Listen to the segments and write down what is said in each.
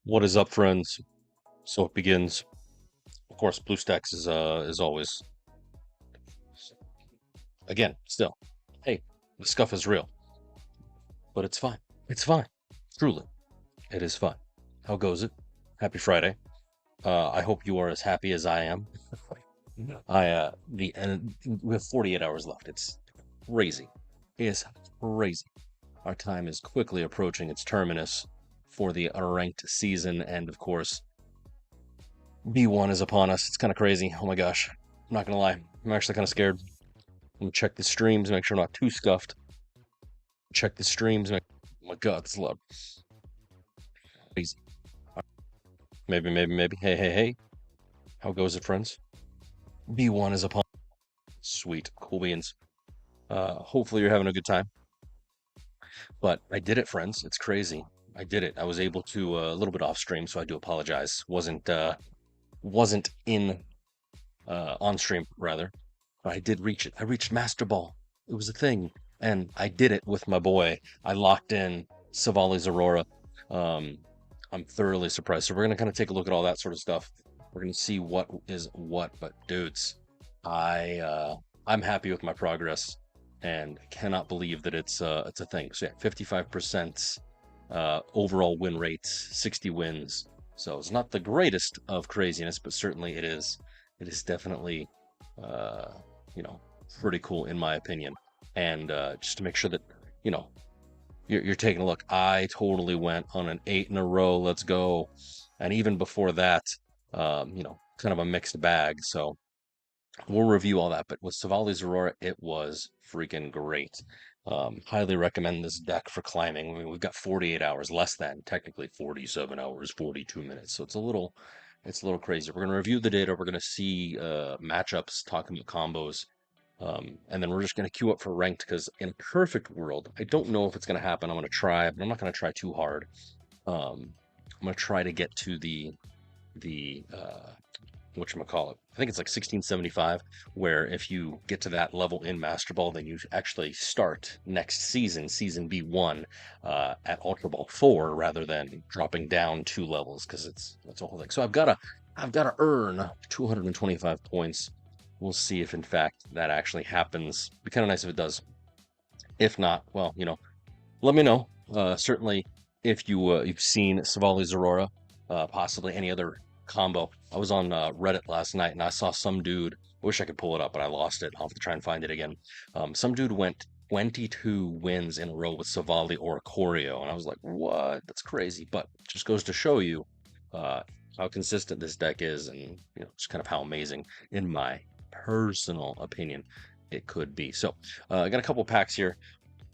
What is up, friends? So it begins. Of course, BlueStacks is always again still. Hey, the scuff is real, but it's fine. It's fine. Truly, it is fine. How goes it? Happy Friday. I hope you are as happy as I am. And we have 48 hours left. It's crazy. It's crazy. Our time is quickly approaching its terminus for the ranked season, and of course, B1 is upon us. It's kind of crazy. Oh my gosh. I'm not gonna lie. I'm actually kind of scared. I'm gonna check the streams, make sure I'm not too scuffed. Check the streams. Oh my god, it's loud. Crazy. Maybe. Hey. How goes it, friends? B1 is upon. Sweet. Cool beans. Hopefully you're having a good time. But I did it, friends. It's crazy. I did it. I was able to a little bit off stream, so I do apologize. Wasn't in on stream rather. But I did reach it. I reached Master Ball. It was a thing. And I did it with my boy. I locked in Silvally Zeraora. I'm thoroughly surprised. So we're gonna kind of take a look at all that sort of stuff. We're gonna see what is what. But dudes, I'm happy with my progress and cannot believe that it's a thing. So yeah, 55% overall win rates, 60 wins. So it's not the greatest of craziness, but certainly it is. It is definitely you know, pretty cool in my opinion. And just to make sure that, you know, you're taking a look, I totally went on an 8 in a row. Let's go. And even before that, you know, kind of a mixed bag. So we'll review all that. But with Silvally Zeraora, it was freaking great. Highly recommend this deck for climbing. I mean, we've got 48 hours, less than technically 47 hours, 42 minutes. So it's a little crazy. We're going to review the data. We're going to see matchups, talking about combos. And then we're just going to queue up for ranked because in a perfect world, I don't know if it's going to happen. I'm going to try, but I'm not going to try too hard. I'm going to try to get to the whatchamacallit. I think it's like 1675, where if you get to that level in Master Ball, then you actually start next season, Season B1, at Ultra Ball 4, rather than dropping down 2 levels, because it's a whole thing. So I've got to earn 225 points. We'll see if, in fact, that actually happens. It'd be kind of nice if it does. If not, well, you know, let me know. Certainly, if you've seen Silvally Zeraora, possibly any other combo. I was on Reddit last night and I saw some dude. I wish I could pull it up, but I lost it. I'll have to try and find it again. Some dude went 22 wins in a row with Silvally or Choreo, and I was like, what? That's crazy. But just goes to show you how consistent this deck is, and just kind of how amazing, in my personal opinion, it could be. So I got a couple packs here.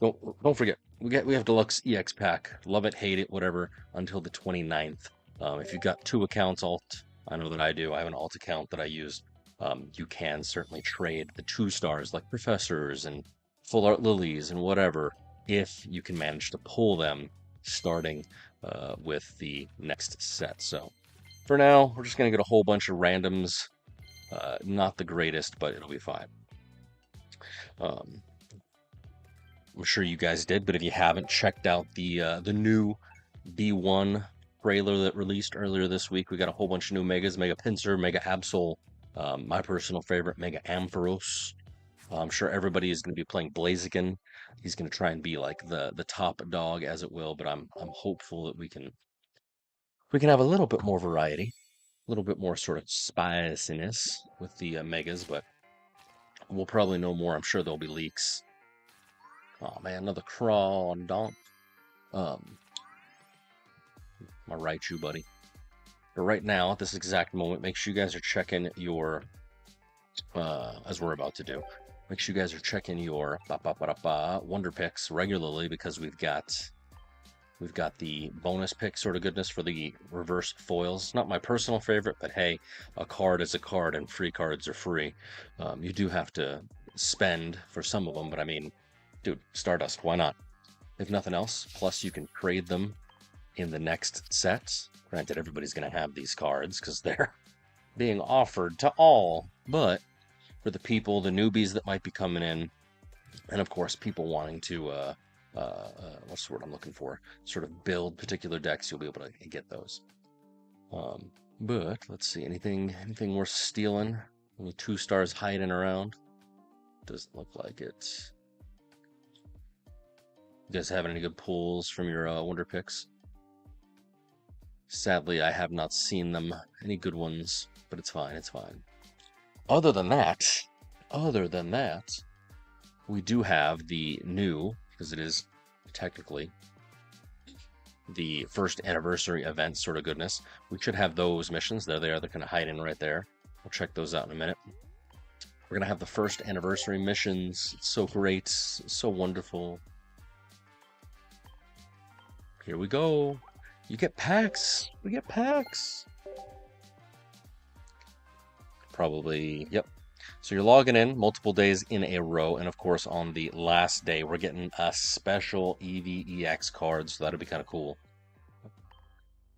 Don't forget, we have Deluxe EX pack. Love it, hate it, whatever, until the 29th. If you've got 2 accounts alt, I know that I do. I have an alt account that I use. You can certainly trade the 2 stars like Professors and Full Art Lilies and whatever, if you can manage to pull them starting with the next set. So for now, we're just going to get a whole bunch of randoms. Not the greatest, but it'll be fine. I'm sure you guys did, but if you haven't checked out the new B1 trailer that released earlier this week, we got a whole bunch of new Megas: Mega Pinsir, Mega Absol, my personal favorite, Mega Ampharos. I'm sure everybody is going to be playing Blaziken. He's going to try and be like the top dog, as it will, but I'm hopeful that we can have a little bit more variety, a little bit more sort of spiciness with the Megas, but we'll probably know more. I'm sure there'll be leaks. Oh man, another crawl on Donk. My Raichu, buddy. But right now, at this exact moment, make sure you guys are checking your, as we're about to do, make sure you guys are checking your Wonder Picks regularly, because we've got the bonus pick sort of goodness for the reverse foils. Not my personal favorite, but hey, a card is a card and free cards are free. You do have to spend for some of them, but I mean, dude, Stardust, why not? If nothing else, plus you can trade them in the next set. Granted, everybody's going to have these cards because they're being offered to all, but for the people, the newbies that might be coming in, and of course, people wanting to, what's the word I'm looking for? Sort of build particular decks, you'll be able to get those. But let's see, anything worth stealing? Only 2 stars hiding around? Doesn't look like it. You guys have any good pulls from your Wonder Picks? Sadly, I have not seen them. Any good ones, but it's fine, it's fine. Other than that, we do have the new, because it is technically the first anniversary event sort of goodness. We should have those missions. There they are. They're kind of hiding right there. We'll check those out in a minute. We're going to have the first anniversary missions. It's so great. It's so wonderful. Here we go. You get packs. We get packs. Probably, yep. So you're logging in multiple days in a row, and of course on the last day we're getting a special EVEX card, so that'll be kind of cool.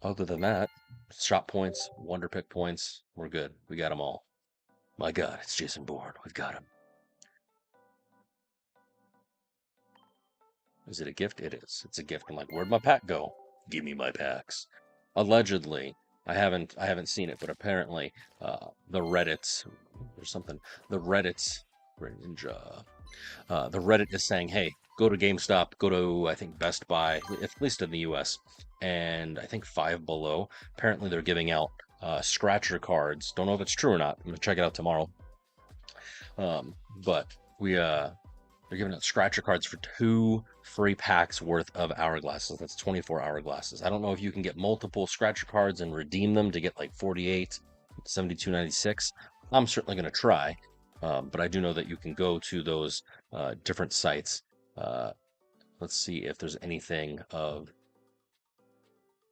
Other than that, shop points, Wonder Pick points, we're good. We got them all. My God, it's Jason Bourne. We've got him. Is it a gift? It is. It's a gift. I'm like, where'd my pack go? Give me my packs. Allegedly, I haven't seen it, but apparently, the Reddits or something. The Reddits, Ninja. The Reddit is saying, hey, go to GameStop, go to I think Best Buy, at least in the U.S., and I think Five Below. Apparently, they're giving out scratcher cards. Don't know if it's true or not. I'm gonna check it out tomorrow. But they're giving out scratcher cards for 2 free packs worth of hourglasses. That's 24 hourglasses. I don't know if you can get multiple scratcher cards and redeem them to get like 48, 72.96. I'm certainly going to try, but I do know that you can go to those different sites. Let's see if there's anything of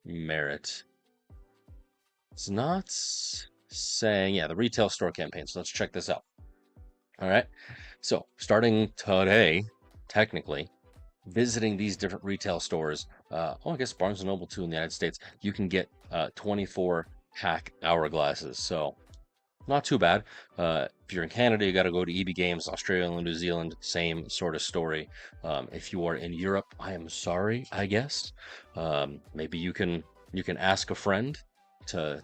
merit. It's not saying, yeah, the retail store campaign. So let's check this out. All right. So starting today, technically, visiting these different retail stores, I guess Barnes & Noble too in the United States, you can get 24 pack hourglasses. So not too bad. If you're in Canada, you got to go to EB Games. Australia and New Zealand, same sort of story. If you are in Europe, I am sorry, I guess. Maybe you can ask a friend to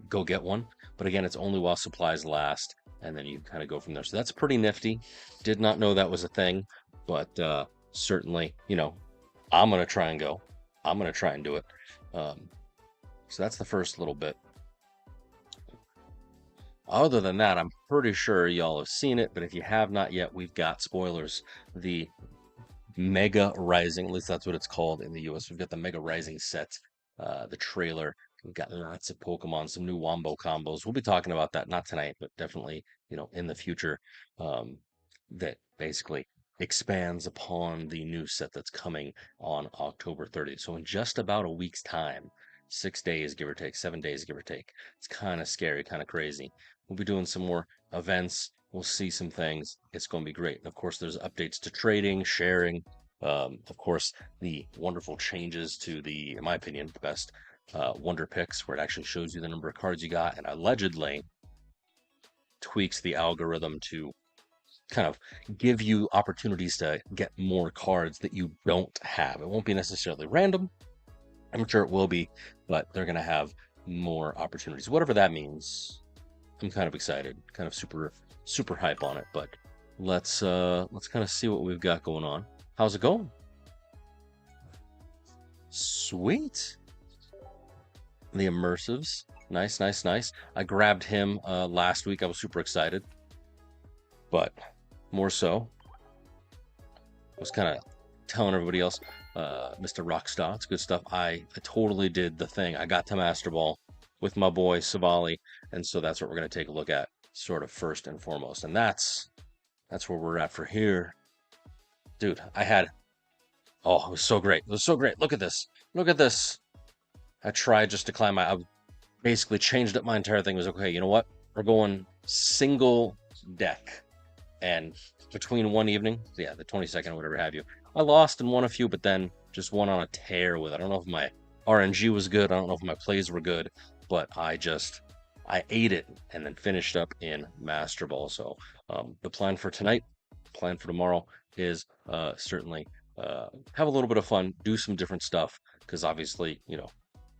go get one. But again, it's only while supplies last, and then you kind of go from there. So that's pretty nifty. Did not know that was a thing, but certainly, I'm going to try and go. I'm going to try and do it. So that's the first little bit. Other than that, I'm pretty sure y'all have seen it, but if you have not yet, we've got spoilers. The Mega Rising, at least that's what it's called in the US. We've got the Mega Rising set, the trailer. We've got lots of Pokemon, some new Wombo combos. We'll be talking about that, not tonight, but definitely, in the future. Um, that basically expands upon the new set that's coming on October 30th. So in just about a week's time, 6 days, give or take, 7 days, give or take. It's kind of scary, kind of crazy. We'll be doing some more events. We'll see some things. It's going to be great. And of course, there's updates to trading, sharing. Of course, the wonderful changes to the, in my opinion, the best Wonder Picks, where it actually shows you the number of cards you got, and allegedly tweaks the algorithm to kind of give you opportunities to get more cards that you don't have. It won't be necessarily random. I'm sure it will be, but they're going to have more opportunities. Whatever that means. I'm kind of excited, kind of super hype on it, but let's kind of see what we've got going on. How's it going? Sweet. The immersives. Nice, nice, nice. I grabbed him last week. I was super excited. But more so, I was kind of telling everybody else, Mr. Rockstar, it's good stuff. I totally did the thing. I got to Master Ball with my boy Silvally, and so that's what we're going to take a look at sort of first and foremost. And that's where we're at for here. Dude, it was so great. It was so great. Look at this. Look at this. I tried just to climb I basically changed up my entire thing. It was okay, you know what? We're going single deck. And between one evening, yeah, the 22nd or whatever have you, I lost and won a few, but then just went on a tear with it. I don't know if my RNG was good. I don't know if my plays were good, but I ate it and then finished up in Master Ball. So the plan for tonight, plan for tomorrow is certainly have a little bit of fun, do some different stuff, because obviously,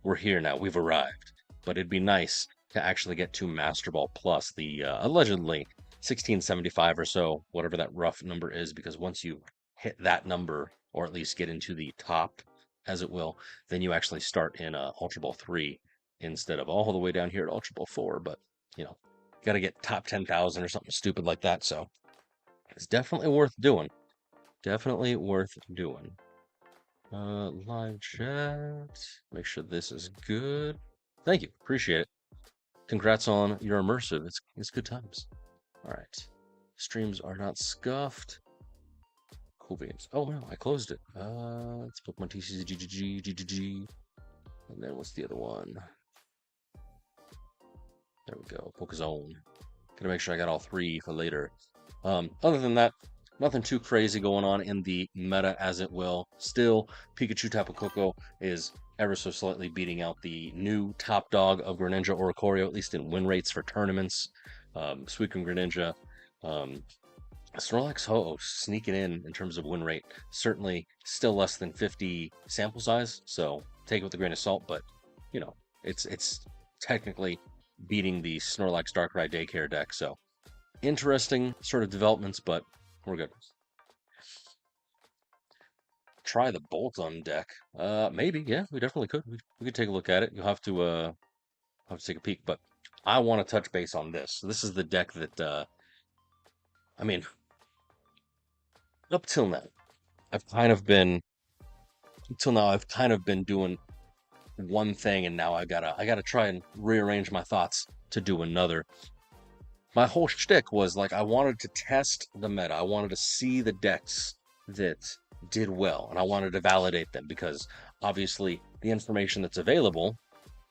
we're here now. We've arrived. But it'd be nice to actually get to Master Ball Plus, the allegedly 1675 or so, whatever that rough number is, because once you hit that number, or at least get into the top, as it will, then you actually start in Ultra Ball 3 instead of all the way down here at Ultra Ball 4. But, got to get top 10,000 or something stupid like that. So it's definitely worth doing. Definitely worth doing. Live chat. Make sure this is good. Thank you. Appreciate it. Congrats on your immersive. It's good times. All right. Streams are not scuffed. Cool beans. Oh no, I closed it. Let's put my TCG. And then what's the other one? There we go. Pokezone. Gotta make sure I got all three for later. Other than that, nothing too crazy going on in the meta, as it will. Still, Pikachu Tapu Koko is ever so slightly beating out the new top dog of Greninja Oricorio, at least in win rates for tournaments. Suicune Greninja, Snorlax Ho-Oh sneaking in terms of win rate. Certainly still less than 50 sample size, so take it with a grain of salt, but, it's technically beating the Snorlax Darkrai Daycare deck, so interesting sort of developments, but we're good. Try the bolt-on deck. Maybe, yeah, we definitely could. We could take a look at it. You'll have to take a peek, but I want to touch base on this. This is the deck that, up till now, I've kind of been doing one thing, and now I gotta try and rearrange my thoughts to do another. My whole shtick was like I wanted to test the meta. I wanted to see the decks that did well, and I wanted to validate them, because obviously the information that's available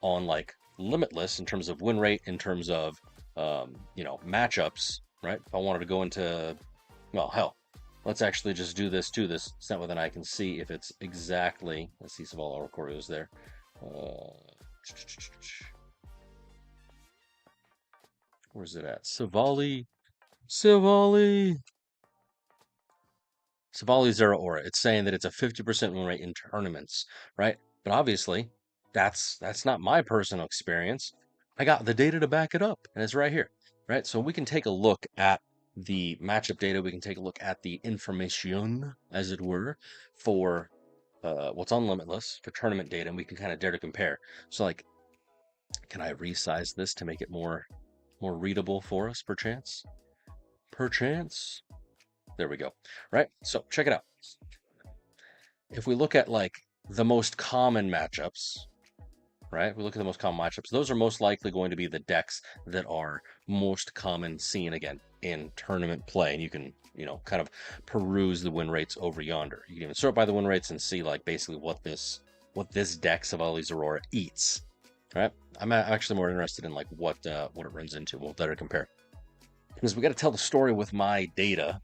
on like Limitless in terms of win rate, in terms of matchups, right? If I wanted to go into, well, hell, let's actually just do this to this. So that then I can see if it's exactly. Let's see some all our Oricorios there. Where's it at? Silvally Zeraora. It's saying that it's a 50% win rate in tournaments, right? But obviously, that's not my personal experience. I got the data to back it up, and it's right here, right? So we can take a look at the matchup data. We can take a look at the information, as it were, for what's on Limitless for tournament data, and we can kind of dare to compare. So, like, can I resize this to make it more more readable for us, perchance? Perchance? There we go. Right? So check it out. If we look at like the most common matchups, right? We look at the most common matchups. Those are most likely going to be the decks that are most common seen again in tournament play. And you can, kind of peruse the win rates over yonder. You can even sort by the win rates and see like basically what this deck Silvally Zeraora eats. Right? I'm actually more interested in like what it runs into. We'll better compare. Because we got to tell the story with my data.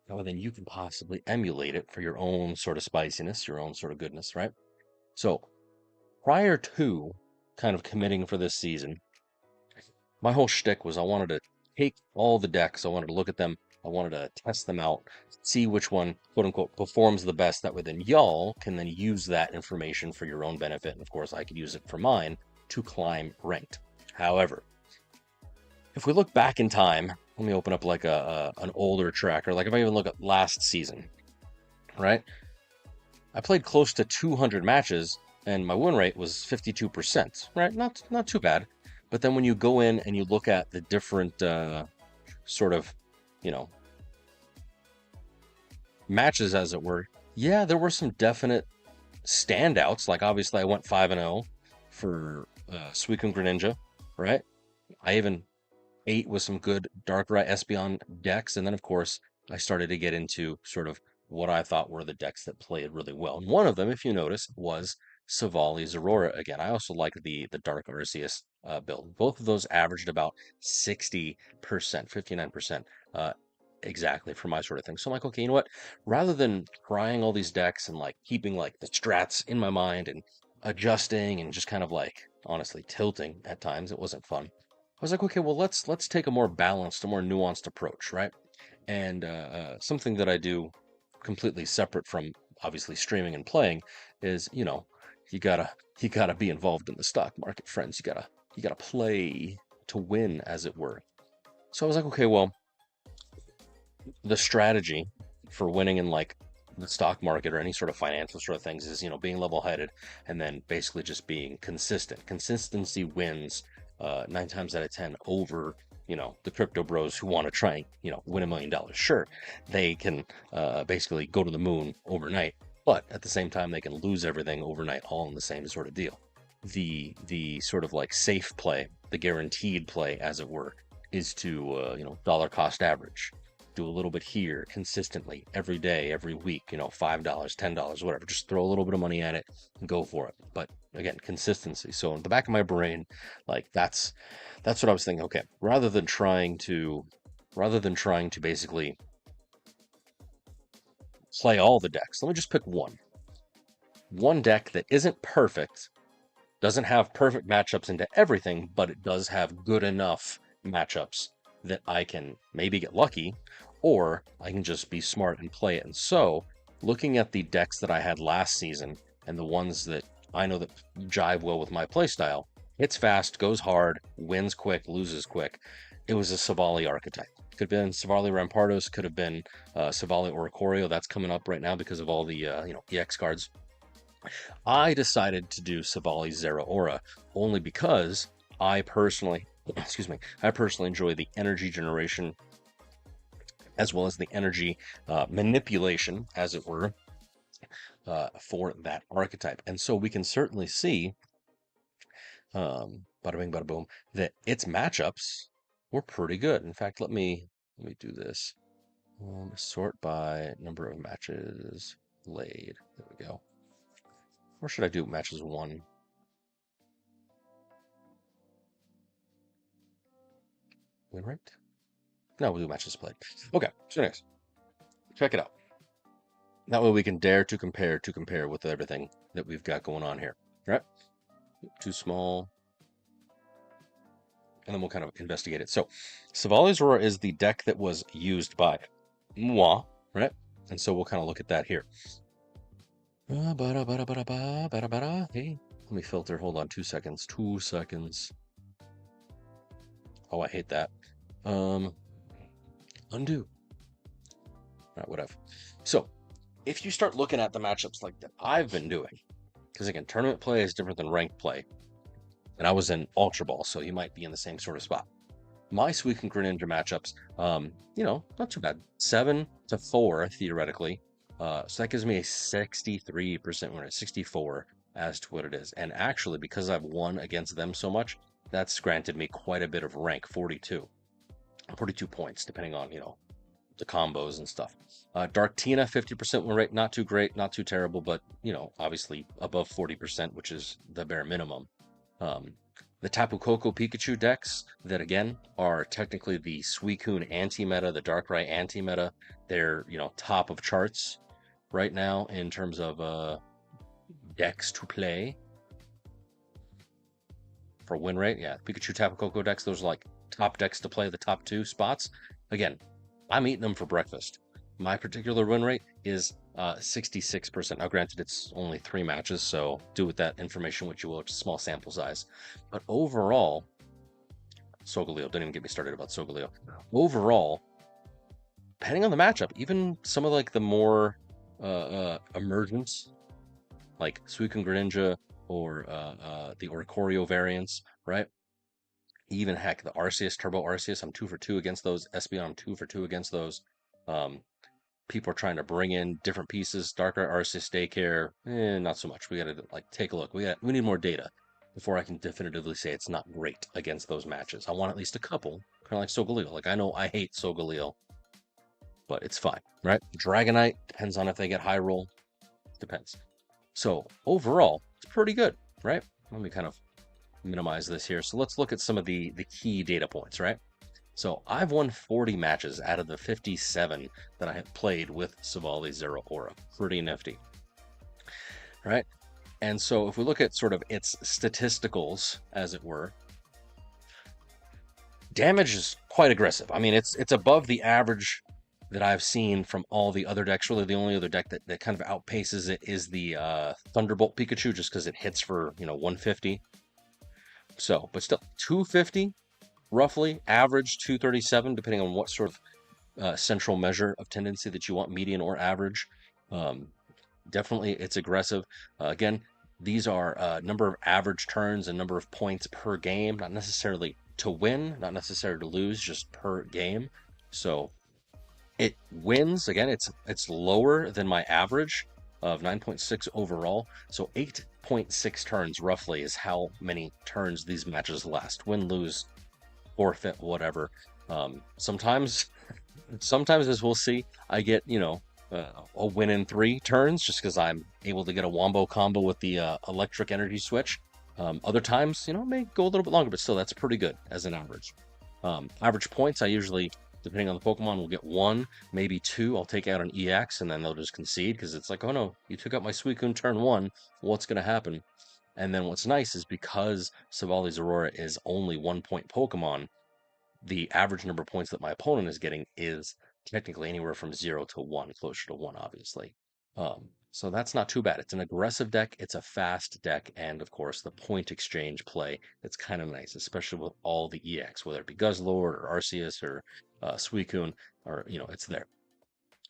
Well, then you can possibly emulate it for your own sort of spiciness, your own sort of goodness, right? So prior to kind of committing for this season, my whole shtick was I wanted to take all the decks, I wanted to look at them, I wanted to test them out, see which one, quote unquote, performs the best. That way, then y'all can then use that information for your own benefit. And of course, I could use it for mine to climb ranked. However, if we look back in time, let me open up like an older tracker. Like if I even look at last season, right? I played close to 200 matches and my win rate was 52%, right? Not too bad. But then when you go in and you look at the different sort of, matches, as it were, yeah, there were some definite standouts. Like obviously I went 5-0 for Suicune Greninja, right? I even ate with some good Darkrai Espeon decks. And then, of course, I started to get into sort of what I thought were the decks that played really well. And one of them, if you notice, was Silvally Zeraora again. I also like the Dark Arceus build. Both of those averaged about 60%, 59%. Exactly for my sort of thing. So I'm like, okay, you know what? Rather than trying all these decks and like keeping like the strats in my mind and adjusting and just kind of like honestly tilting at times, it wasn't fun. I was like, okay, well, let's take a more balanced, a more nuanced approach, right? And something that I do completely separate from obviously streaming and playing is, you gotta be involved in the stock market, friends. You gotta play to win, as it were. So I was like, okay, well, the strategy for winning in like the stock market or any sort of financial sort of things is, being level-headed and then basically just being consistent. Consistency wins 9 times out of 10 over, the crypto bros who want to try and, win $1 million. Sure, they can basically go to the moon overnight, but at the same time, they can lose everything overnight, all in the same sort of deal. The sort of like safe play, the guaranteed play, as it were, is to, dollar cost average. Do a little bit here consistently every day, every week, $5, $10, whatever. Just throw a little bit of money at it and go for it. But again, consistency. So in the back of my brain, like that's what I was thinking. Okay, rather than trying to basically play all the decks, let me just pick one deck that isn't perfect, doesn't have perfect matchups into everything, but it does have good enough matchups that I can maybe get lucky, or I can just be smart and play it. And so, looking at the decks that I had last season and the ones that I know that jive well with my playstyle, hits fast, goes hard, wins quick, loses quick. It was a Silvally archetype. Could have been Silvally Rampardos, could have been Silvally Oricorio. That's coming up right now because of all the EX cards. I decided to do Silvally Zeraora only because I personally enjoy the energy generation as well as the energy manipulation, as it were, for that archetype. And so we can certainly see, bada bing, bada boom, that its matchups were pretty good. In fact, let me do this. Sort by number of matches played. There we go. Or should I do matches won? Win rate? No, we'll do matches played. Okay, so next, check it out. That way we can dare to compare with everything that we've got going on here. Right? Too small. And then we'll kind of investigate it. So, Silvally Zeraora is the deck that was used by moi, right? And so we'll kind of look at that here. Hey, let me filter. Hold on 2 seconds. 2 seconds. Oh, I hate that. Undo. All right, whatever. So, if you start looking at the matchups like that I've been doing, because again, tournament play is different than ranked play. And I was in Ultra Ball, so you might be in the same sort of spot. my Suicune Greninja matchups, you know, not too bad. 7-4 theoretically. So that gives me a 63% win rate, 64 as to what it is. And actually, because I've won against them so much, that's granted me quite a bit of rank, 42 points, depending on, you know, the combos and stuff. Dark Tina, 50% win rate, not too great, not too terrible, but, you know, obviously above 40%, which is the bare minimum. The Tapu Koko Pikachu decks that, again, are technically the Suicune anti-meta, the Darkrai anti-meta. They're, you know, top of charts right now in terms of decks to play for win rate. Yeah, Pikachu Tapu Koko decks, those are like top decks to play, the top 2 spots. Again, I'm eating them for breakfast. My particular win rate is 66%. Now, granted, it's only 3 matches, so do with that information what you will. It's a small sample size. But overall, Solgaleo, didn't even get me started about Solgaleo. Overall, depending on the matchup, even some of like the more emergents, like Suicune Greninja or the Oricorio variants, right? Even heck, the Arceus, Turbo Arceus, I'm 2 for 2 against those. Espeon, I'm 2 for 2 against those. People are trying to bring in different pieces. Darkrai, Arceus, Daycare, not so much. We got to like take a look. We need more data before I can definitively say it's not great against those matches. I want at least a couple, kind of like Solgaleo. Like I know I hate Solgaleo, but it's fine, right? Dragonite depends on if they get high roll. Depends. So overall, it's pretty good, right? Let me kind of minimize this here. So let's look at some of the key data points, right? So I've won 40 matches out of the 57 that I have played with Silvally Zeraora. Pretty nifty, right? And so if we look at sort of its statisticals, as it were, damage is quite aggressive. I mean, it's above the average that I've seen from all the other decks. Really, the only other deck that kind of outpaces it is the Thunderbolt Pikachu, just because it hits for, you know, 150. So, but still, 250 roughly, average 237, depending on what sort of central measure of tendency that you want, median or average. Definitely, it's aggressive. Again, these are number of average turns and number of points per game, not necessarily to win, not necessarily to lose, just per game. So it wins. Again, it's lower than my average of 9.6 overall. So 8.6 turns roughly is how many turns these matches last. Win, lose, forfeit, whatever. Sometimes as we'll see, I get, you know, a win in 3 turns just because I'm able to get a wombo combo with the electric energy switch. Other times, you know, it may go a little bit longer, but still, that's pretty good as an average. Average points, I usually, depending on the Pokemon, will get 1, maybe 2. I'll take out an EX, and then they'll just concede because it's like, oh no, you took out my Suicune turn 1. What's going to happen? And then what's nice is because Silvally Zeraora is only 1-point Pokemon, the average number of points that my opponent is getting is technically anywhere from 0 to 1, closer to 1, obviously. So that's not too bad. It's an aggressive deck, it's a fast deck, and of course the point exchange play, it's kind of nice, especially with all the EX, whether it be Guzzlord or Arceus or Suicune, or, you know, it's there,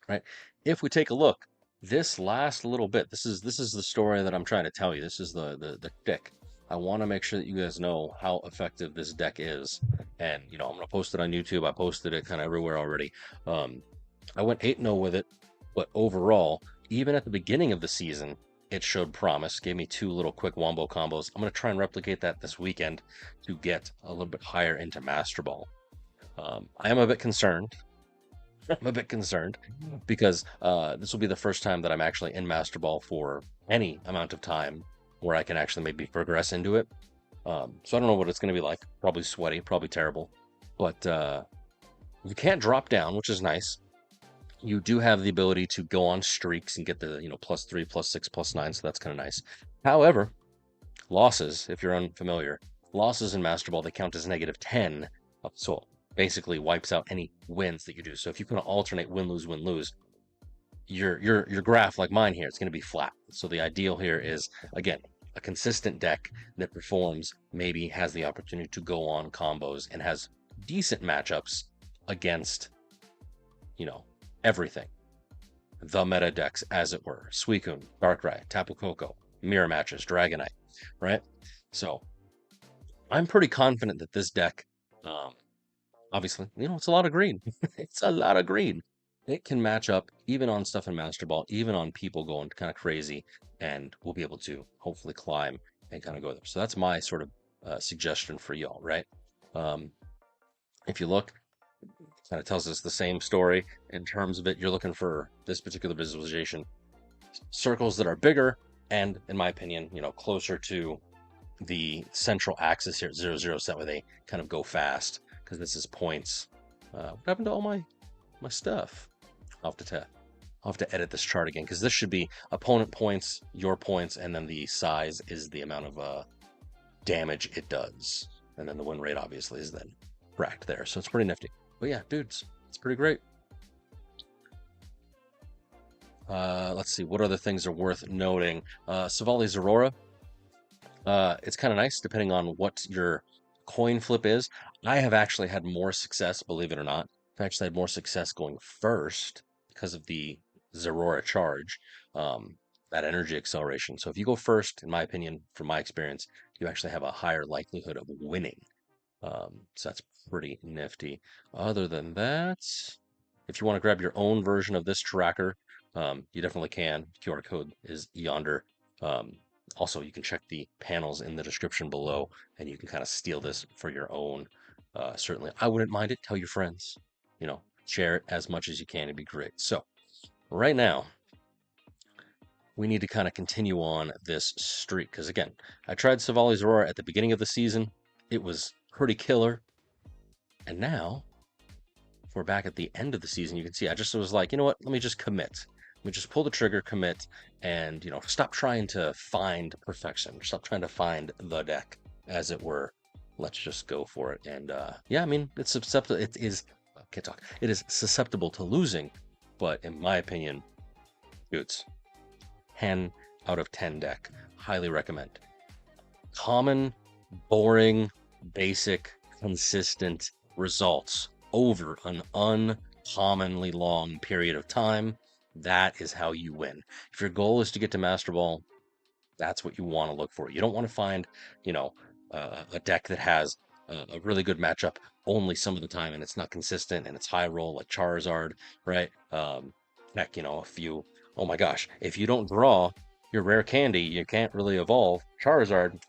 right? If we take a look, this last little bit, this is the story that I'm trying to tell you. This is the deck. I want to make sure that you guys know how effective this deck is. And, you know, I'm going to post it on YouTube. I posted it kind of everywhere already. I went 8-0 with it, but overall, even at the beginning of the season, it showed promise, gave me 2 little quick wombo combos. I'm going to try and replicate that this weekend to get a little bit higher into Master Ball. I am a bit concerned. I'm a bit concerned because this will be the first time that I'm actually in Master Ball for any amount of time where I can actually maybe progress into it. So I don't know what it's going to be like. Probably sweaty, probably terrible. But you can't drop down, which is nice. You do have the ability to go on streaks and get the, you know, +3, +6, +9, so that's kind of nice. However, losses, if you're unfamiliar, losses in Master Ball, they count as -10. So basically wipes out any wins that you do. So if you can alternate win, lose, your graph, like mine here, it's going to be flat. So the ideal here is, again, a consistent deck that performs, maybe has the opportunity to go on combos and has decent matchups against, you know, everything. The meta decks, as it were. Suicune, Darkrai, Tapu Koko, mirror matches, Dragonite, right? So I'm pretty confident that this deck obviously, it's a lot of green. It's a lot of green. It can match up even on stuff in Master Ball, even on people going kind of crazy, and we'll be able to hopefully climb and kind of go there. So that's my sort of suggestion for y'all, right? Um, if you look, kind of tells us the same story in terms of it. You're looking for this particular visualization, circles that are bigger and, in my opinion, closer to the central axis here at 0, 0, so that way they kind of go fast, because this is points. What happened to all my stuff? I'll have to edit this chart again, because this should be opponent points, your points, and then the size is the amount of damage it does. And then the win rate obviously is then racked there. So it's pretty nifty. But yeah, dudes, it's pretty great. Let's see, what other things are worth noting? Silvally Zeraora. It's kind of nice depending on what your coin flip is. I have actually had more success, believe it or not. I've actually had more success going first because of the Zeraora charge, that energy acceleration. So if you go first, in my opinion, from my experience, you actually have a higher likelihood of winning. So that's pretty nifty. Other than that, if you want to grab your own version of this tracker, you definitely can. QR code is yonder. Also, you can check the panels in the description below, and you can kind of steal this for your own. Certainly, I wouldn't mind it. Tell your friends. Share it as much as you can. It'd be great. So, right now, we need to kind of continue on this streak, because again, I tried Silvally Zeraora at the beginning of the season. It was pretty killer, and now we're back at the end of the season. You can see I just was like, you know what? Let me just commit. Let me just pull the trigger, commit, and stop trying to find perfection. Stop trying to find the deck, as it were. Let's just go for it. And yeah, I mean, it's susceptible. It is. I can't talk. It is susceptible to losing, but in my opinion, dudes, 10 out of 10 deck. Highly recommend. Common, boring, basic, consistent results over an uncommonly long period of time. That is how you win. If your goal is to get to Master Ball, that's what you want to look for. You don't want to find, a deck that has a really good matchup only some of the time, and it's not consistent, and it's high roll like Charizard, right? Heck, a few. Oh my gosh, if you don't draw your rare candy, you can't really evolve Charizard.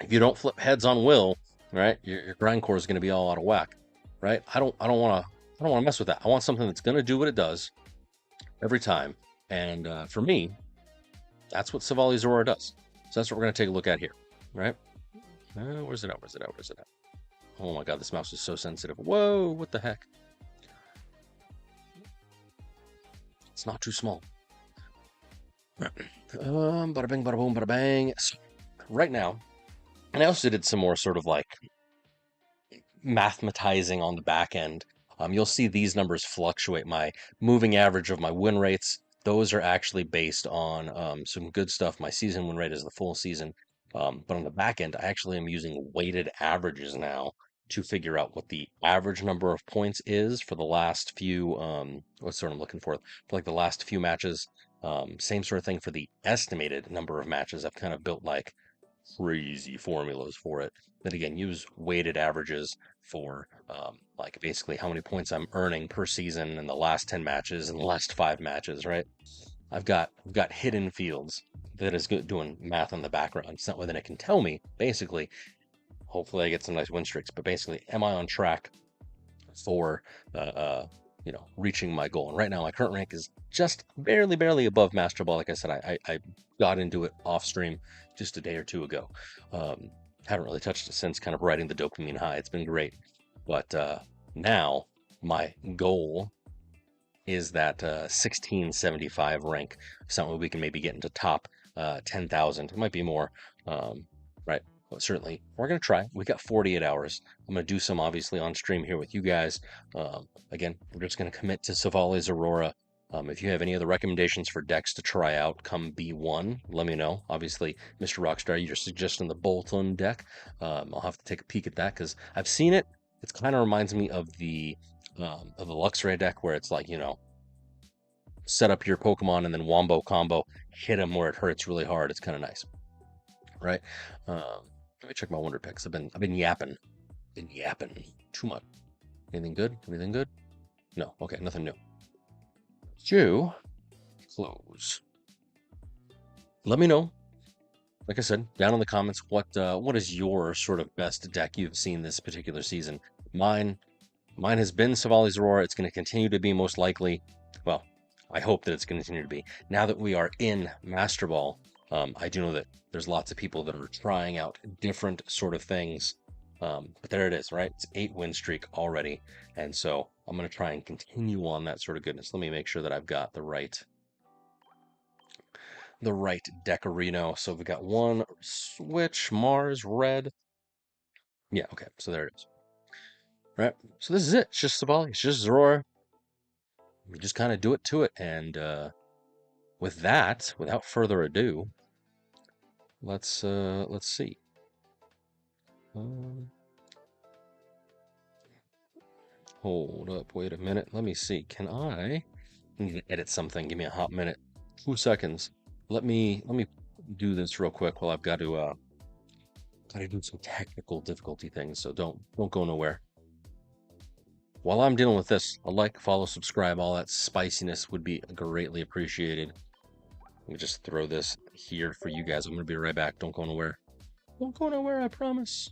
If you don't flip heads on will, right, your grindcore is going to be all out of whack, right? I don't want to mess with that. I want something that's going to do what it does every time. And for me, that's what Silvally Zeraora does. So that's what we're going to take a look at here, right? Where's it at? Where's it at? Where's it at? Oh my God, this mouse is so sensitive. Whoa, what the heck? It's not too small. Bada bing, bada boom, bada bang. So right now, and I also did some more sort of like mathematizing on the back end. You'll see these numbers fluctuate. My moving average of my win rates, those are actually based on some good stuff. My season win rate is the full season. But on the back end, I actually am using weighted averages now to figure out what the average number of points is for the last few, what's what I'm looking for like the last few matches. Same sort of thing for the estimated number of matches. I've kind of built like crazy formulas for it that again use weighted averages for like basically how many points I'm earning per season in the last 10 matches and the last 5 matches, right? I've got hidden fields that is doing math in the background. It's not whether it can tell me basically. Hopefully I get some nice win streaks, but basically, am I on track for reaching my goal? And right now, my current rank is just barely above Master Ball. Like I said, I got into it off stream just a day or two ago. Haven't really touched it since kind of riding the dopamine high. It's been great. But now my goal is that 1675 rank, something we can maybe get into top 10,000. It might be more, right? But certainly, we're going to try. We got 48 hours. I'm going to do some obviously on stream here with you guys. Again, we're just going to commit to Silvally Zeraora. If you have any other recommendations for decks to try out come B1, let me know. Obviously, Mr. Rockstar, you're suggesting the Bolton deck. I'll have to take a peek at that because I've seen it. It kind of reminds me of the Luxray deck where it's like, set up your Pokemon and then wombo combo, hit them where it hurts really hard. It's kind of nice, right? Let me check my Wonder Picks. I've been yapping too much. Anything good? Anything good? No. Okay, nothing new. Jew, close. Let me know. Like I said, down in the comments, what is your sort of best deck you've seen this particular season? Mine has been Silvally Zeraora. It's going to continue to be most likely. Well, I hope that it's going to continue to be. Now that we are in Master Ball, I do know that there's lots of people that are trying out different sort of things. But there it is, right? It's 8-win streak already. And so I'm going to try and continue on that sort of goodness. Let me make sure that I've got the right Decorino. So we've got one switch, Mars, red. Yeah, okay. So there it is. All right. So this is it. It's just Silvally. It's just Zeraora. We just kind of do it to it. And with that, without further ado, let's see. Hold up, wait a minute. Let me see. I need to edit something. Give me a hot minute. 2 seconds. Let me do this real quick while I've got to do some technical difficulty things. So don't go nowhere. While I'm dealing with this, a like, follow, subscribe, all that spiciness would be greatly appreciated. Let me just throw this here for you guys. I'm going to be right back. Don't go nowhere. Don't go nowhere, I promise.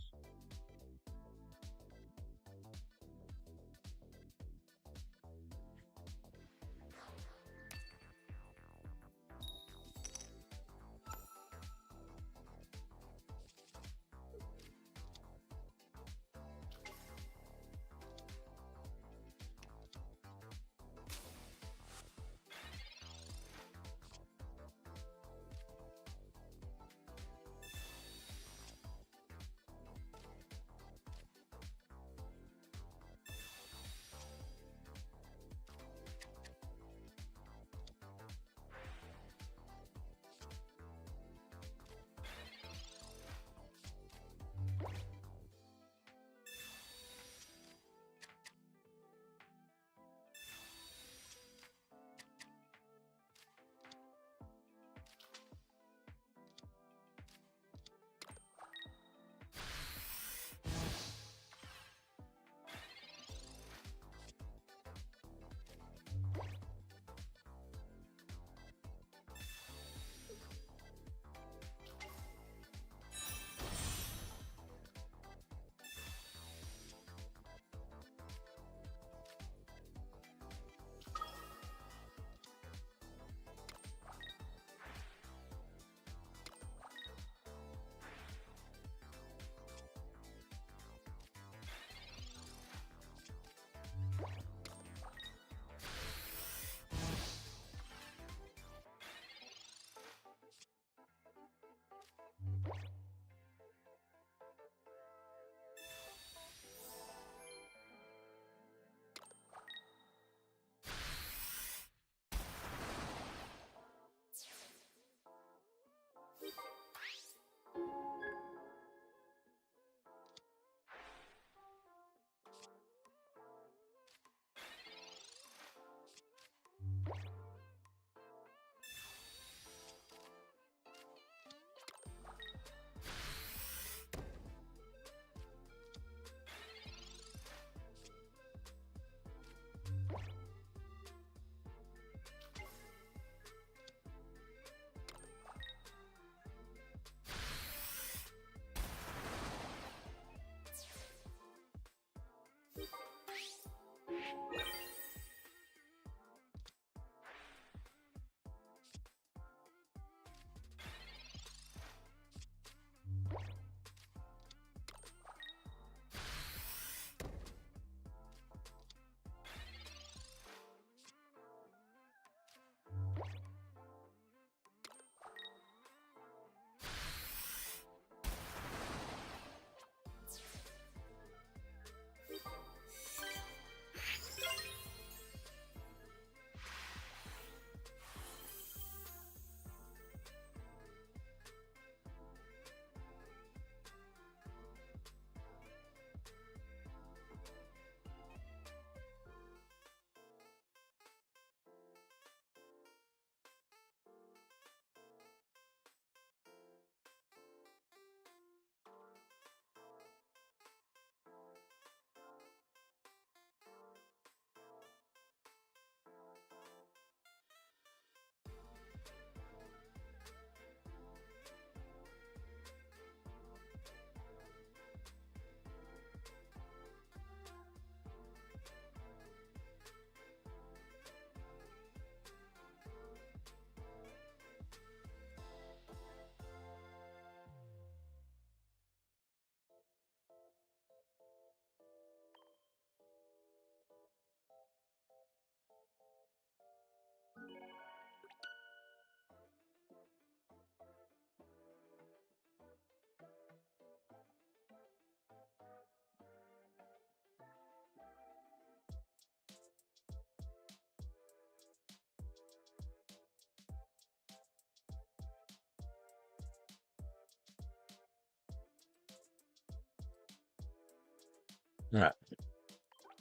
All right,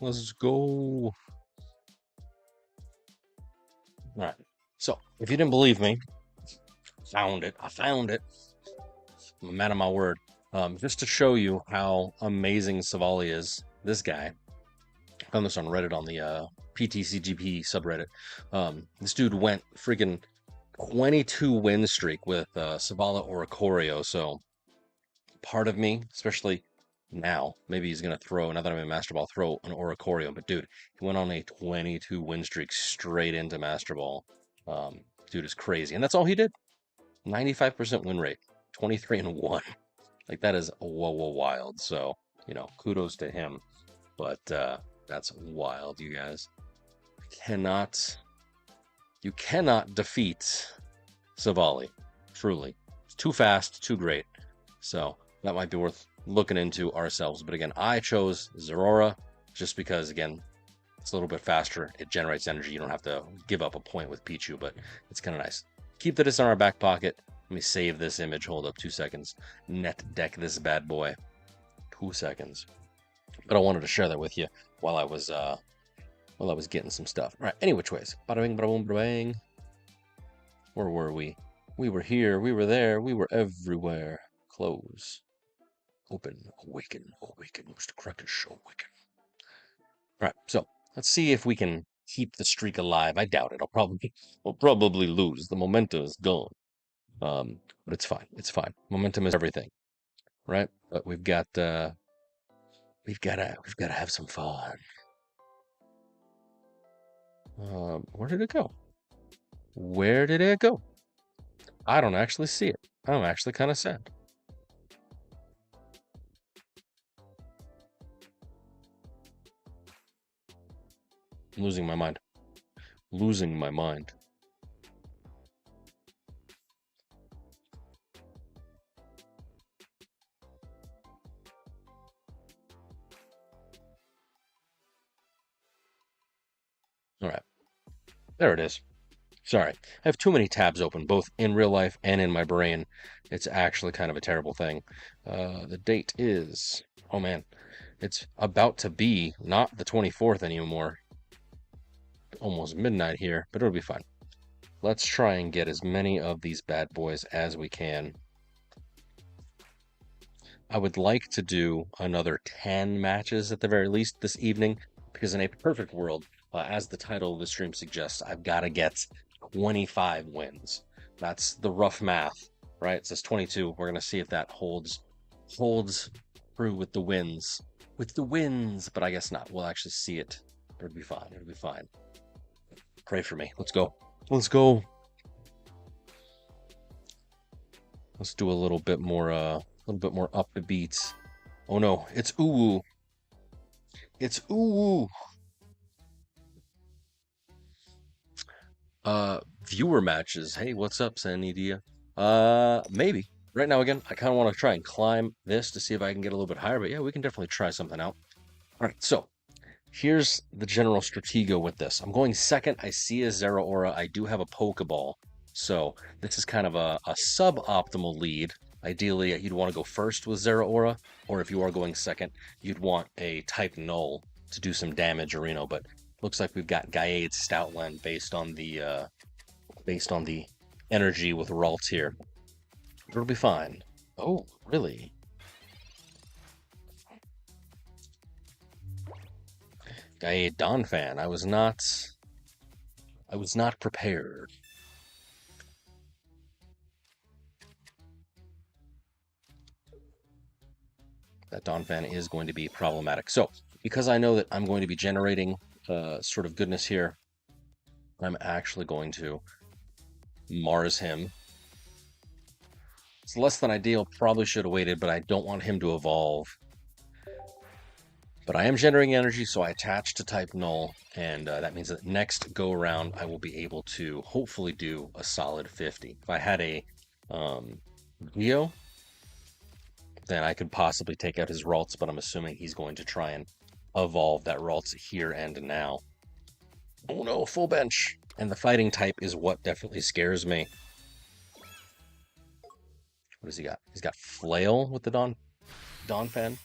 let's go. All right. So, if you didn't believe me, found it. I found it. I'm a man of my word. Just to show you how amazing Silvally is, this guy. I found this on Reddit on the PTCGP subreddit. This dude went freaking 22 win streak with Savala Oricorio. So part of me, especially now, maybe he's gonna throw, now that I'm in Master Ball, throw an Oricorio. But dude, he went on a 22 win streak straight into Master Ball. Dude is crazy, and that's all he did. 95% win rate, 23-1. Like that is whoa wild. So kudos to him. But that's wild, you guys. Cannot you cannot defeat Silvally. Truly, it's too fast, too great. So that might be worth looking into ourselves. But again, I chose Zeraora just because, again, it's a little bit faster. It generates energy. You don't have to give up a point with Pichu, but it's kind of nice. Keep this in our back pocket. Let me save this image. Hold up 2 seconds. Net deck this bad boy. 2 seconds. But I wanted to share that with you while I was getting some stuff. All right. Any which ways. Bada bing, bada boom, bada bang. Where were we? We were here. We were there. We were everywhere. Close. Open. Awaken. Awaken. Mr. Krakish. Awaken. All right. So let's see if we can keep the streak alive. I doubt it. We'll probably lose. The momentum is gone. But it's fine. It's fine. Momentum is everything, right? But we've gotta have some fun. Where did it go? Where did it go? I don't actually see it. I'm actually kind of sad. I'm losing my mind. Losing my mind. All right. There it is. Sorry. I have too many tabs open, both in real life and in my brain. It's actually kind of a terrible thing. The date is, oh man, it's about to be not the 24th anymore. Almost midnight here, but it'll be fine. Let's try and get as many of these bad boys as we can. I would like to do another 10 matches at the very least this evening, because in a perfect world, as the title of the stream suggests, I've got to get 25 wins. That's the rough math, right? It says 22. We're going to see if that holds true with the wins. But I guess not. We'll actually see it. It'll be fine. It'll be fine. Pray for me. Let's go. Let's go. Let's do a little bit more up the beats. Oh no, it's ooh. It's ooh. Viewer matches. Hey, what's up, Sanidia? Maybe. Right now, again, I kind of want to try and climb this to see if I can get a little bit higher, but yeah, we can definitely try something out. All right, so here's the general stratego with this. I'm going second. I see a Zeraora. I do have a Pokeball. So this is kind of a suboptimal lead. Ideally, you'd want to go first with Zeraora, or if you are going second, you'd want a type Null to do some damage, Areno. But looks like we've got Gaiade Stoutland based on the energy with Ralt here. It'll be fine. Oh, really? Gaiade Donphan. I was not prepared. That Donphan is going to be problematic. So, because I know that I'm going to be generating sort of goodness here, I'm actually going to Mars him. It's less than ideal. Probably should have waited, but I don't want him to evolve. But I am generating energy, so I attach to type Null, and that means that next go around I will be able to hopefully do a solid 50. If I had a Geo, then I could possibly take out his Ralts, but I'm assuming he's going to try and evolve that Ralts here and now. Oh no, full bench! And the fighting type is what definitely scares me. What does he got? He's got Flail with the Donphan.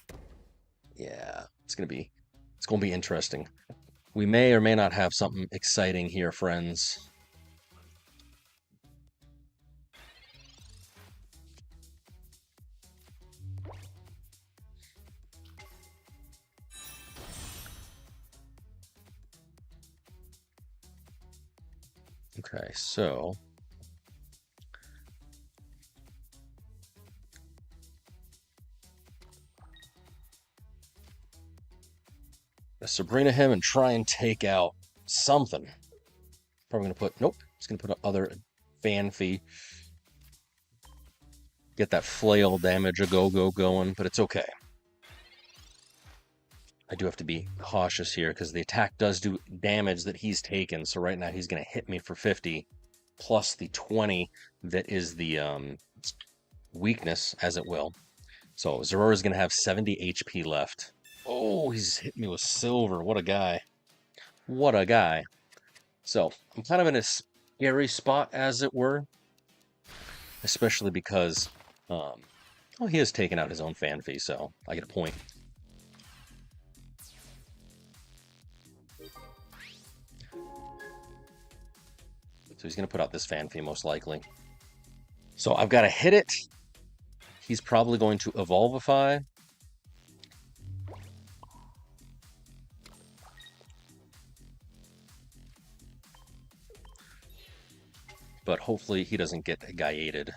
Yeah, It's gonna be interesting. We may or may not have something exciting here, friends. Okay, so Sabrina him and try and take out something. Probably gonna put nope. It's gonna put other Fanfi. Get that flail damage a go going, but it's okay. I do have to be cautious here because the attack does do damage that he's taken. So right now he's gonna hit me for 50 plus the 20 that is the weakness, as it will. So Zeraora's gonna have 70 HP left. Oh, he's hit me with silver. What a guy. What a guy. So I'm kind of in a scary spot, as it were. Especially because, well, he has taken out his own Fanfi, so I get a point. So he's going to put out this Fanfi, most likely. So I've got to hit it. He's probably going to Evolvify. But hopefully he doesn't get Gaiated.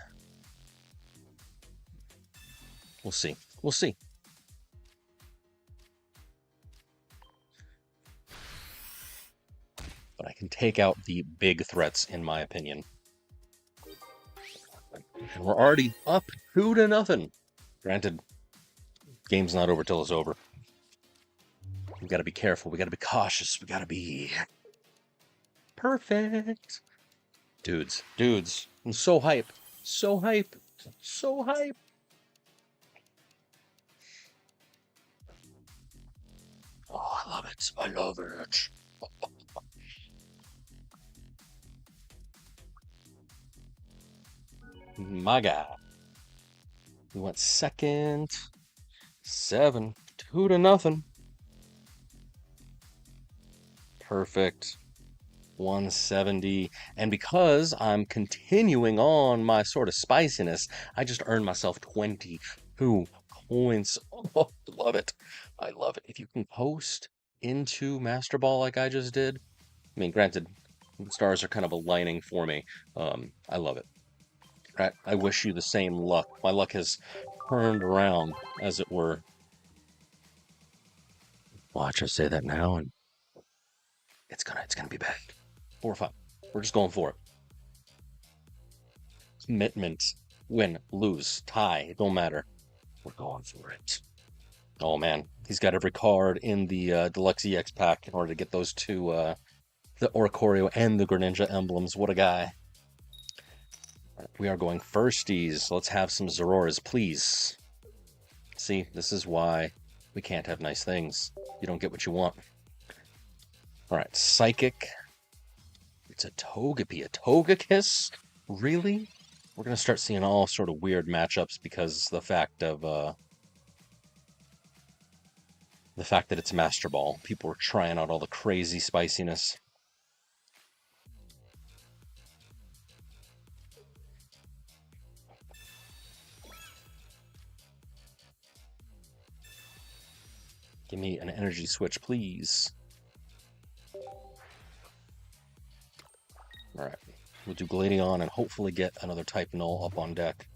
We'll see. We'll see. But I can take out the big threats, in my opinion. And we're already up 2-0. Granted, game's not over till it's over. We got to be careful. We got to be cautious. We got to be perfect. Dudes, I'm so hype. So hype. So hype. Oh, I love it. I love it. My guy. We went second. 7, 2-0. Perfect. 170. And because I'm continuing on my sort of spiciness, I just earned myself 22 points. Oh, I love it. I love it. If you can post into Master Ball like I just did, I mean, granted, the stars are kind of aligning for me. I love it. I wish you the same luck. My luck has turned around, as it were. Watch us say that now, and it's gonna be bad. 4 or 5. We're just going for it. Commitment. Win, lose, tie. It don't matter. We're going for it. Oh man, he's got every card in the Deluxe EX pack in order to get those two, the Oricorio and the Greninja emblems. What a guy. We are going firsties. Let's have some Zeraoras, please. See, this is why we can't have nice things. You don't get what you want. All right, Psychic. It's a Togepi, a Togekiss? Really? We're going to start seeing all sort of weird matchups because the fact that it's Master Ball. People are trying out all the crazy spiciness. Give me an energy switch, please. All right. We'll do Gladion and hopefully get another type null up on deck.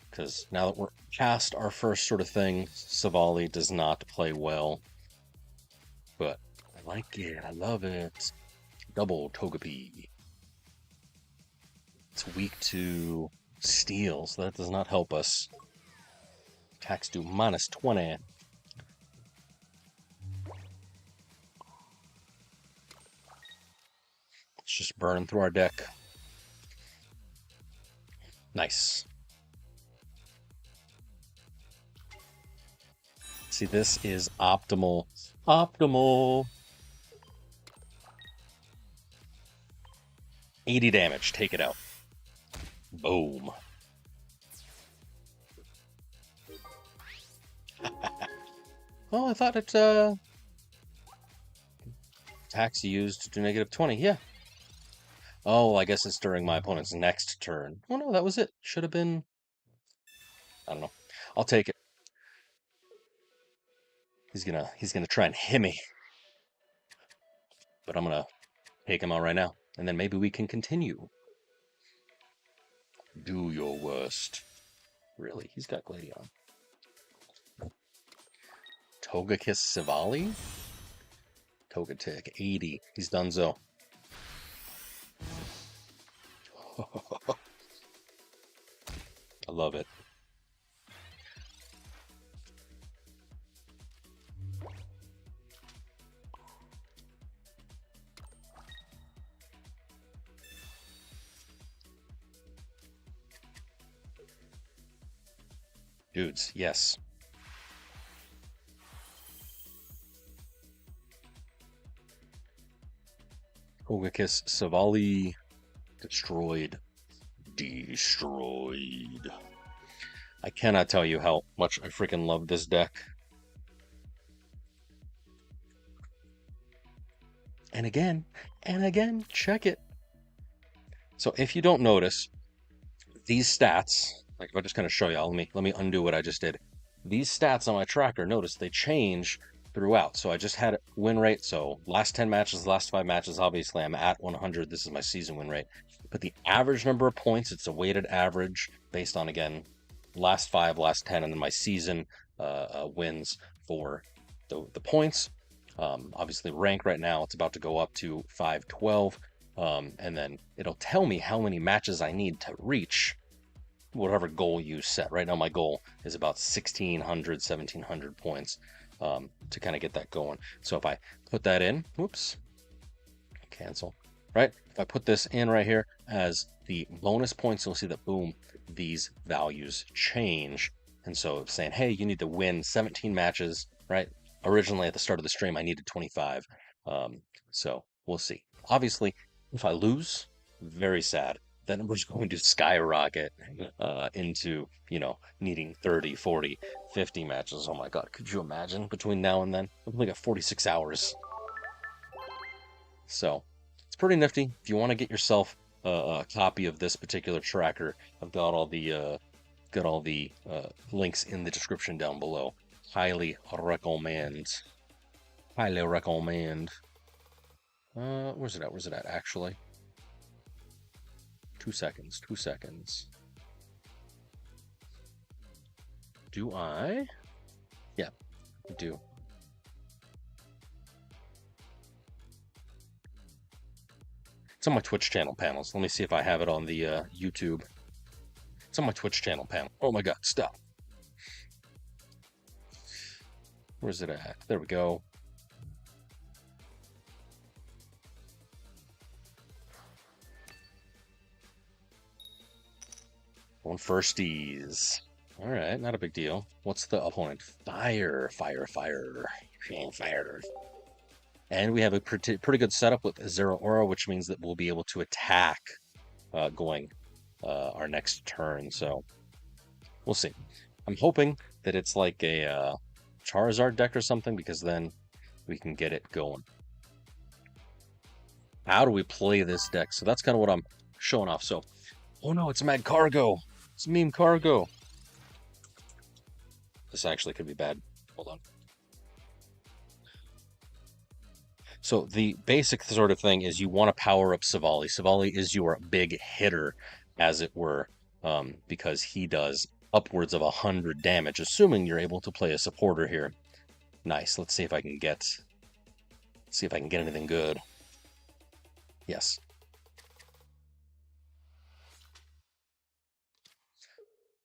Because now that we're past our first sort of thing, Silvally does not play well. But I like it. I love it. Double Togepi. It's weak to Steel, so that does not help us. Attacks do -20. Let's just burn through our deck. Nice. See, this is optimal. Optimal. 80 damage. Take it out. Boom. Oh, I thought it, attacks used to -20. Yeah. Oh, I guess it's during my opponent's next turn. Oh, no, that was it. Should have been... I don't know. I'll take it. He's gonna try and hit me. But I'm gonna take him out right now. And then maybe we can continue. Do your worst. Really? He's got Gladion. Togekiss Silvally? Togetic, 80. He's donezo. I love it. Dudes, yes. Togekiss Silvally destroyed. Destroyed. I cannot tell you how much I freaking love this deck. And again, check it. So if you don't notice, these stats, like if I just kind of show you, let me undo what I just did. These stats on my tracker, notice they change throughout. So I just had win rate. So last 10 matches, last 5 matches, obviously I'm at 100. This is my season win rate. But the average number of points, it's a weighted average based on, again, last 5, last 10, and then my season wins for the points. Obviously rank right now, it's about to go up to 512. And then it'll tell me how many matches I need to reach whatever goal you set. Right now my goal is about 1,600, 1,700 points to kind of get that going. So if I put that in, whoops, cancel, right? If I put this in right here as the bonus points, you'll see that, boom, these values change. And so it's saying, hey, you need to win 17 matches, right? Originally at the start of the stream, I needed 25. So we'll see. Obviously, if I lose, very sad. That number's going to skyrocket into, you know, needing 30, 40, 50 matches. Oh my God, could you imagine between now and then? I've only got 46 hours. So it's pretty nifty. If you want to get yourself a copy of this particular tracker, I've got all the links in the description down below. Highly recommend. Highly recommend. Where's it at? Where's it at, actually? 2 seconds. 2 seconds. Do I? Yeah, I do. It's on my Twitch channel panels. Let me see if I have it on the YouTube. It's on my Twitch channel panel. Oh my God, stop. Where's it at? There we go. Going firsties. All right, not a big deal. What's the opponent? Fire. And we have a pretty good setup with Zeraora, which means that we'll be able to attack going our next turn. So we'll see. I'm hoping that it's like a Charizard deck or something, because then we can get it going. How do we play this deck? So that's kind of what I'm showing off. So, oh no, it's Mad Cargo. It's Meme Cargo. This actually could be bad. Hold on. So the basic sort of thing is you want to power up Silvally. Silvally is your big hitter, as it were, because he does upwards of 100 damage, assuming you're able to play a supporter here. Nice. Let's see if I can get anything good. Yes.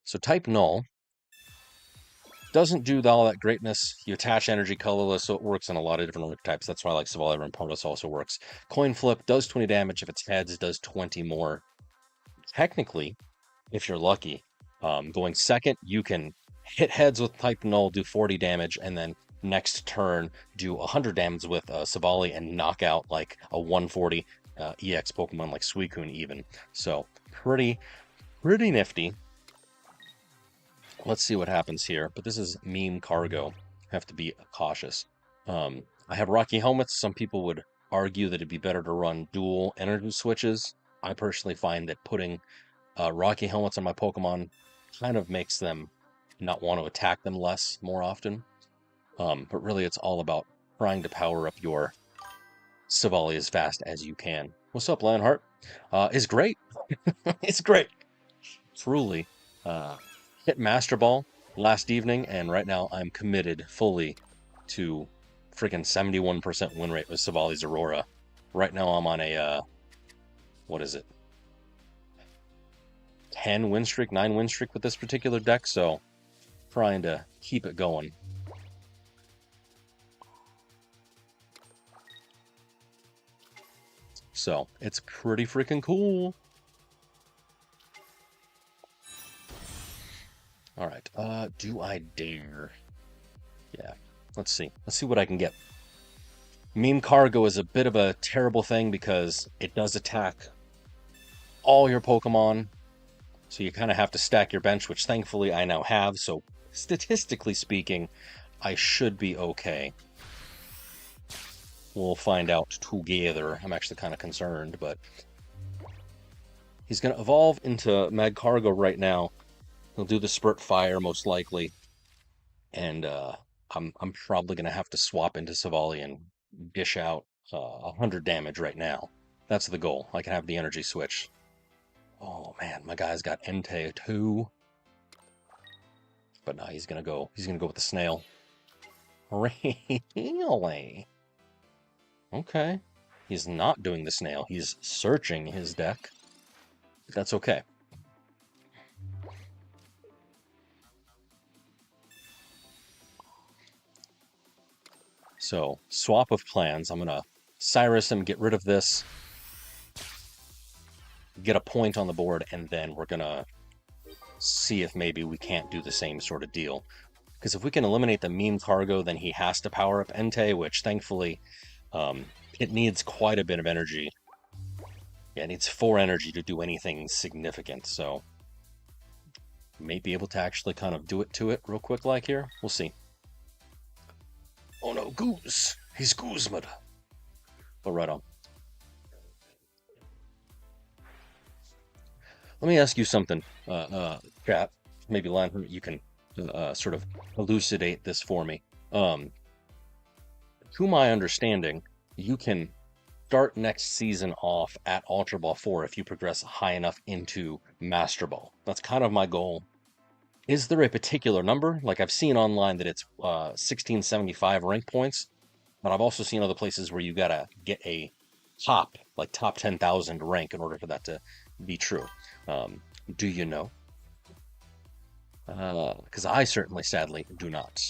So type null. Doesn't do all that greatness. You attach energy colorless, so it works on a lot of different archetypes. That's why I like Silvally Rampardos also works. Coin flip does 20 damage. If it's heads, it does 20 more. Technically, if you're lucky, going second, you can hit heads with type null, do 40 damage, and then next turn do 100 damage with Silvally and knock out like a 140 EX Pokemon like Suicune even. So pretty nifty. Let's see what happens here. But this is Meme Cargo. have to be cautious. I have Rocky helmets. Some people would argue that it'd be better to run dual energy switches. I personally find that putting Rocky helmets on my Pokemon kind of makes them not want to attack them less more often. But really, it's all about trying to power up your Silvally as fast as you can. What's up, Lionheart? It's great. It's great. Truly. Hit Master Ball last evening, and right now I'm committed fully to freaking 71% win rate with Silvally Zeraora. Right now I'm on a, what is it? 10 win streak, 9 win streak with this particular deck, so trying to keep it going. So, it's pretty freaking cool. Alright, do I dare? Yeah, let's see. Let's see what I can get. Meme Cargo is a bit of a terrible thing because it does attack all your Pokemon. So you kind of have to stack your bench, which thankfully I now have. So statistically speaking, I should be okay. We'll find out together. I'm actually kind of concerned, but he's going to evolve into Mag Cargo right now. He'll do the Spurt Fire most likely, and I'm probably going to have to swap into Silvally and dish out 100 damage right now. That's the goal. I can have the energy switch. Oh man, my guy's got Entei too. But no, he's gonna go with the snail. Really? Okay. He's not doing the snail. He's searching his deck. That's okay. So, swap of plans. I'm gonna Cyrus him, get rid of this, get a point on the board, and then we're gonna see if maybe we can't do the same sort of deal. Because if we can eliminate the Meme Cargo, then he has to power up Entei, which thankfully it needs quite a bit of energy. Yeah, it needs 4 energy to do anything significant, so may be able to actually kind of do it to it real quick like here. We'll see. Oh no, Goose! He's Guzman! But right on. Let me ask you something, chat. Maybe Lan, you can sort of elucidate this for me. To my understanding, you can start next season off at Ultra Ball 4 if you progress high enough into Master Ball. That's kind of my goal. Is there a particular number? Like I've seen online that it's 1675 rank points, but I've also seen other places where you gotta get a top 10,000 rank in order for that to be true. Do you know? Because I certainly, sadly, do not.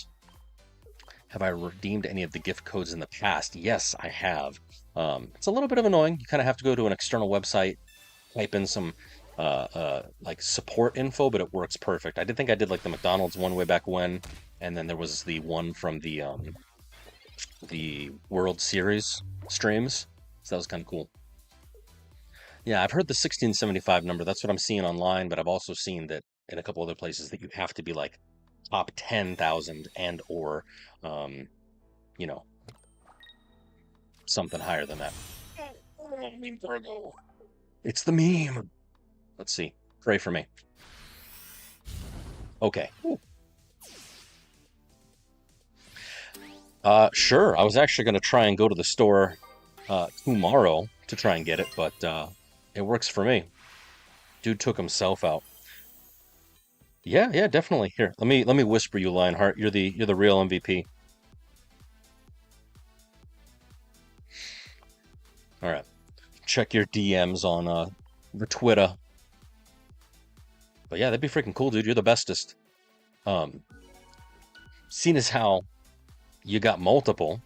Have I redeemed any of the gift codes in the past? Yes, I have. It's a little bit of annoying. You kind of have to go to an external website, type in some like support info, but it works perfect. I did think I did like the McDonald's one way back when, and then there was the one from the World Series streams. So that was kind of cool. Yeah, I've heard the 1675 number. That's what I'm seeing online, but I've also seen that in a couple other places that you have to be like top 10,000 and or you know, something higher than that. It's the meme. Let's see. Pray for me. Okay. Sure. I was actually going to try and go to the store tomorrow to try and get it, but it works for me. Dude took himself out. Yeah, definitely. Here, let me whisper you, Lionheart. You're the real MVP. All right. Check your DMs on the Twitter. But yeah, that'd be freaking cool, dude. You're the bestest. Seeing as how you got multiple,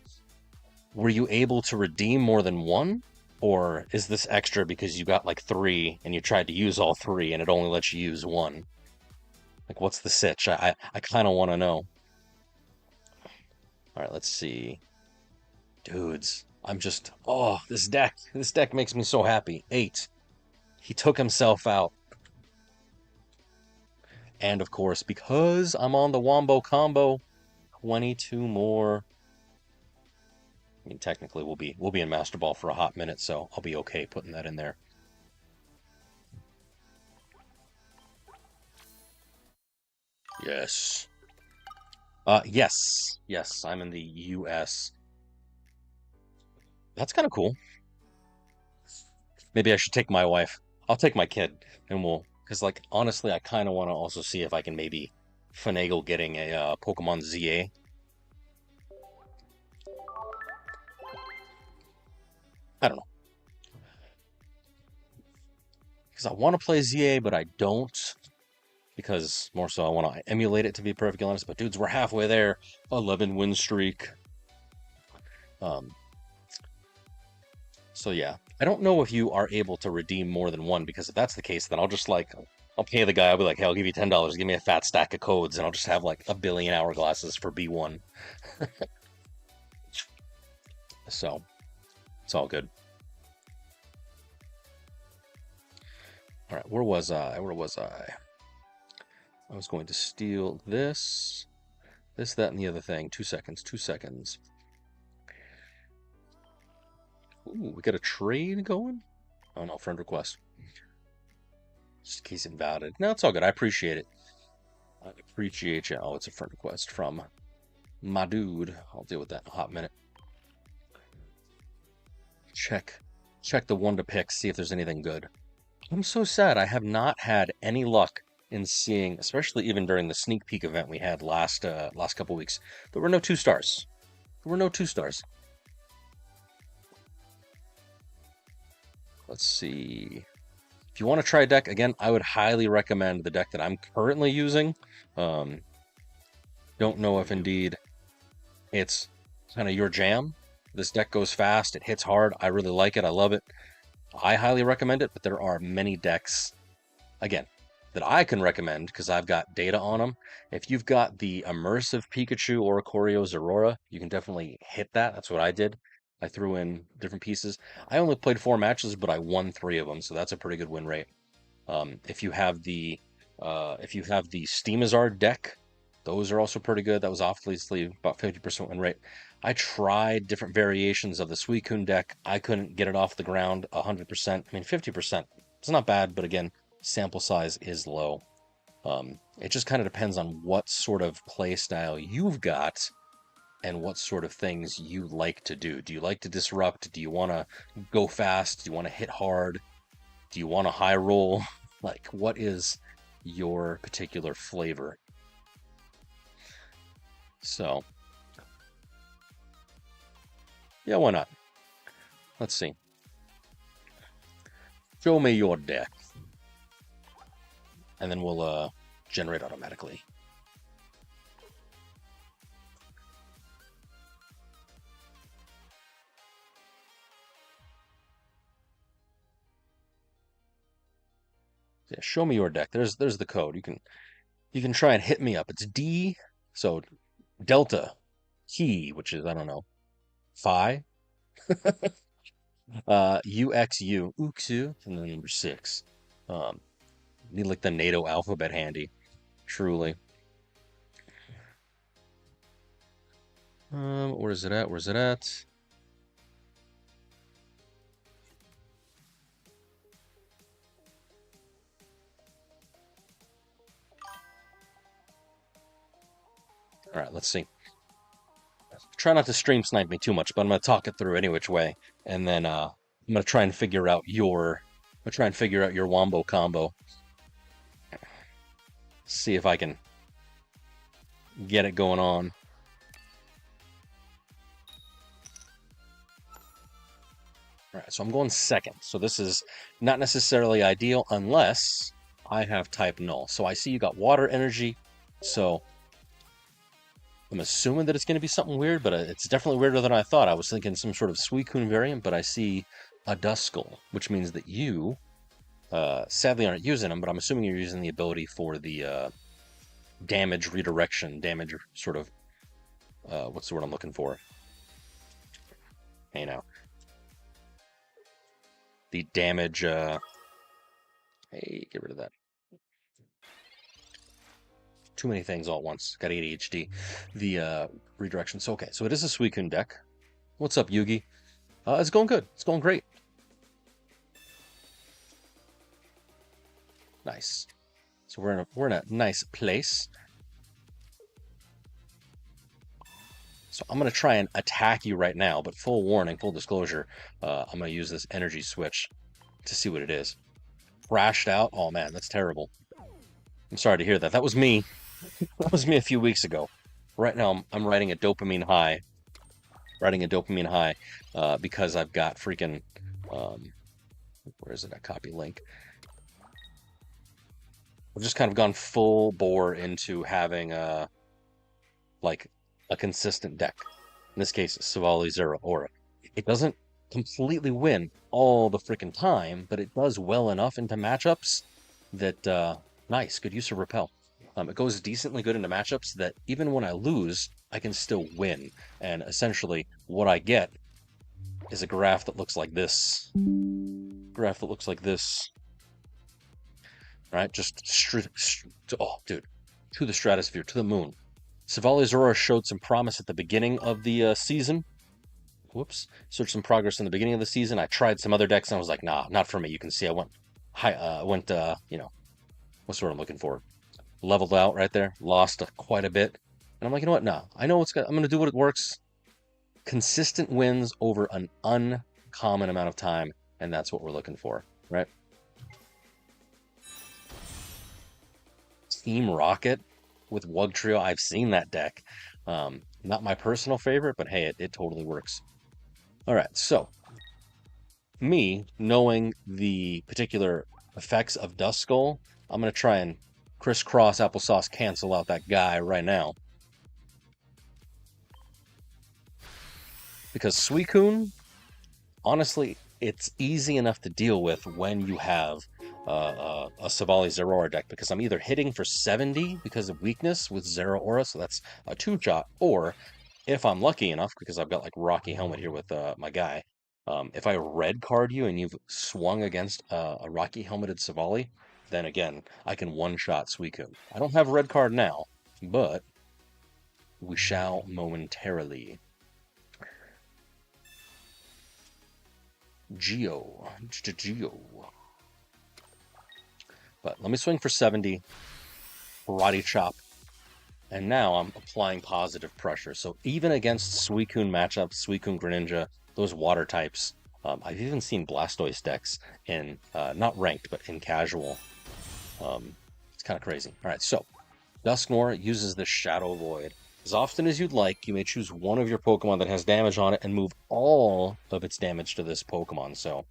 were you able to redeem more than one? Or is this extra because you got like 3 and you tried to use all 3 and it only lets you use 1? Like, what's the sitch? I kind of want to know. All right, let's see. Dudes, I'm just... Oh, this deck makes me so happy. 8. He took himself out. And, of course, because I'm on the Wombo combo, 22 more. I mean, technically, we'll be in Master Ball for a hot minute, so I'll be okay putting that in there. Yes. Yes. Yes, I'm in the US. That's kind of cool. Maybe I should take my wife. I'll take my kid, and because like honestly, I kind of want to also see if I can maybe finagle getting a Pokemon ZA. I don't know, because I want to play ZA, but I don't. Because more so, I want to emulate it to be perfectly honest. But dudes, we're halfway there. 11 win streak. Um, so yeah, I don't know if you are able to redeem more than one, because if that's the case, then I'll just like I'll pay the guy. I'll be like, hey, I'll give you $10. Give me a fat stack of codes, and I'll just have like a billion hourglasses for B1. So it's all good. All right, where was I? Where was I? I was going to steal this, that, and the other thing. 2 seconds. 2 seconds. Ooh, we got a trade going? Oh no, friend request. Just in case invalid. No, it's all good. I appreciate it. I appreciate you. Oh, it's a friend request from my dude. I'll deal with that in a hot minute. Check the one to pick, see if there's anything good. I'm so sad. I have not had any luck in seeing, especially even during the sneak peek event we had last couple weeks. There were no 2-stars. There were no 2-stars. Let's see. If you want to try a deck, again, I would highly recommend the deck that I'm currently using. Don't know if indeed it's kind of your jam. This deck goes fast, it hits hard. I really like it. I love it. I highly recommend it, but there are many decks, again, that I can recommend because I've got data on them. If you've got the immersive Pikachu or Oricorio Zeraora, you can definitely hit that. That's what I did. I threw in different pieces. I only played 4 matches, but I won 3 of them, so that's a pretty good win rate. If you have the Steamizard deck, those are also pretty good. That was obviously about 50% win rate. I tried different variations of the Suicune deck. I couldn't get it off the ground 100%. I mean, 50%. It's not bad, but again, sample size is low. It just kind of depends on what sort of play style you've got and what sort of things you like to do. Do you like to disrupt? Do you want to go fast? Do you want to hit hard? Do you want a high roll? Like, what is your particular flavor? So, yeah, why not? Let's see. Show me your deck. And then we'll generate automatically. Yeah, show me your deck. There's the code. You can try and hit me up. It's D, so Delta key, which is I don't know, phi, UXU, UXU, and then number 6. Need like the NATO alphabet handy, truly. Where is it at? Where's it at? All right, let's see. Try not to stream snipe me too much, but I'm gonna talk it through any which way, and then I'm gonna try and figure out your wombo combo. See if I can get it going on. All right, so I'm going second. So this is not necessarily ideal unless I have type null. So I see you got water energy, so I'm assuming that it's going to be something weird, but it's definitely weirder than I thought. I was thinking some sort of Suicune variant, but I see a Duskull, which means that you sadly aren't using them, but I'm assuming you're using the ability for the damage redirection, damage sort of, what's the word I'm looking for? Hey now. The damage, hey, get rid of that. too many things all at once. Got ADHD. The redirection. So okay, so it is a Suicune deck. What's up, Yugi? It's going good. It's going great. Nice. So we're in a nice place. So I'm gonna try and attack you right now, but full warning, full disclosure, I'm gonna use this energy switch to see what it is. Crashed out. Oh man, that's terrible. I'm sorry to hear that. That was me. That was me a few weeks ago. Right now, I'm riding a dopamine high. Riding a dopamine high because I've got freaking. Where is it? I copy link. I've just kind of gone full bore into having like a consistent deck. In this case, Silvally Zeraora. It doesn't completely win all the freaking time, but it does well enough into matchups that nice, good use of repel. It goes decently good into matchups that even when I lose, I can still win. And essentially, what I get is a graph that looks like this. Graph that looks like this. Right? Just oh, dude, to the stratosphere, to the moon. Silvally Zeraora showed some promise at the beginning of the season. Whoops. Showed some progress in the beginning of the season. I tried some other decks and I was like, nah, not for me. You can see I went high, you know, what's the word I'm looking for? Leveled out right there. Lost quite a bit. And I'm like, you know what? Nah, I know what's good. I'm going to do what it works. Consistent wins over an uncommon amount of time. And that's what we're looking for, right? Team Rocket with Wug Trio. I've seen that deck. Not my personal favorite, but hey, it totally works. All right, so me knowing the particular effects of Duskull, I'm going to try and crisscross applesauce cancel out that guy right now. Because Suicune, honestly, it's easy enough to deal with when you have a Silvally Zeraora deck, because I'm either hitting for 70 because of weakness with Zeraora, so that's a 2-shot, or if I'm lucky enough, because I've got like Rocky Helmet here with my guy, if I red card you and you've swung against a Rocky Helmeted Silvally, then again, I can one-shot Suicune. I don't have red card now, but we shall momentarily. Geo. But let me swing for 70, Karate Chop, and now I'm applying positive pressure. So even against Suicune matchups, Suicune Greninja, those water types, I've even seen Blastoise decks in, not ranked, but in casual. It's kind of crazy. All right, so Dusknoir uses the Shadow Void. As often as you'd like, you may choose one of your Pokemon that has damage on it and move all of its damage to this Pokemon. So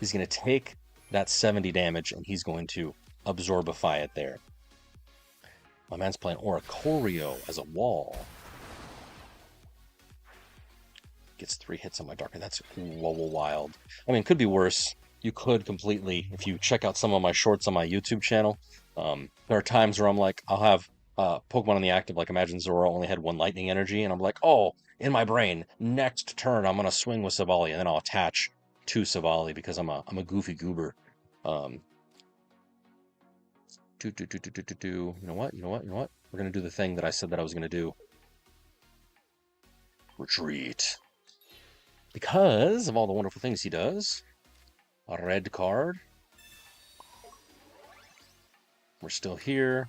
he's going to take that 70 damage and he's going to absorbify it there. My man's playing Oricorio as a wall. Gets 3 hits on my Darker. That's wild. I mean, it could be worse. You could completely, if you check out some of my shorts on my YouTube channel, there are times where I'm like, I'll have Pokemon on the active, like imagine Zora only had 1 lightning energy, and I'm like, oh, in my brain, next turn I'm gonna swing with Silvally, and then I'll attach to Silvally because I'm a goofy goober. You know what? We're gonna do the thing that I said that I was gonna do. Retreat. Because of all the wonderful things he does. A red card. We're still here.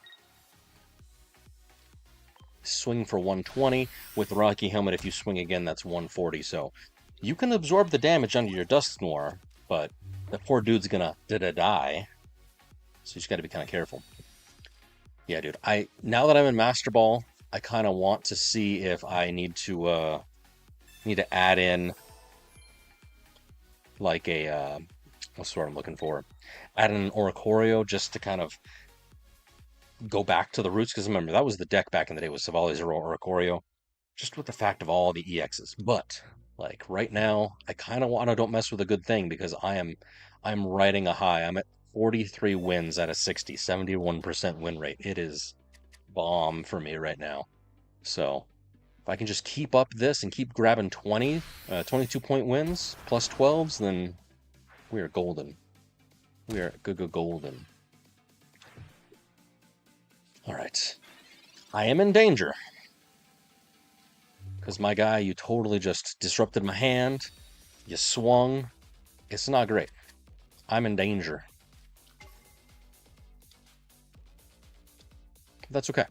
Swing for 120. With Rocky Helmet, if you swing again, that's 140. So you can absorb the damage under your Dusknoir, but the poor dude's gonna die. So you just gotta be kind of careful. Yeah, dude. Now that I'm in Master Ball, I kind of want to see if I need to add in like a what's the word I'm looking for? Add in an Oricorio just to kind of go back to the roots, because remember that was the deck back in the day with Silvally Zeraora Oricorio, just with the fact of all the EXs. But like right now, I kind of want to don't mess with a good thing because I'm riding a high. I'm at 43 wins out of 60, 71% win rate. It is bomb for me right now. So if I can just keep up this and keep grabbing 22-point wins plus 12s, then we are golden. We are good golden. All right. I am in danger. Because my guy, you totally just disrupted my hand. You swung. It's not great. I'm in danger. That's okay.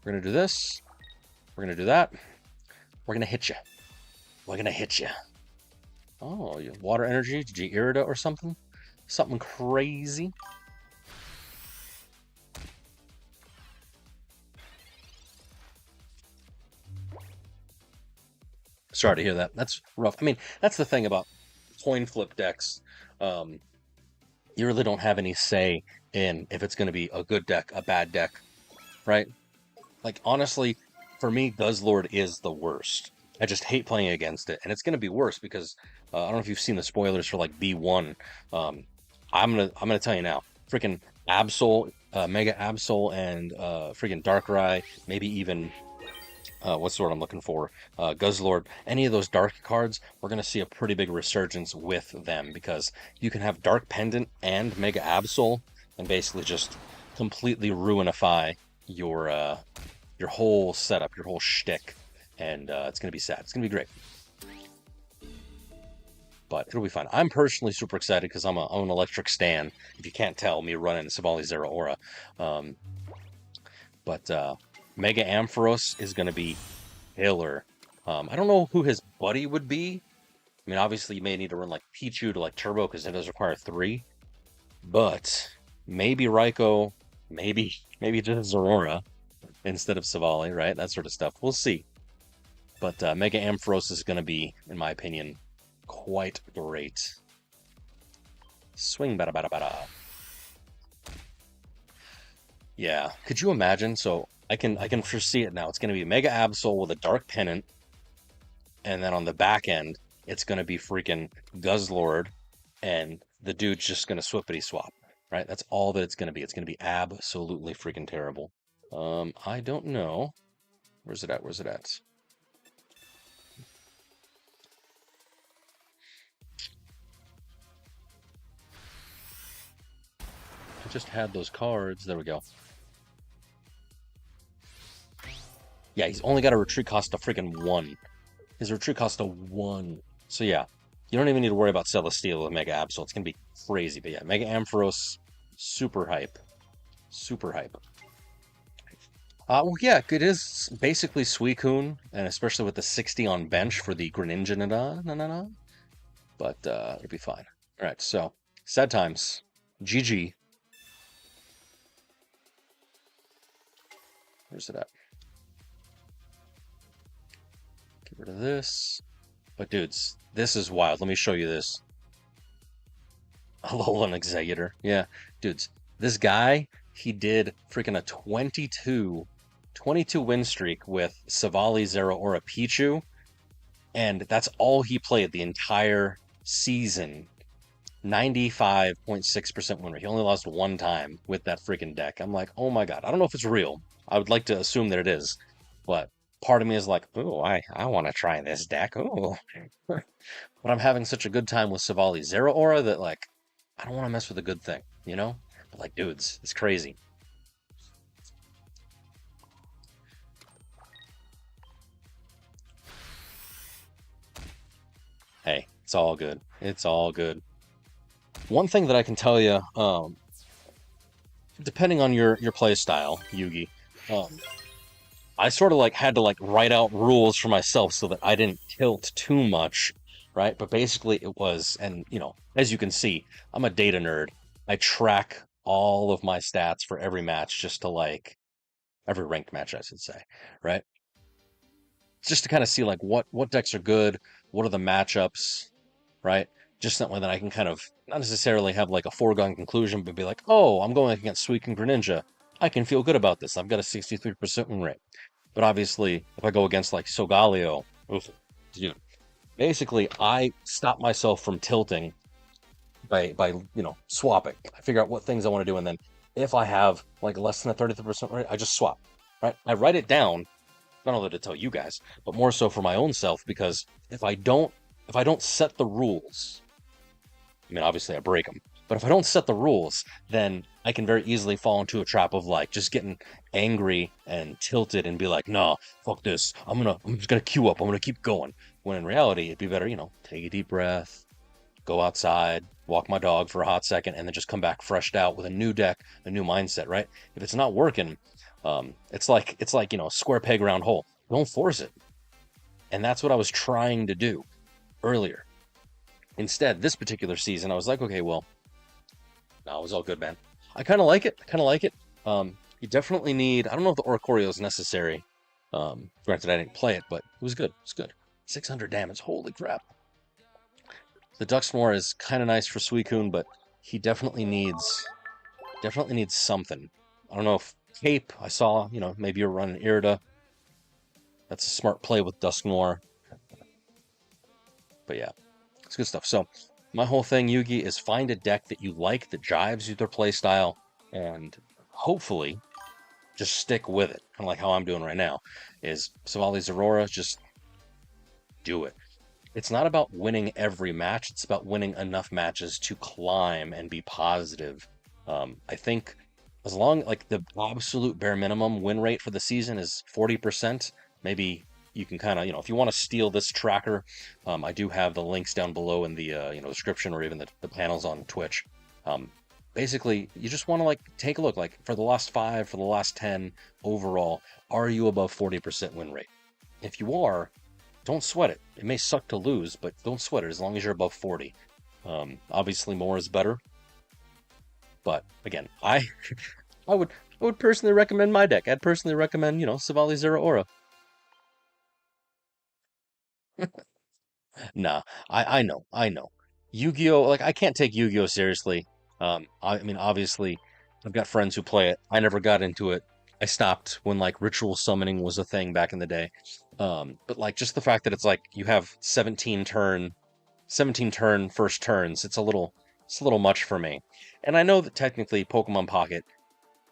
We're going to do this. We're going to do that. We're going to hit you. We're going to hit you. Oh, you water energy? Did you Irida or something? Something crazy? Sorry to hear that. That's rough. I mean, that's the thing about coin flip decks. You really don't have any say in if it's going to be a good deck, a bad deck, right? Like, honestly, for me, Guzzlord is the worst. I just hate playing against it, and it's going to be worse because I don't know if you've seen the spoilers for like B1. I'm gonna tell you now, freaking Absol, Mega Absol, and freaking Darkrai, maybe even what's the word I'm looking for? Guzzlord. Any of those dark cards, we're gonna see a pretty big resurgence with them because you can have Dark Pendant and Mega Absol, and basically just completely ruinify your whole setup, your whole shtick, and it's gonna be sad. It's gonna be great, but it'll be fine. I'm personally super excited because I'm an electric stan. If you can't tell, me running Silvally Zeraora. But Mega Ampharos is gonna be killer. I don't know who his buddy would be. I mean, obviously you may need to run like Pichu to like Turbo because it does require 3. But maybe Raikou, maybe just Zeraora instead of Silvally, right? That sort of stuff. We'll see. But Mega Ampharos is going to be, in my opinion, quite great. Swing bada bada bada. Yeah, could you imagine? So I can foresee it now. It's going to be Mega Absol with a Dark Pennant, and then on the back end, it's going to be freaking Guzzlord, and the dude's just going to swippity swap, right? That's all that it's going to be. It's going to be absolutely freaking terrible. I don't know. Where's it at? Where's it at? I just had those cards. There we go. Yeah, he's only got a retreat cost of freaking 1. His retreat cost of 1. So yeah, you don't even need to worry about Celesteela with Mega Absol. It's going to be crazy. But yeah, Mega Ampharos, super hype. Super hype. Well, yeah, it is basically Suicune, and especially with the 60 on bench for the Greninja na. But it'll be fine. All right, so sad times. GG. Where's it at? Get rid of this. But dudes, this is wild. Let me show you this. Alolan Executor. Yeah, dudes, this guy, he did freaking a 22 win streak with Silvally Zeraora Pichu, and that's all he played the entire season. 95.6% win rate. He only lost 1 time with that freaking deck. I'm like, oh my god. I don't know if it's real. I would like to assume that it is, but part of me is like, oh, I want to try this deck. Oh, but I'm having such a good time with Silvally Zeraora that like, I don't want to mess with a good thing, you know? But like, dudes, it's crazy. Hey, it's all good. It's all good. One thing that I can tell you, depending on your play style, Yugi, I sort of like had to like write out rules for myself so that I didn't tilt too much, right? But basically it was, and you know, as you can see, I'm a data nerd. I track all of my stats for every match just to like every ranked match, I should say, right? Just to kind of see like what decks are good, what are the matchups, right? Just that way that I can kind of not necessarily have like a foregone conclusion, but be like, oh, I'm going against Suicune Greninja. I can feel good about this. I've got a 63% win rate. But obviously, if I go against like Solgaleo, dude, basically I stop myself from tilting by you know swapping. I figure out what things I want to do, and then if I have like less than a 33% rate, I just swap. Right? I write it down, not only to tell you guys, but more so for my own self, because if I don't set the rules, I mean obviously I break them. But if I don't set the rules, then I can very easily fall into a trap of like just getting angry and tilted and be like, nah, fuck this. I'm just gonna queue up. I'm gonna keep going. When in reality, it'd be better, take a deep breath, go outside, walk my dog for a hot second, and then just come back freshed out with a new deck, a new mindset, right? If it's not working, it's like square peg round hole. Don't force it. And that's what I was trying to do earlier. Instead, this particular season, I was like, okay, well, no, it was all good, man. I kind of like it. I kind of like it. You definitely need. I don't know if the Oricorio is necessary. Granted, I didn't play it, but it was good. It's good. 600 damage. Holy crap. The Duxmore is kind of nice for Suicune, but he definitely needs something. I don't know if Cape. I saw. Maybe you're running Irida. That's a smart play with Dusknoir. But yeah, it's good stuff. So my whole thing, Yugi, is find a deck that you like that jives with your playstyle, and hopefully just stick with it. Kind of like how I'm doing right now. Is Silvally Zeraora, just do it. It's not about winning every match. It's about winning enough matches to climb and be positive. I think as long like the absolute bare minimum win rate for the season is 40%. Maybe you can kind of if you want to steal this tracker, I do have the links down below in the description or even the panels on Twitch. Um, Basically, you just want to like take a look like for the last 5, for the last 10 overall, are you above 40% win rate? If you are, don't sweat it. It may suck to lose, but don't sweat it as long as you're above 40. Obviously, more is better. But again, I would personally recommend my deck. I'd personally recommend Silvally Zeraora. Nah, I know. Yu-Gi-Oh! Like I can't take Yu-Gi-Oh! Seriously. I mean, obviously, I've got friends who play it. I never got into it. I stopped when like ritual summoning was a thing back in the day. But like just the fact that it's like you have 17 turn first turns, it's a little much for me. And I know that technically Pokemon Pocket,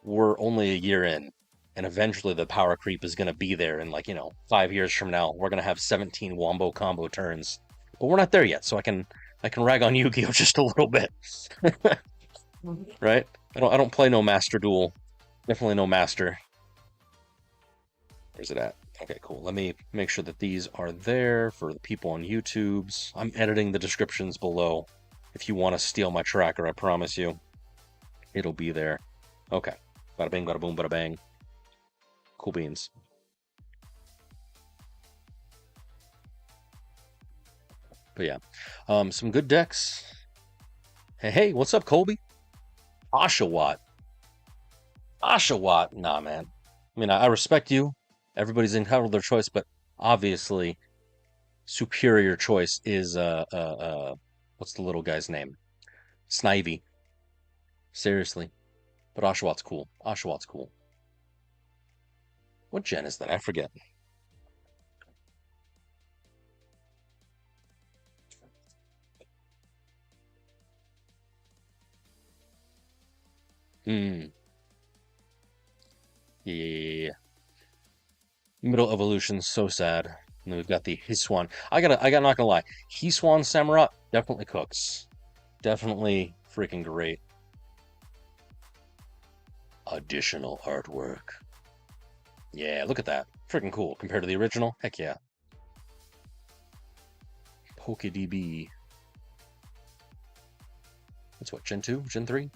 we're only a year in, and eventually the power creep is gonna be there. And like 5 years from now, we're gonna have 17 wombo combo turns. But we're not there yet, so I can rag on Yu-Gi-Oh just a little bit, right? I don't play no Master Duel. Definitely no Master. Where's it at? Okay, cool. Let me make sure that these are there for the people on YouTube's. I'm editing the descriptions below. If you want to steal my tracker, I promise you, it'll be there. Okay. Bada bing, bada boom, bada bang. Cool beans. But yeah, some good decks. Hey, what's up, Colby? Oshawott. Oshawott. Nah, man. I mean, I respect you. Everybody's entitled to their choice, but obviously, superior choice is what's the little guy's name? Snivy. Seriously. But Oshawott's cool. Oshawott's cool. What gen is that? I forget. Hmm. Yeah. Middle evolution, so sad. And then we've got the Hiswan. I got not gonna lie. Hiswan Samurott definitely cooks. Definitely freaking great. Additional artwork. Yeah, look at that. Freaking cool compared to the original. Heck yeah. PokeDB. That's what, Gen 2? Gen 3?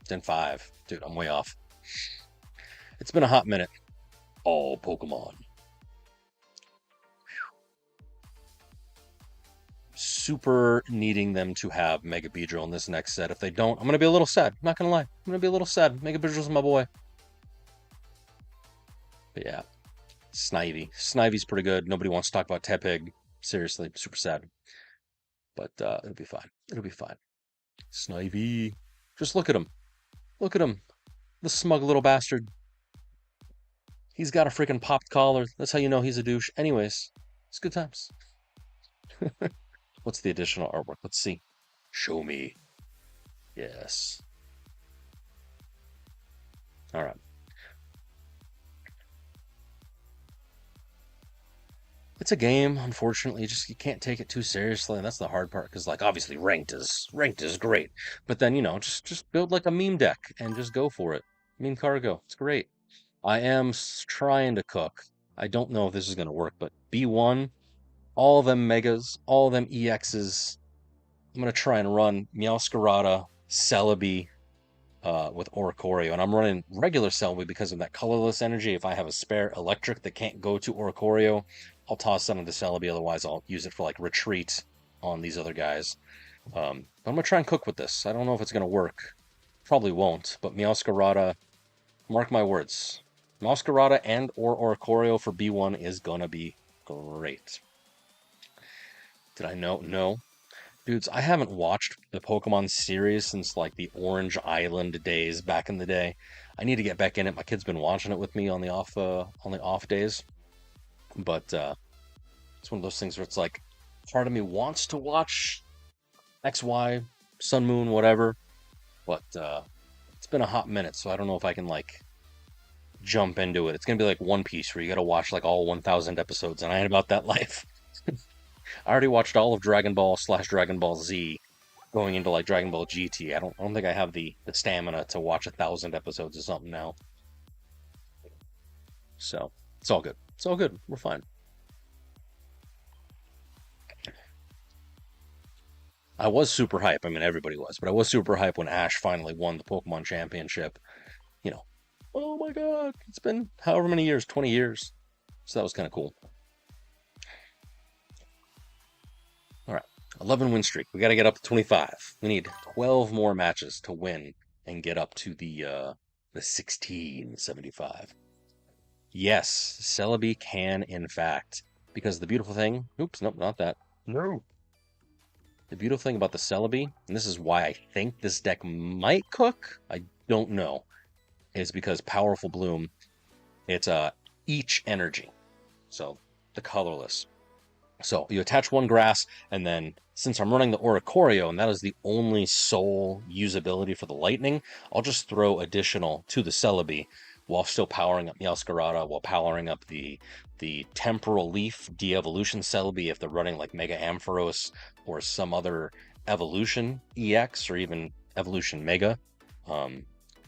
Gen 5. Dude, I'm way off. It's been a hot minute. All Pokemon. Super needing them to have Mega Beedrill in this next set. If they don't, I'm going to be a little sad. I'm not going to lie. I'm going to be a little sad. Mega Beedrill's my boy. But yeah. Snivy. Snivy's pretty good. Nobody wants to talk about Tepig. Seriously, super sad. But it'll be fine. It'll be fine. Snivy. Just look at him. Look at him. The smug little bastard. He's got a freaking popped collar. That's how you know he's a douche. Anyways, it's good times. What's the additional artwork? Let's see. Show me. Yes. All right. It's a game, unfortunately. You can't take it too seriously, and that's the hard part. Because like obviously ranked is great, but then just build like a meme deck and just go for it. Meme cargo, it's great. I am trying to cook. I don't know if this is gonna work, but B1, all them megas, all them EXs. I'm gonna try and run Meowscarada, Celebi, with Oricorio, and I'm running regular Celebi because of that colorless energy. If I have a spare electric that can't go to Oricorio, I'll toss that into Celebi. Otherwise, I'll use it for like retreat on these other guys. But I'm gonna try and cook with this. I don't know if it's gonna work. Probably won't. But Meowscarada, mark my words, Meowscarada and or Oricorio for B1 is gonna be great. Did I know? No. Dudes, I haven't watched the Pokemon series since like the Orange Island days back in the day. I need to get back in it. My kid's been watching it with me on the off days, but it's one of those things where it's like part of me wants to watch X, Y, Sun, Moon, whatever, but it's been a hot minute, so I don't know if I can like jump into it. It's gonna be like One Piece where you gotta watch like all 1,000 episodes, and I ain't about that life. I already watched all of Dragon Ball / Dragon Ball Z going into like Dragon Ball GT. I don't think I have the stamina to watch 1,000 episodes of something now. So it's all good. It's all good. We're fine. I was super hype. I mean, everybody was, but I was super hype when Ash finally won the Pokemon Championship. You know, oh my God, it's been however many years, 20 years. So that was kind of cool. All right, 11 win streak. We got to get up to 25. We need 12 more matches to win and get up to the 1675. Yes, Celebi can in fact, because the beautiful thing. Oops, nope, not that. No. The beautiful thing about the Celebi, and this is why I think this deck might cook. I don't know. Is because Powerful Bloom, it's each energy, so the colorless. So you attach one grass, and then since I'm running the Oricorio, and that is the only sole usability for the lightning, I'll just throw additional to the Celebi while still powering up Meowscarada, while powering up the Temporal Leaf de-evolution Celebi if they're running like Mega Ampharos or some other evolution EX or even evolution Mega.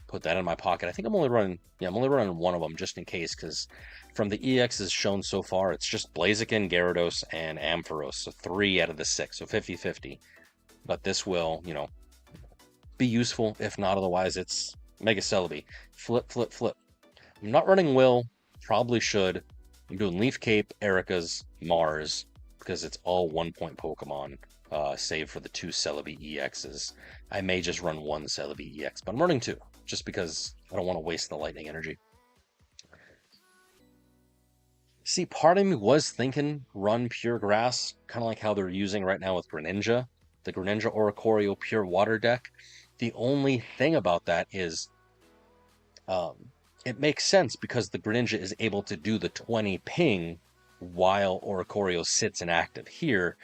Put that in my pocket. I think I'm only running one of them just in case, because from the EXs shown so far, it's just Blaziken, Gyarados, and Ampharos. So 3 out of the 6, so 50-50. But this will, be useful. If not, otherwise it's Mega Celebi. Flip, flip, flip. I'm not running Will. Probably should. I'm doing Leaf Cape, Erika's, Mars, because it's all 1-point Pokemon, save for the 2 Celebi EXs. I may just run 1 Celebi EX, but I'm running 2, just because I don't want to waste the lightning energy. See, part of me was thinking run Pure Grass, kind of like how they're using right now with Greninja, the Greninja Oricorio Pure Water deck. The only thing about that is it makes sense because the Greninja is able to do the 20 ping while Oricorio sits inactive. Here,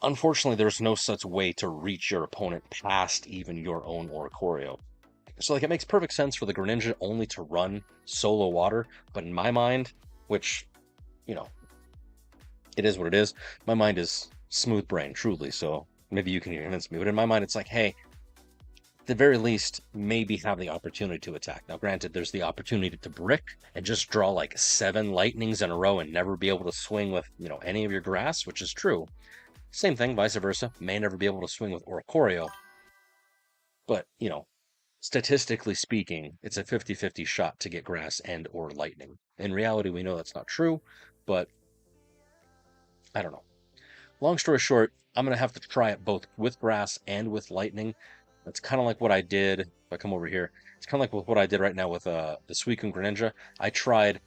unfortunately, there's no such way to reach your opponent past even your own Oricorio. So like it makes perfect sense for the Greninja only to run solo water, but in my mind, which, it is what it is, my mind is smooth brain, truly, so maybe you can convince me, but in my mind it's like, hey, at the very least, maybe have the opportunity to attack. Now granted, there's the opportunity to brick and just draw like 7 lightnings in a row and never be able to swing with, any of your grass, which is true. Same thing, vice versa, may never be able to swing with Oricorio, but, statistically speaking, it's a 50-50 shot to get grass and or lightning. In reality, we know that's not true, but I don't know. Long story short, I'm going to have to try it both with grass and with lightning. That's kind of like what I did. If I come over here, it's kind of like what I did right now with the Suicune Greninja. I tried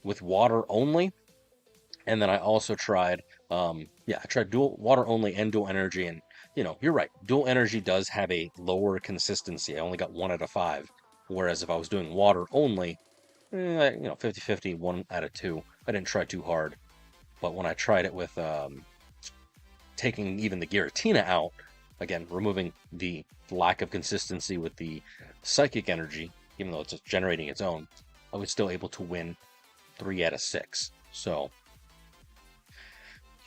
with water only, and then I also tried, I tried dual water only and dual energy, and you're right. Dual energy does have a lower consistency. I only got 1 out of 5. Whereas if I was doing water only, 50-50, 1 out of 2. I didn't try too hard. But when I tried it with taking even the Giratina out, again, removing the lack of consistency with the psychic energy, even though it's generating its own, I was still able to win 3 out of 6. So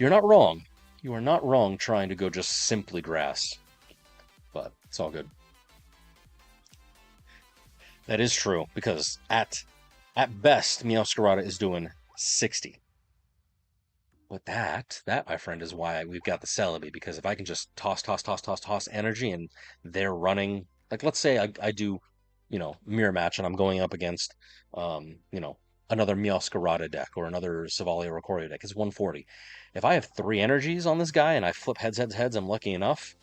You're not wrong. You are not wrong trying to go just simply grass, but it's all good. That is true because at best, Meowscarada is doing 60. But that, my friend, is why we've got the Celebi, because if I can just toss energy and they're running, like let's say I do, mirror match and I'm going up against, another Meowscarada deck or another Silvally Zeraora deck, it's 140. If I have 3 energies on this guy and I flip heads, I'm lucky enough.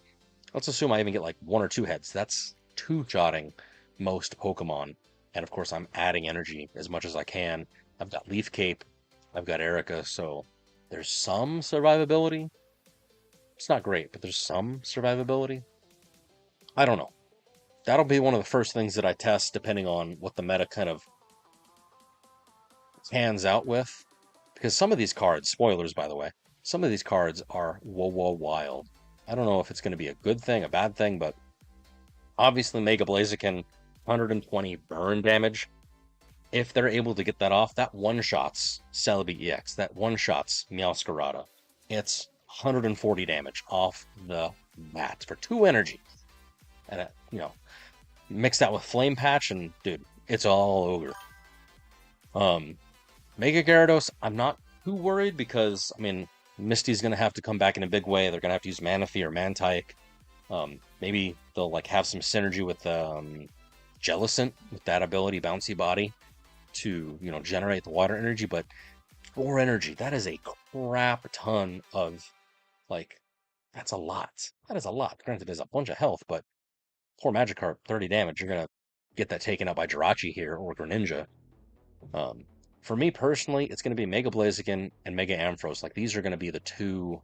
Let's assume I even get like 1 or 2 heads. That's two-shotting most Pokemon. And of course, I'm adding energy as much as I can. I've got Leaf Cape, I've got Erica, so there's some survivability. It's not great, but there's some survivability. I don't know. That'll be one of the first things that I test, depending on what the meta kind of hands out with. Because some of these cards, spoilers by the way, some of these cards are whoa wild. I don't know if it's going to be a good thing, a bad thing, but obviously Mega Blaziken, 120 burn damage. If they're able to get that off, that one-shots Celebi EX, that one-shots Meowscarada. It's 140 damage off the bat for 2 energy. And, mix that with Flame Patch, and, dude, it's all ogre. Mega Gyarados, I'm not too worried because, Misty's going to have to come back in a big way. They're going to have to use Manaphy or Mantike. Maybe they'll, have some synergy with Jellicent, with that ability, Bouncy Body, to, generate the water energy, but 4 energy, that is a crap ton of, that's a lot. That is a lot. Granted, there's a bunch of health, but poor Magikarp, 30 damage, you're going to get that taken out by Jirachi here, or Greninja. For me personally, it's going to be Mega Blaziken and Mega Ampharos. These are going to be the two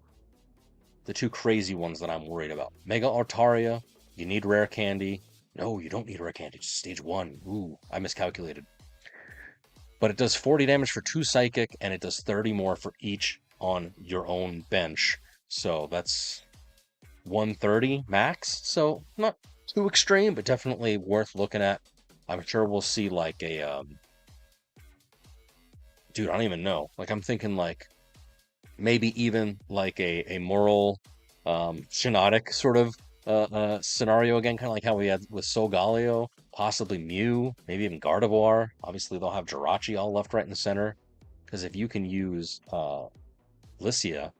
crazy ones that I'm worried about. Mega Altaria, you need Rare Candy. No, you don't need Rare Candy, just Stage 1. Ooh, I miscalculated. But it does 40 damage for 2 Psychic, and it does 30 more for each on your own bench. So that's 130 max. So not too extreme, but definitely worth looking at. I'm sure we'll see dude, I don't even know. I'm thinking maybe even a moral Shiinotic sort of scenario again, kind of like how we had with Solgaleo, possibly Mew, maybe even Gardevoir. Obviously, they'll have Jirachi all left, right, and center. Because if you can use Lycia,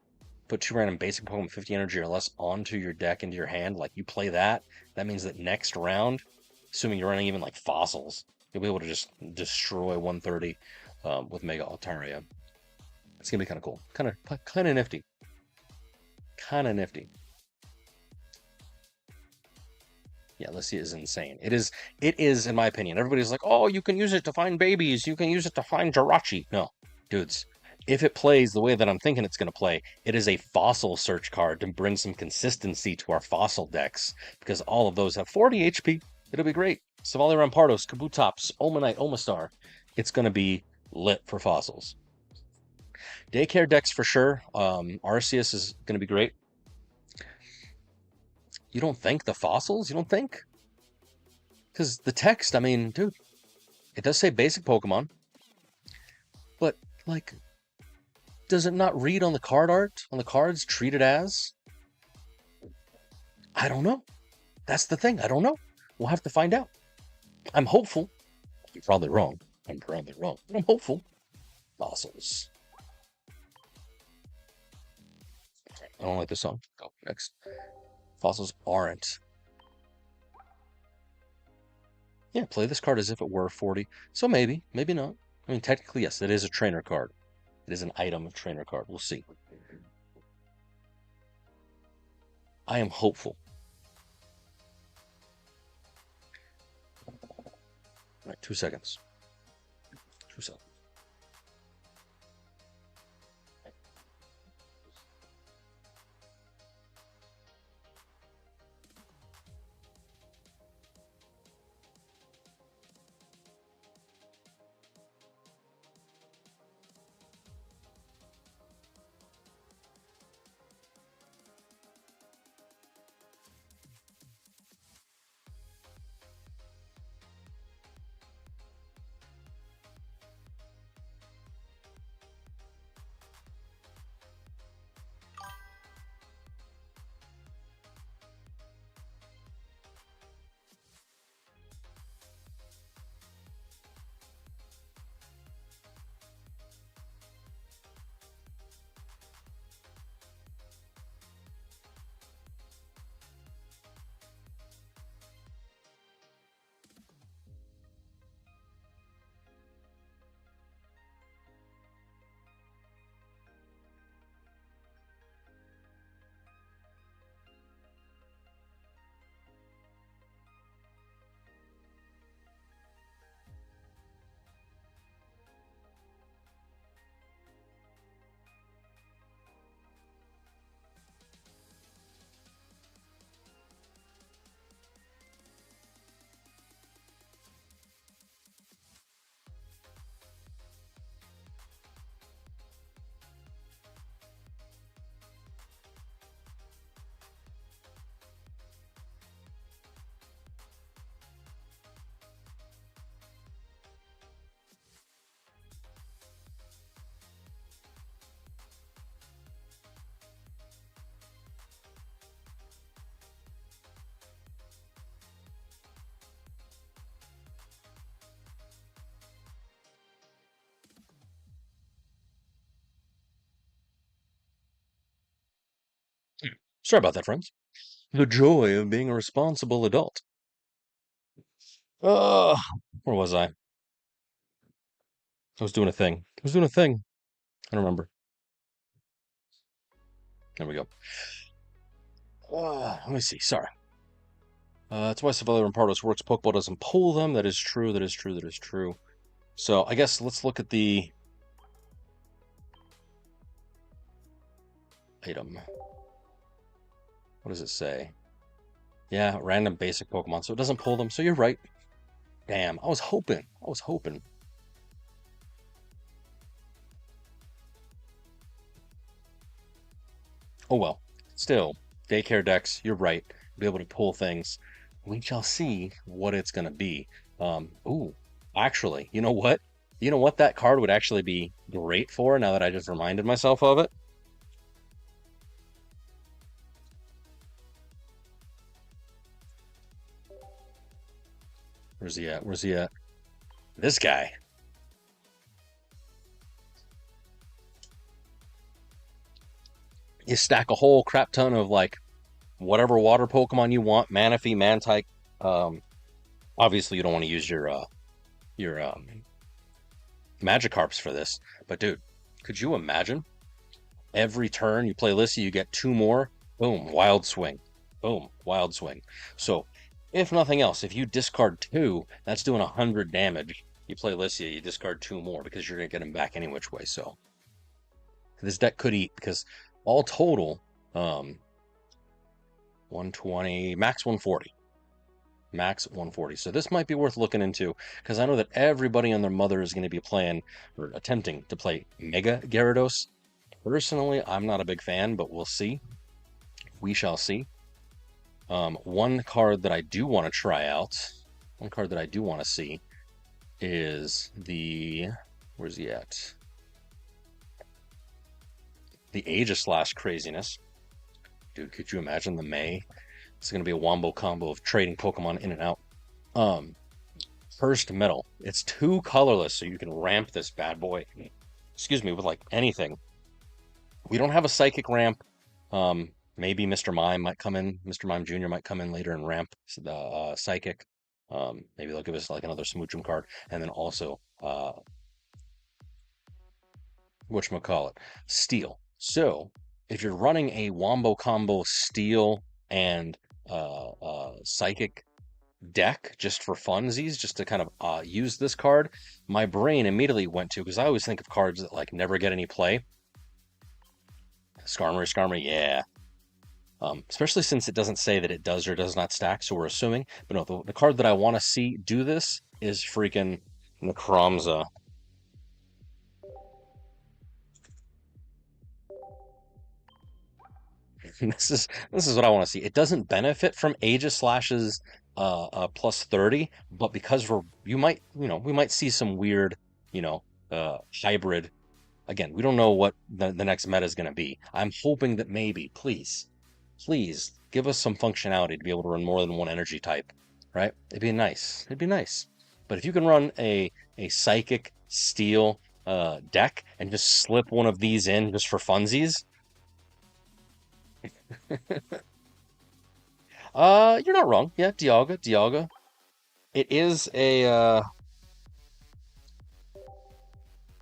put 2 random basic Pokemon 50 energy or less onto your deck, into your hand, you play that, that means that next round, assuming you're running even fossils, you'll be able to just destroy 130 with Mega Altaria. It's gonna be kind of cool, kind of nifty, kind of nifty. Yeah, Lycia is insane. It is, in my opinion. Everybody's like, oh, you can use it to find babies. You can use it to find Jirachi. No, dudes. If it plays the way that I'm thinking it's going to play, it is a fossil search card to bring some consistency to our fossil decks. Because all of those have 40 HP. It'll be great. Silvally Rampardos, Kabutops, Omanite, Omastar. It's going to be lit for fossils. Daycare decks for sure. Arceus is going to be great. You don't think the fossils? You don't think? Because the text, dude, it does say basic Pokemon. But, does it not read on the card art? On the cards, treated as? I don't know. That's the thing. I don't know. We'll have to find out. I'm hopeful. I'm probably wrong. But I'm hopeful. Fossils. I don't like this song. Go next. Fossils aren't. Yeah, play this card as if it were 40. So maybe, maybe not. Technically, yes, it is a trainer card. It is an item trainer card. We'll see. I am hopeful. All right, 2 seconds. 2 seconds. Sorry about that, friends. The joy of being a responsible adult. Uh, where was I? I was doing a thing. I was doing a thing. I don't remember. There we go. Let me see. Sorry. That's why Silvally Zeraora works. Pokeball doesn't pull them. That is true. That is true. That is true. So I guess let's look at the item. What does it say? Yeah, random basic Pokemon. So it doesn't pull them. So you're right. Damn. I was hoping. I was hoping. Oh well. Still, daycare decks. You're right. Be able to pull things. We shall see what it's gonna be. Ooh, actually, you know what? You know what that card would actually be great for now that I just reminded myself of it? Where's he at? Where's he at? This guy. You stack a whole crap ton of like whatever water Pokemon you want, Manaphy, Mantike. Um, Obviously you don't want to use your Magikarps for this, but dude, could you imagine? Every turn you play Lissy, you get two more. Boom, Wild Swing. Boom, Wild Swing. So, if nothing else, if you discard two, that's doing 100 damage. You play Lissy, you discard two more because you're going to get them back any which way. So, this deck could eat because all total, 120, max 140. Max 140. So this might be worth looking into because I know that everybody and their mother is going to be playing or attempting to play Mega Gyarados. Personally, I'm not a big fan, but we'll see. We shall see. One card that I do want to try out, one card that I do want to see is the, where's he at? The Aegislash craziness. Dude, could you imagine the May? It's going to be a wombo combo of trading Pokemon in and out. First Metal. It's two colorless, so you can ramp this bad boy. Excuse me, with like anything. We don't have a psychic ramp. Maybe Mr. Mime might come in. Mr. Mime Jr. might come in later and ramp the psychic. Maybe they'll give us like another Smoochum card, and then also whatchamacallit, Steel. So if you're running a wombo combo Steel and psychic deck just for funsies, just to kind of use this card, my brain immediately went to, because I always think of cards that like never get any play. Skarmory, yeah. Especially since it doesn't say that it does or does not stack, so we're assuming. But no, the card that I want to see do this is freaking Necromza. This is what I want to see. It doesn't benefit from Aegislash's plus 30, but because we might see some weird, hybrid. Again, we don't know what the next meta is going to be. I'm hoping that maybe, please, give us some functionality to be able to run more than one energy type, right? It'd be nice. It'd be nice. But if you can run a psychic steel deck and just slip one of these in just for funsies, you're not wrong. Yeah, Dialga. It is a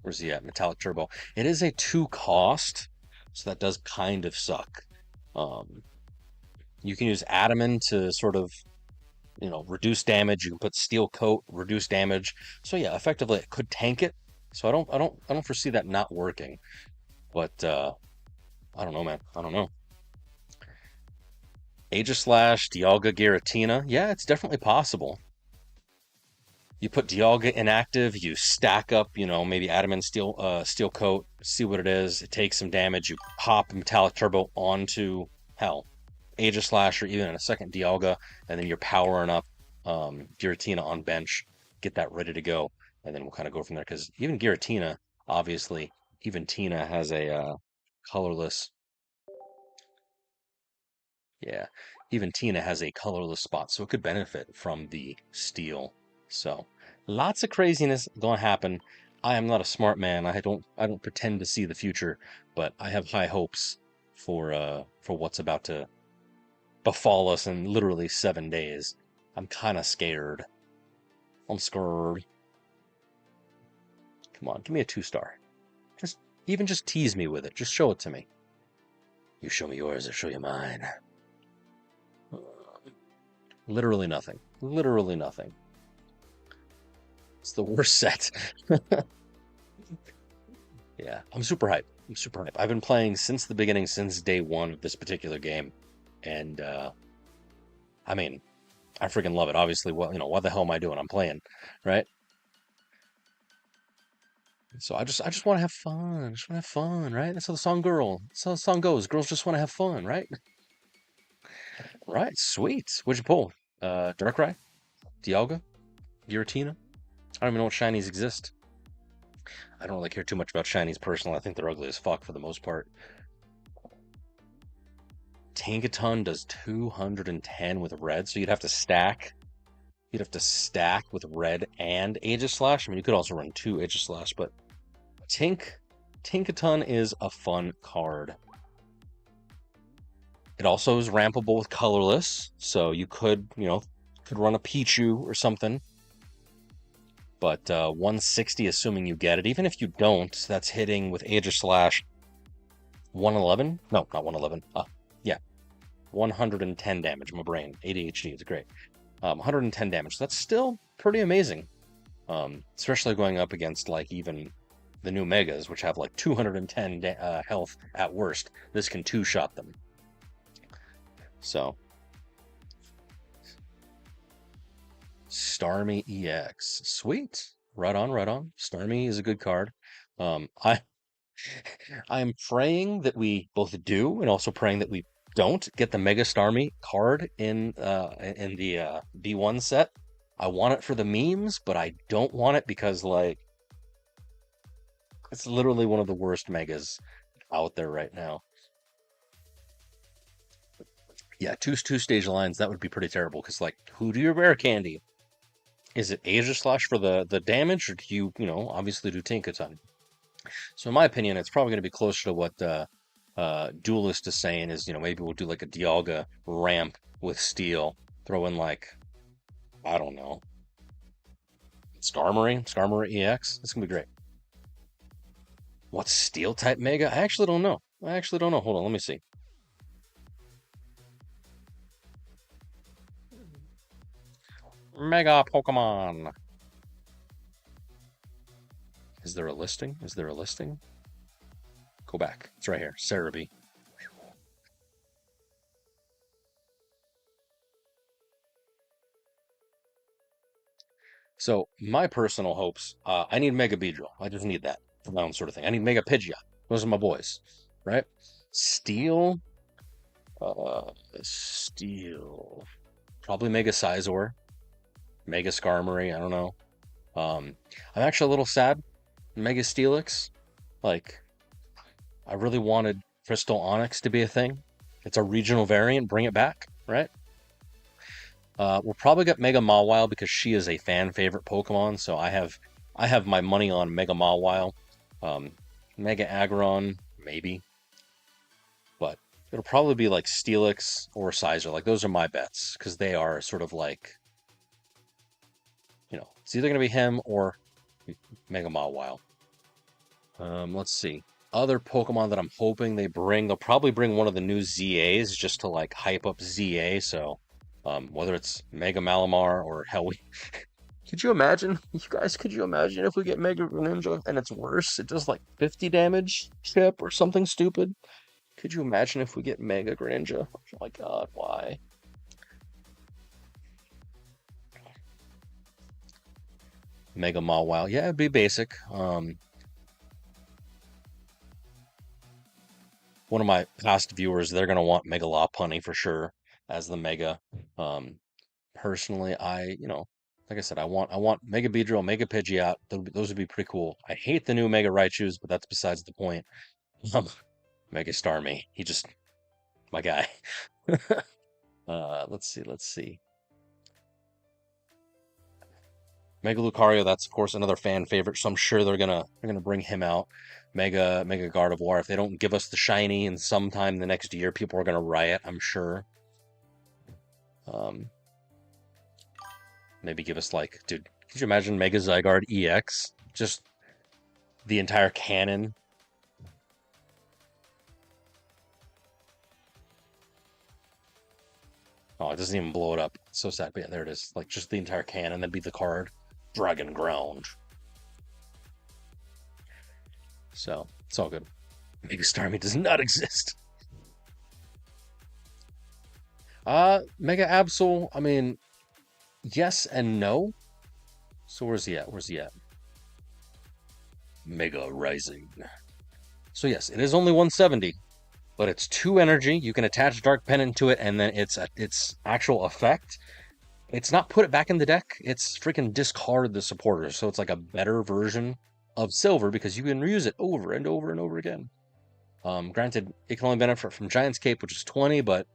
where's he at? Metallic Turbo. It is a 2 cost, so that does kind of suck. You can use Adamant to sort of, reduce damage. You can put Steel Coat, reduce damage. So yeah, effectively it could tank it. So I don't foresee that not working. But I don't know, man. I don't know. Aegislash, Dialga, Giratina. Yeah, it's definitely possible. You put Dialga inactive, you stack up, maybe Adamant Steel Coat, see what it is. It takes some damage. You pop Metallic Turbo onto Aegislash or even a second Dialga, and then you're powering up Giratina on bench. Get that ready to go, and then we'll kind of go from there. Because even Giratina, obviously, even Tina has a colorless. Yeah, even Tina has a colorless spot, so it could benefit from the steel. So, lots of craziness going to happen. I am not a smart man. I don't pretend to see the future, but I have high hopes for what's about to befall us in literally 7 days. I'm kind of scared. I'm scared. Come on, give me a 2-star. Just tease me with it. Just show it to me. You show me yours, I'll show you mine. Literally nothing. Literally nothing. It's the worst set. Yeah, I'm super hyped. I'm super hyped. I've been playing since the beginning, since day one of this particular game, and I mean, I freaking love it. Obviously, what the hell am I doing? I'm playing, right? So I just want to have fun. I just want to have fun, right? That's how the song goes. Girls just want to have fun, right? Right. Sweet. What'd you pull? Darkrai, Dialga, Giratina. I don't even know what shinies exist. I don't really care too much about shinies personally. I think they're ugly as fuck for the most part. Tankaton does 210 with red, so you'd have to stack. You'd have to stack with red and Aegislash. I mean, you could also run 2 Aegislash, but Tinkaton is a fun card. It also is rampable with colorless, so you could run a Pichu or something. But 160, assuming you get it. Even if you don't, that's hitting with Aegislash 111. No, not 111. Yeah, 110 damage. My brain, ADHD, it's great. 110 damage. That's still pretty amazing. Especially going up against like even the new Megas, which have like 210 health at worst. This can 2-shot them. So, Starmie EX, sweet. Right on, right on. Starmie is a good card. I am praying that we both do, and also praying that we don't get the Mega Starmie card in the B1 set. I want it for the memes, but I don't want it because like it's literally one of the worst Megas out there right now. Yeah, two stage lines, that would be pretty terrible because like who do you rare candy? Is it Aegislash for the damage, or do you obviously do Tinkaton? So in my opinion, it's probably going to be closer to what Duelist is saying is, maybe we'll do like a Dialga ramp with Steel, throw in like, I don't know, Skarmory EX. It's going to be great. What's Steel type Mega? I actually don't know. Hold on, let me see. Mega Pokemon. Is there a listing? Go back. It's right here. Cerebi. So my personal hopes, I need Mega Beedrill. I just need that for my own sort of thing. I need Mega Pidgeot. Those are my boys, right? Steel. Steel. Probably Mega Sizor. Mega Skarmory. I don't know. I'm actually a little sad. Mega Steelix. Like, I really wanted Crystal Onyx to be a thing. It's a regional variant. Bring it back, right? We'll probably get Mega Mawile because she is a fan favorite Pokemon. So I have my money on Mega Mawile. Mega Aggron, maybe. But it'll probably be like Steelix or Sizor. Like those are my bets because they are sort of like, it's either going to be him or Mega Mawile. Let's see. Other Pokemon that I'm hoping they bring, they'll probably bring one of the new ZAs just to like hype up ZA. So whether it's Mega Malamar or hell, could you imagine, you guys? Could you imagine if we get Mega Greninja and it's worse? It does like 50 damage chip or something stupid. Could you imagine if we get Mega Greninja? Oh my god, why? Mega Mawile. Yeah, it'd be basic. One of my past viewers, they're gonna want Mega Lopunny for sure as the Mega. Personally, like I said, I want Mega Beedrill, Mega Pidgeot. Those would be pretty cool. I hate the new Mega Raichus, but that's besides the point. Mega Starmie, he just my guy. Let's see. Mega Lucario, that's of course another fan favorite, so I'm sure they're gonna bring him out. Mega Gardevoir. If they don't give us the shiny in sometime the next year, people are gonna riot, I'm sure. Maybe give us like, dude, could you imagine Mega Zygarde EX? Just the entire cannon. Oh, it doesn't even blow it up. It's so sad. But yeah, there it is. Like just the entire cannon, that'd be the card. Dragon Ground. So it's all good. Mega Starmie does not exist. Mega Absol, I mean, yes and no. So where's he at? Where's he at? Mega Rising. So yes, it is only 170, but it's 2 energy. You can attach Dark Pennant to it, and then its actual effect. It's not put it back in the deck. It's freaking discard the supporters. So it's like a better version of Silver because you can reuse it over and over and over again. Granted, it can only benefit from Giant's Cape, which is 20, but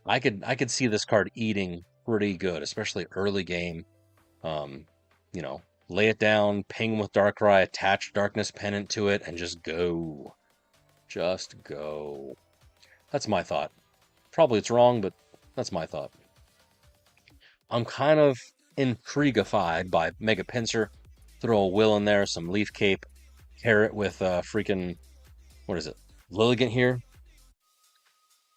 I could see this card eating pretty good, especially early game. You know, lay it down, ping with Darkrai, attach Darkness Pennant to it, and just go. Just go. That's my thought. Probably it's wrong, but that's my thought. I'm kind of intriguified by Mega Pinsir. Throw a Will in there, some Leaf Cape, pair it with freaking, what is it? Lilligant here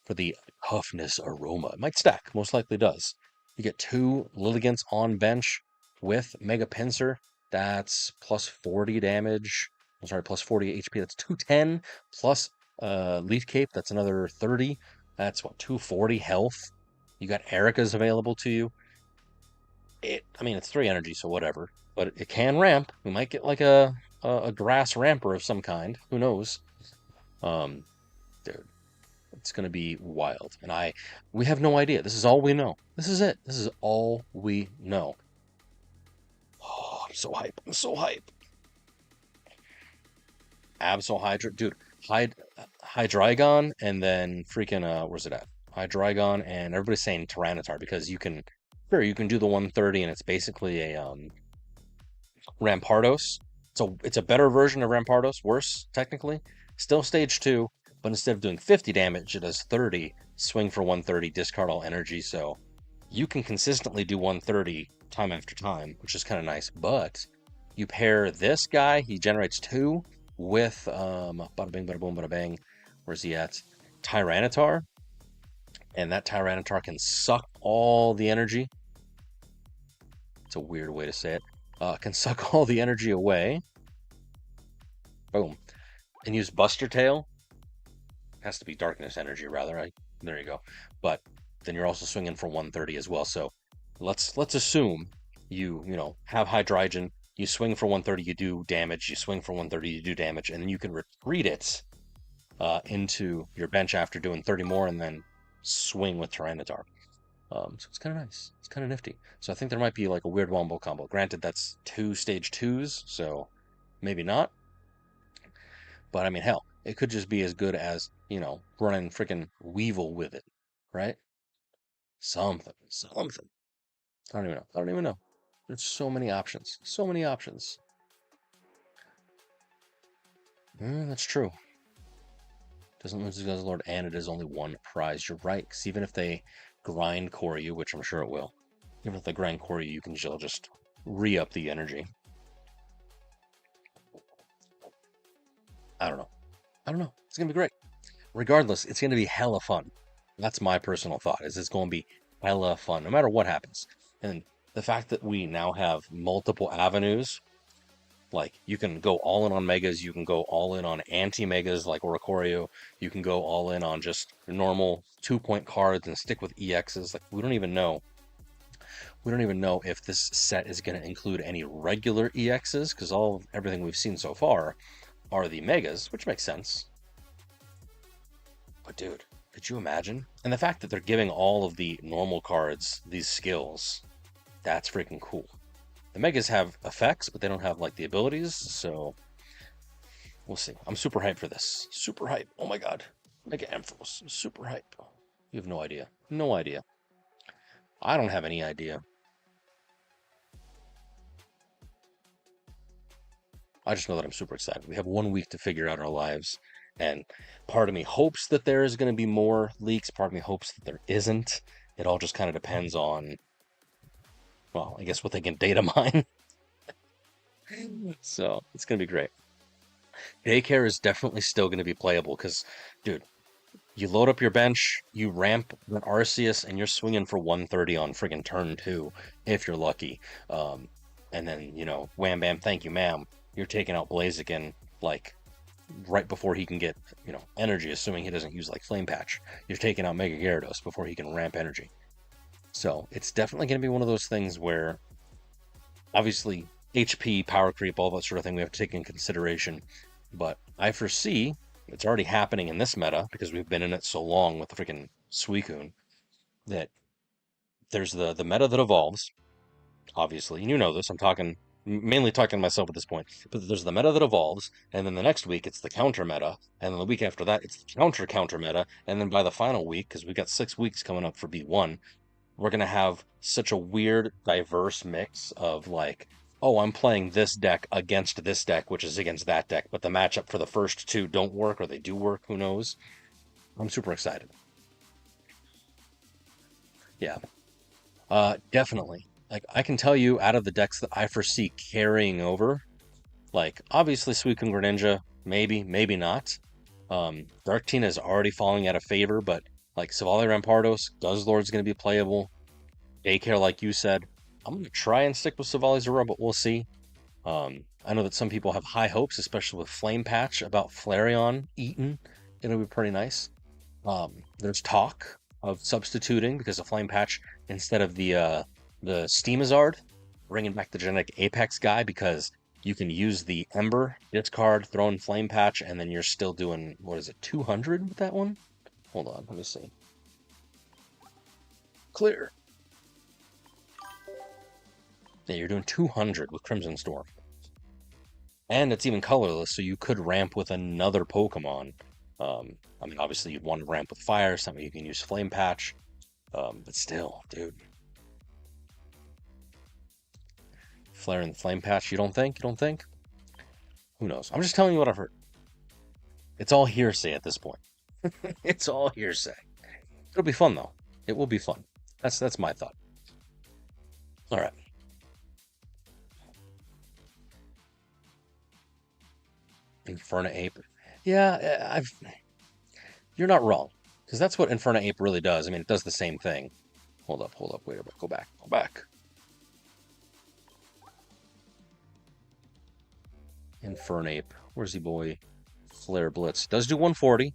for the toughness aroma. It might stack, most likely does. You get 2 Lilligants on bench with Mega Pinsir. That's plus 40 damage. I'm sorry, plus 40 HP. That's 210 plus Leaf Cape. That's another 30. That's what, 240 health. You got Erica's available to you. I mean, it's 3 energy, so whatever. But it can ramp. We might get like a grass ramper of some kind. Who knows? Dude, it's gonna be wild. And we have no idea. This is all we know. This is it. This is all we know. Oh, I'm so hype. I'm so hype. Absol Hydra, dude. Hydreigon, and then freaking where's it at? Hydreigon, and everybody's saying Tyranitar because you can, sure, you can do the 130, and it's basically a Rampardos. It's a better version of Rampardos, worse technically. Still stage 2, but instead of doing 50 damage, it does 30. Swing for 130, discard all energy. So you can consistently do 130 time after time, which is kind of nice. But you pair this guy, he generates 2 with bada bing, bada boom, bada bang. Where's he at? Tyranitar, and that Tyranitar can suck all the energy. It's a weird way to say it. Can suck all the energy away. Boom. And use Buster Tail. Has to be Darkness Energy, rather. There you go. But then you're also swinging for 130 as well. So let's assume you have Hydreigon. You swing for 130, you do damage. You swing for 130, you do damage, and then you can retreat it into your bench after doing 30 more, and then swing with Tyranitar. So it's kind of nice. It's kind of nifty. So I think there might be like a weird wombo combo. Granted, that's 2 stage 2s, so maybe not. But I mean, hell, it could just be as good as, running freaking Weevil with it, right? Something. I don't even know. There's so many options. So many options. That's true. Doesn't lose the Lord, and it is only 1 prize. You're right, because even if they grind core you, which I'm sure it will, even if they grind core you, you can still just re-up the energy. I don't know. It's going to be great. Regardless, it's going to be hella fun. That's my personal thought, is it's going to be hella fun, no matter what happens. And the fact that we now have multiple avenues, like you can go all in on megas, you can go all in on anti-megas like Oricorio, you can go all in on just normal 2-point cards and stick with EXs. Like we don't even know if this set is going to include any regular EXs, because everything we've seen so far are the megas, which makes sense. But dude, could you imagine? And the fact that they're giving all of the normal cards these skills, that's freaking cool. The megas have effects, but they don't have like the abilities, so we'll see. I'm super hyped for this. Super hype. Oh my god. Mega Ampharos. Super hype. You have no idea. No idea. I don't have any idea. I just know that I'm super excited. We have 1 week to figure out our lives, and part of me hopes that there is going to be more leaks. Part of me hopes that there isn't. It all just kind of depends on, well, I guess what they can data mine. So it's going to be great. Daycare is definitely still going to be playable because, dude, you load up your bench, you ramp an Arceus, and you're swinging for 130 on friggin' turn 2, if you're lucky. And then, wham bam, thank you, ma'am. You're taking out Blaziken, like, right before he can get, energy, assuming he doesn't use, like, Flame Patch. You're taking out Mega Gyarados before he can ramp energy. So, it's definitely going to be one of those things where, obviously, HP, power creep, all that sort of thing we have to take in consideration. But I foresee it's already happening in this meta because we've been in it so long with the freaking Suicune that there's the meta that evolves, obviously, and you know this. I'm mainly talking to myself at this point, but there's the meta that evolves, and then the next week it's the counter meta, and then the week after that it's the counter meta, and then by the final week, because we've got 6 weeks coming up for B1, we're gonna have such a weird, diverse mix of like, oh, I'm playing this deck against this deck, which is against that deck, but the matchup for the first two don't work, or they do work, who knows? I'm super excited. Yeah. Definitely. Like, I can tell you out of the decks that I foresee carrying over, like, obviously Suicune Greninja, maybe not. Dark Tina is already falling out of favor, but like Silvally Rampardos, Guzzlord's going to be playable. Daycare, like you said, I'm going to try and stick with Silvally Zeraora, but we'll see. I know that some people have high hopes, especially with Flame Patch, about Flareon Eaton. It'll be pretty nice. There's talk of substituting because of Flame Patch instead of the Steamizard, bringing back the genetic Apex guy because you can use the Ember, discard, throw in Flame Patch, and then you're still doing, what is it, 200 with that one? Hold on, let me see. Clear. Yeah, you're doing 200 with Crimson Storm. And it's even colorless, so you could ramp with another Pokemon. I mean, obviously you'd want to ramp with fire, something you can use Flame Patch. But still, dude. Flare and Flame Patch, you don't think? You don't think? Who knows? I'm just telling you what I've heard. It's all hearsay at this point. It's all hearsay. It'll be fun, though. It will be fun. That's my thought. All right. Infernape. Yeah, you're not wrong. Because that's what Infernape really does. I mean, it does the same thing. Hold up, wait, go back. Infernape. Where's he, boy? Flare Blitz. Does do 140.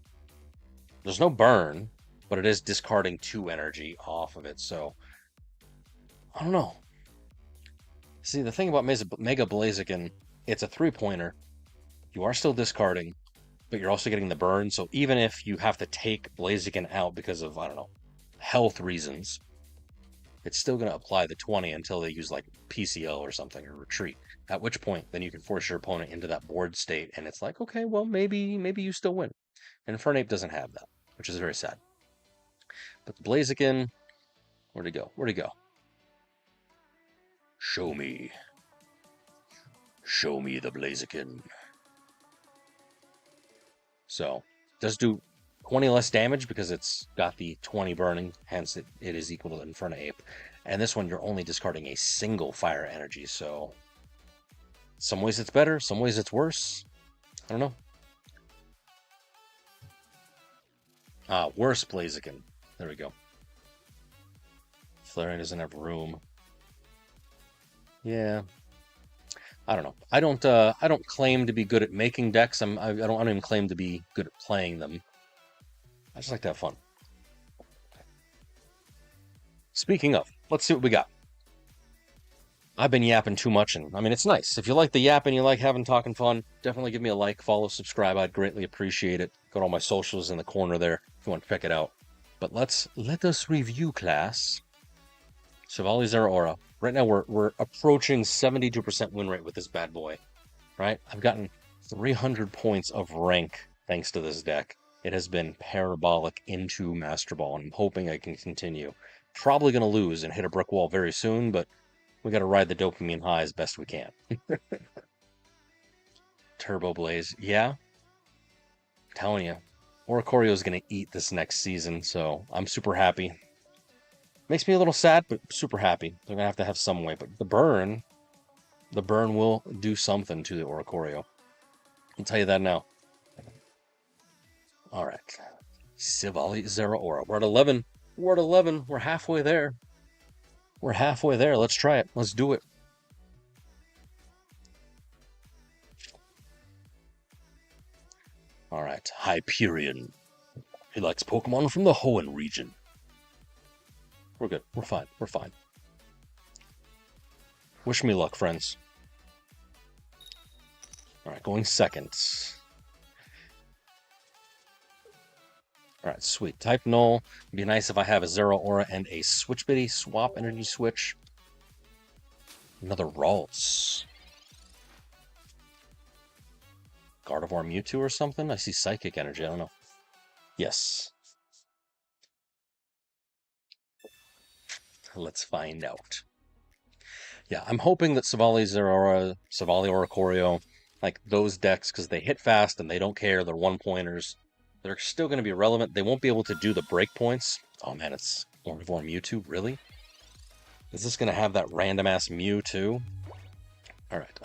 There's no burn, but it is discarding 2 energy off of it, so I don't know. See, the thing about Mega Blaziken, it's a 3-pointer. You are still discarding, but you're also getting the burn, so even if you have to take Blaziken out because of, I don't know, health reasons, it's still going to apply the 20 until they use like PCO or something or retreat. At which point, then you can force your opponent into that board state, and it's like, okay, well, maybe you still win. And Infernape doesn't have that, which is very sad. But the Blaziken, where'd he go? Show me the Blaziken. So, it does do 20 less damage because it's got the 20 burning, hence it is equal to Infernape. And this one, you're only discarding a single fire energy, so some ways it's better, some ways it's worse. I don't know. Worse Blaziken. There we go. Flareon doesn't have room. Yeah. I don't know. I don't claim to be good at making decks. I don't even claim to be good at playing them. I just like to have fun. Speaking of, let's see what we got. I've been yapping too much, and I mean, it's nice. If you like the yapping, you like having talking fun, definitely give me a like, follow, subscribe. I'd greatly appreciate it. Got all my socials in the corner there if you want to check it out. But let us review, class. Silvally Zeraora. Right now we're approaching 72% win rate with this bad boy. Right? I've gotten 300 points of rank thanks to this deck. It has been parabolic into Master Ball, and I'm hoping I can continue. Probably going to lose and hit a brick wall very soon, but we got to ride the dopamine high as best we can. Turbo Blaze. Yeah, telling you, Oricorio's gonna eat this next season, so I'm super happy. Makes me a little sad, but super happy. They're gonna have to have some way, but the burn will do something to the Oricorio. I'll tell you that now. All right, Silvally Zeraora. We're at 11. We're at 11. We're halfway there. We're halfway there. Let's try it. Let's do it. All right, Hyperion. He likes Pokemon from the Hoenn region. We're good. We're fine. We're fine. Wish me luck, friends. All right, going second. All right, sweet. Type null. It'd be nice if I have a Zeraora and a Switch Biddy swap energy switch. Another Ralts. Gardevoir Mewtwo or something? I see Psychic Energy. I don't know. Yes. Let's find out. Yeah, I'm hoping that Silvally Zeraora, Silvally Oricorio, like those decks, because they hit fast and they don't care, they're one-pointers, they're still going to be relevant. They won't be able to do the breakpoints. Oh man, it's Gardevoir Mewtwo, really? Is this going to have that random-ass Mew too? Alright,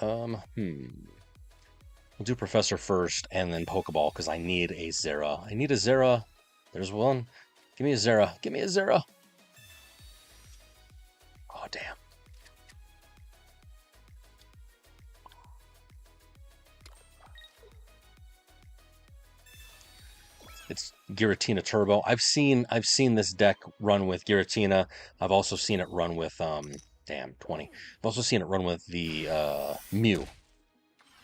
We'll do Professor first, and then Pokeball, because I need a Zera. I need a Zera. There's one. Give me a Zera. Give me a Zera. Oh, damn. It's Giratina Turbo. I've seen this deck run with Giratina. I've also seen it run with 20. I've also seen it run with the Mew.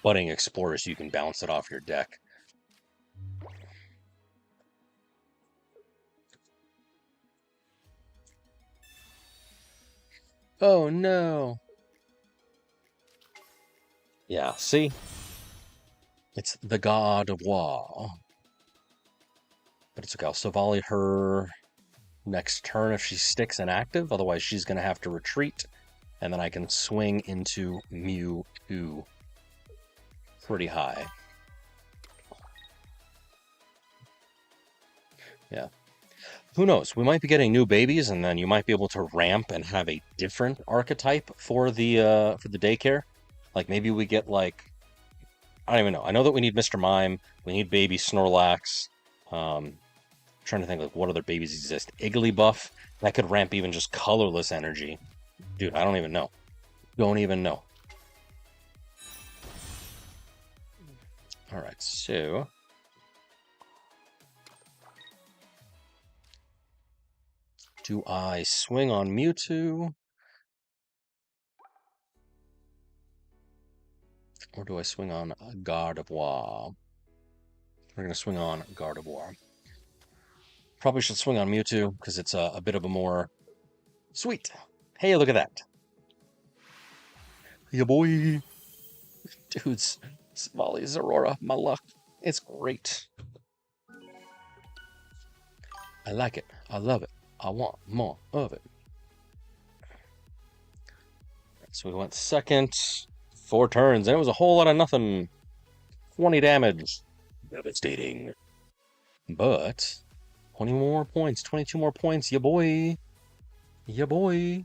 Budding Explorer, so you can bounce it off your deck. Oh no. Yeah, see? It's the God of War. But it's okay. I'll Silvally her next turn if she sticks inactive. Otherwise, she's going to have to retreat. And then I can swing into Mewtwo pretty high. Yeah. Who knows? We might be getting new babies, and then you might be able to ramp and have a different archetype for the daycare. Like maybe we get like, I don't even know. I know that we need Mr. Mime. We need baby Snorlax. Trying to think like what other babies exist. Igglybuff, that could ramp even just colorless energy. Dude, I don't even know. Don't even know. Alright, so do I swing on Mewtwo? Or do I swing on Gardevoir? We're going to swing on Gardevoir. Probably should swing on Mewtwo, because it's a bit of a more... Sweet! Hey, look at that! Yeah, boy! Dudes, Silvally Zeraora, my luck. It's great. I like it. I love it. I want more of it. So we went second. 4 turns, and it was a whole lot of nothing. 20 damage. Devastating. But 20 more points, 22 more points, ya boy. Ya boy.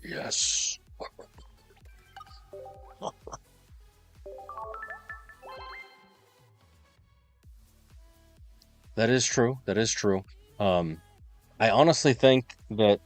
Yes. That is true. That is true. I honestly think that,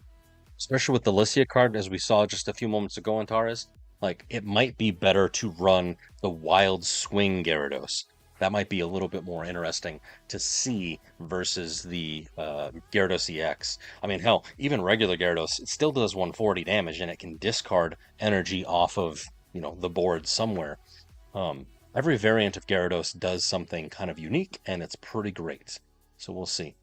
especially with the Lycia card, as we saw just a few moments ago in Taurus, like it might be better to run the Wild Swing Gyarados. That might be a little bit more interesting to see versus the Gyarados EX. I mean, hell, even regular Gyarados, it still does 140 damage, and it can discard energy off of, the board somewhere. Every variant of Gyarados does something kind of unique, and it's pretty great. So we'll see.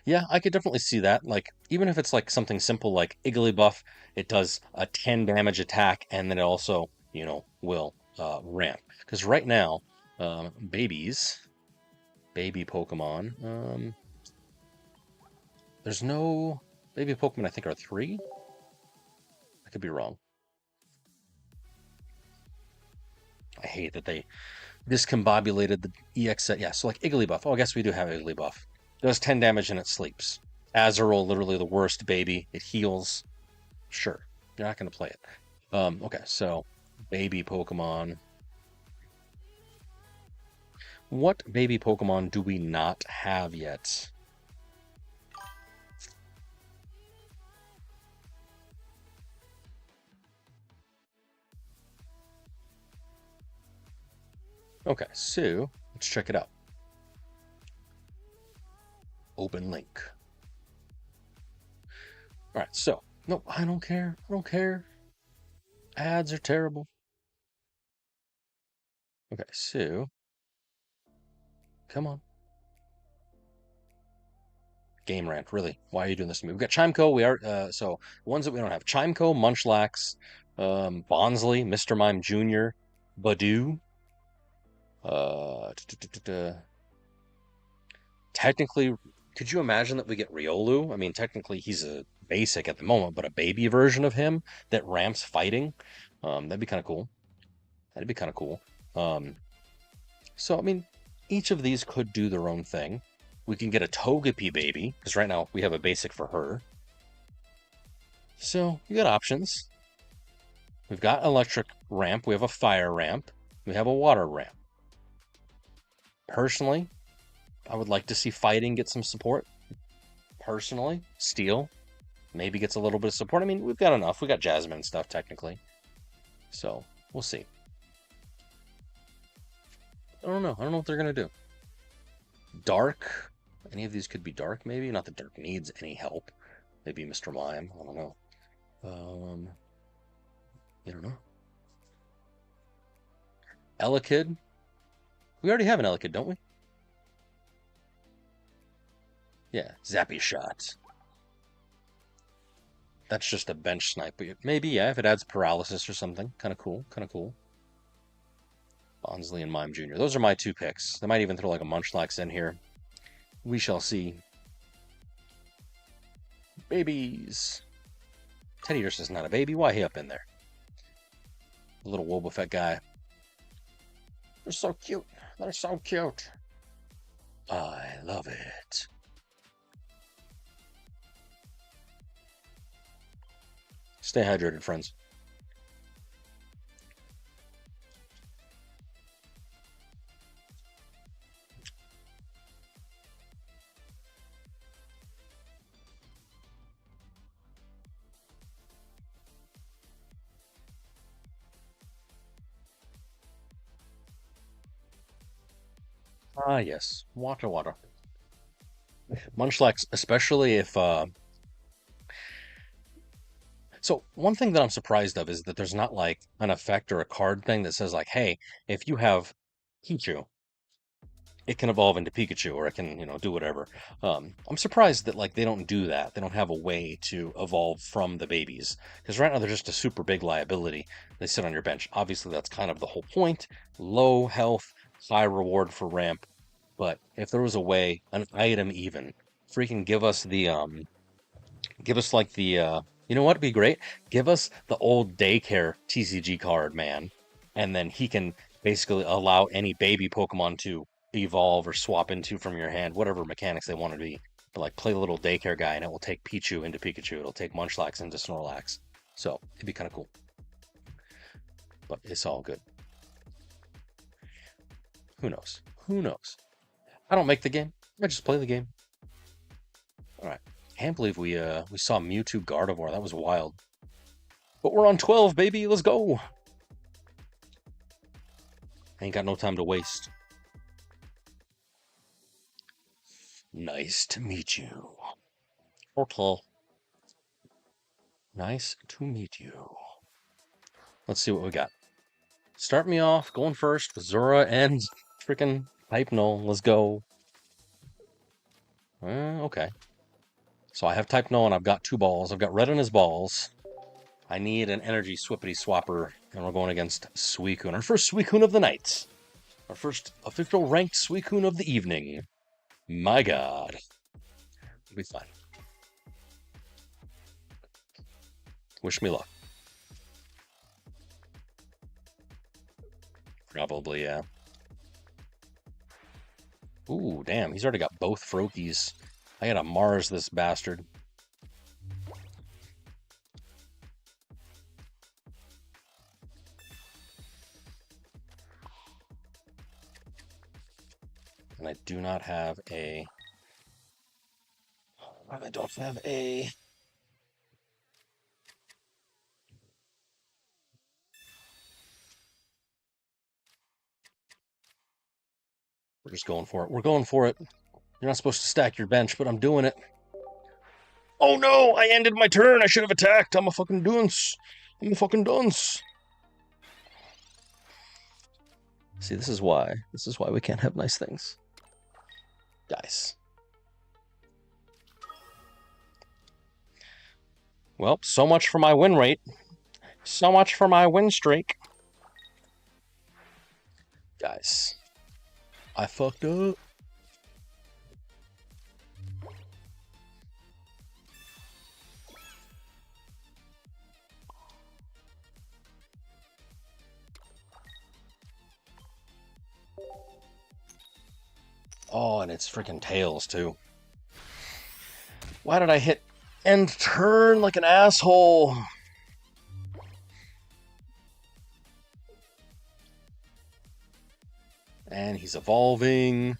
Yeah, I could definitely see that. Like, even if it's like something simple like Igglybuff, it does a 10 damage attack, and then it also, will ramp. Because right now, baby Pokemon, there's no Baby Pokemon, I think, are 3. I could be wrong. I hate that they discombobulated the EX set. Yeah, so like Igglybuff. Oh, I guess we do have Igglybuff. Does 10 damage and it sleeps. Azurill, literally the worst baby. It heals. Sure. You're not going to play it. Okay, so baby Pokemon. What baby Pokemon do we not have yet? Okay, so let's check it out. Open link. All right, so no, I don't care. I don't care. Ads are terrible. Okay, so come on. Game rant, really. Why are you doing this to me? We've got Chimeco. We are so ones that we don't have: Chimeco, Munchlax, Bonsley, Mr. Mime Jr., Badoo. Technically, could you imagine that we get Riolu? I mean, technically he's a basic at the moment, but a baby version of him that ramps fighting. That'd be kind of cool. That'd be kind of cool. So I mean, each of these could do their own thing. We can get a Togepi baby, because right now we have a basic for her. So you got options. We've got electric ramp, we have a fire ramp, we have a water ramp. Personally, I would like to see fighting get some support. Personally, steel maybe gets a little bit of support. I mean, we've got enough. We got Jasmine and stuff technically. So we'll see. I don't know. I don't know what they're gonna do. Dark. Any of these could be dark, maybe. Not that Dark needs any help. Maybe Mr. Mime. I don't know. I don't know. Elekid. We already have an Elekid, don't we? Yeah, Zappy Shot. That's just a bench snipe, but maybe, yeah, if it adds paralysis or something. Kind of cool, kind of cool. Bonsley and Mime Jr. Those are my 2 picks. They might even throw like a Munchlax in here. We shall see. Babies. Teddy Ursa is not a baby. Why he up in there? The little Wobbuffet guy. They're so cute. They're so cute. I love it. Stay hydrated, friends. Ah, yes. Water, water. Munchlax, especially if so one thing that I'm surprised of is that there's not like an effect or a card thing that says like, hey, if you have Pichu, it can evolve into Pikachu or it can, do whatever. I'm surprised that like they don't do that. They don't have a way to evolve from the babies because right now they're just a super big liability. They sit on your bench. Obviously, that's kind of the whole point. Low health, high reward for ramp. But if there was a way, an item even, freaking give us like the you know what would be great? Give us the old daycare TCG card, man. And then he can basically allow any baby Pokemon to evolve or swap into from your hand, whatever mechanics they want to be. But like play the little daycare guy and it will take Pichu into Pikachu. It'll take Munchlax into Snorlax. So it'd be kind of cool. But it's all good. Who knows? Who knows? I don't make the game. I just play the game. All right. Can't believe we saw Mewtwo Gardevoir. That was wild. But we're on 12, baby. Let's go. Ain't got no time to waste. Nice to meet you. Portal. Nice to meet you. Let's see what we got. Start me off going first with Zora and freaking Hypno. Let's go. Okay. So I have Type No and I've got 2 balls. I've got red on his balls. I need an energy swippity swapper, and we're going against Suicune. Our first Suicune of the night. Our first official ranked Suicune of the evening. My god. It'll be fun. Wish me luck. Probably, yeah. Ooh, damn, he's already got both Froakies. I gotta Mars this bastard. And I do not have a... I don't have a... We're just going for it. We're going for it. You're not supposed to stack your bench, but I'm doing it. Oh no! I ended my turn! I should have attacked! I'm a fucking dunce! I'm a fucking dunce! See, this is why. This is why we can't have nice things. Guys. Well, so much for my win rate. So much for my win streak. Guys. I fucked up. Oh, and it's freaking tails, too. Why did I hit end turn like an asshole? And he's evolving.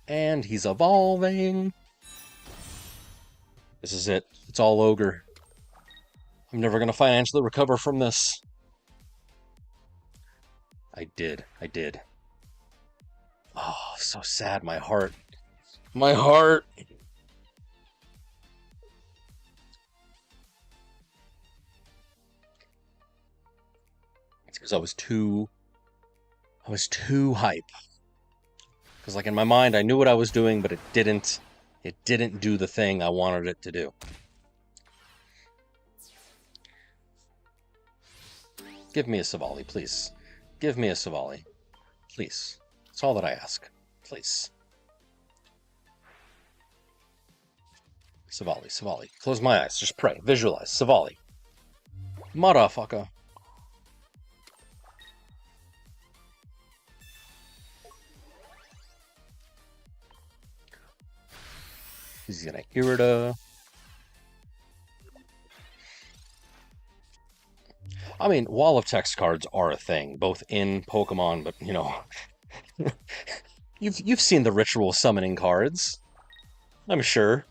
And he's evolving. This is it. It's all ogre. I'm never going to financially recover from this. I did. Oh, so sad. My heart. My heart. It's because I was too hype. Because like in my mind, I knew what I was doing, but it didn't do the thing I wanted it to do. Give me a Silvally, please. Give me a Silvally. Please. That's all that I ask. Please. Silvally. Close my eyes. Just pray. Visualize. Silvally. Motherfucker. He's gonna Irida. I mean, wall of text cards are a thing, both in Pokemon, but you know, you've seen the ritual summoning cards, I'm sure.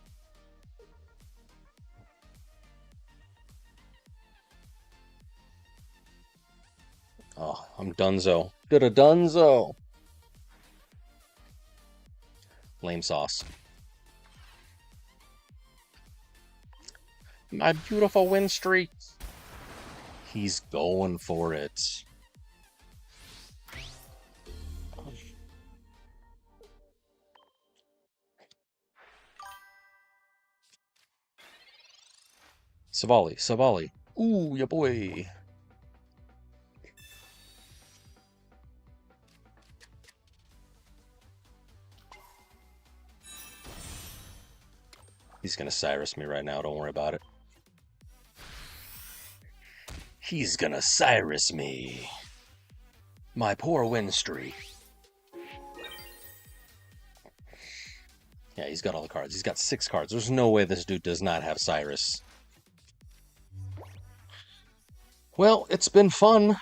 Oh, I'm donezo. Did a donezo. Lame sauce. My beautiful win streak. He's going for it. Silvally. Ooh, ya boy. He's gonna Cyrus me right now, don't worry about it. He's gonna Cyrus me. My poor win streak. Yeah, he's got all the cards. He's got 6 cards. There's no way this dude does not have Cyrus. Well, it's been fun.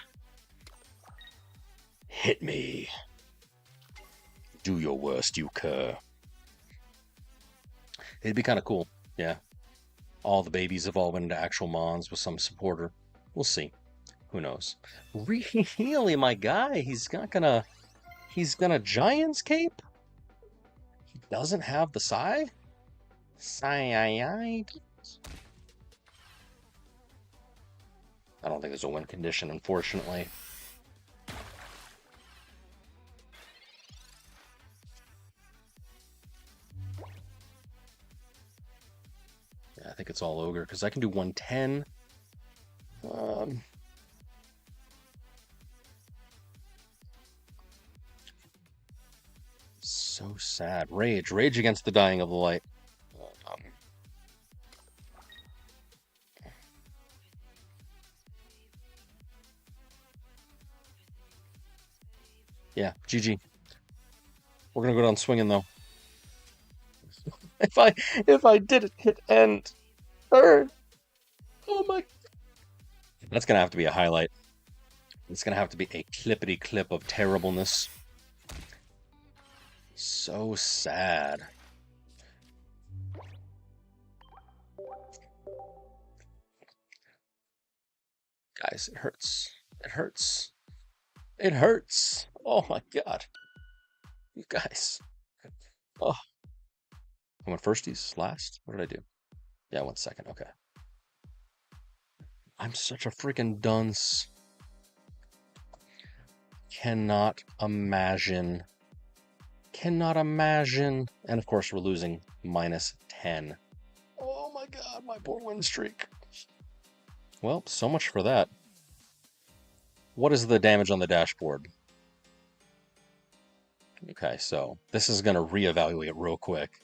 Hit me. Do your worst, you cur. It'd be kind of cool, yeah. All the babies evolve into actual Mons with some supporter. We'll see. Who knows? Really, my guy? He's gonna Giant's Cape? He doesn't have the Psy? I don't think there's a win condition, unfortunately. Yeah, I think it's all ogre, because I can do 110. So sad. Rage against the dying of the light. Yeah, GG. We're gonna go down swinging though. If I didn't hit end third, oh my! That's gonna have to be a highlight. It's gonna have to be a clippity clip of terribleness. So sad. Guys, it hurts. It hurts. It hurts. Oh my god. You guys. Oh. I went firsties last? What did I do? Yeah, I went second. Okay. I'm such a freaking dunce. Cannot imagine. Cannot imagine. And of course, we're losing -10. Oh my god, my poor win streak. Well, so much for that. What is the damage on the dashboard? Okay, so this is going to reevaluate real quick.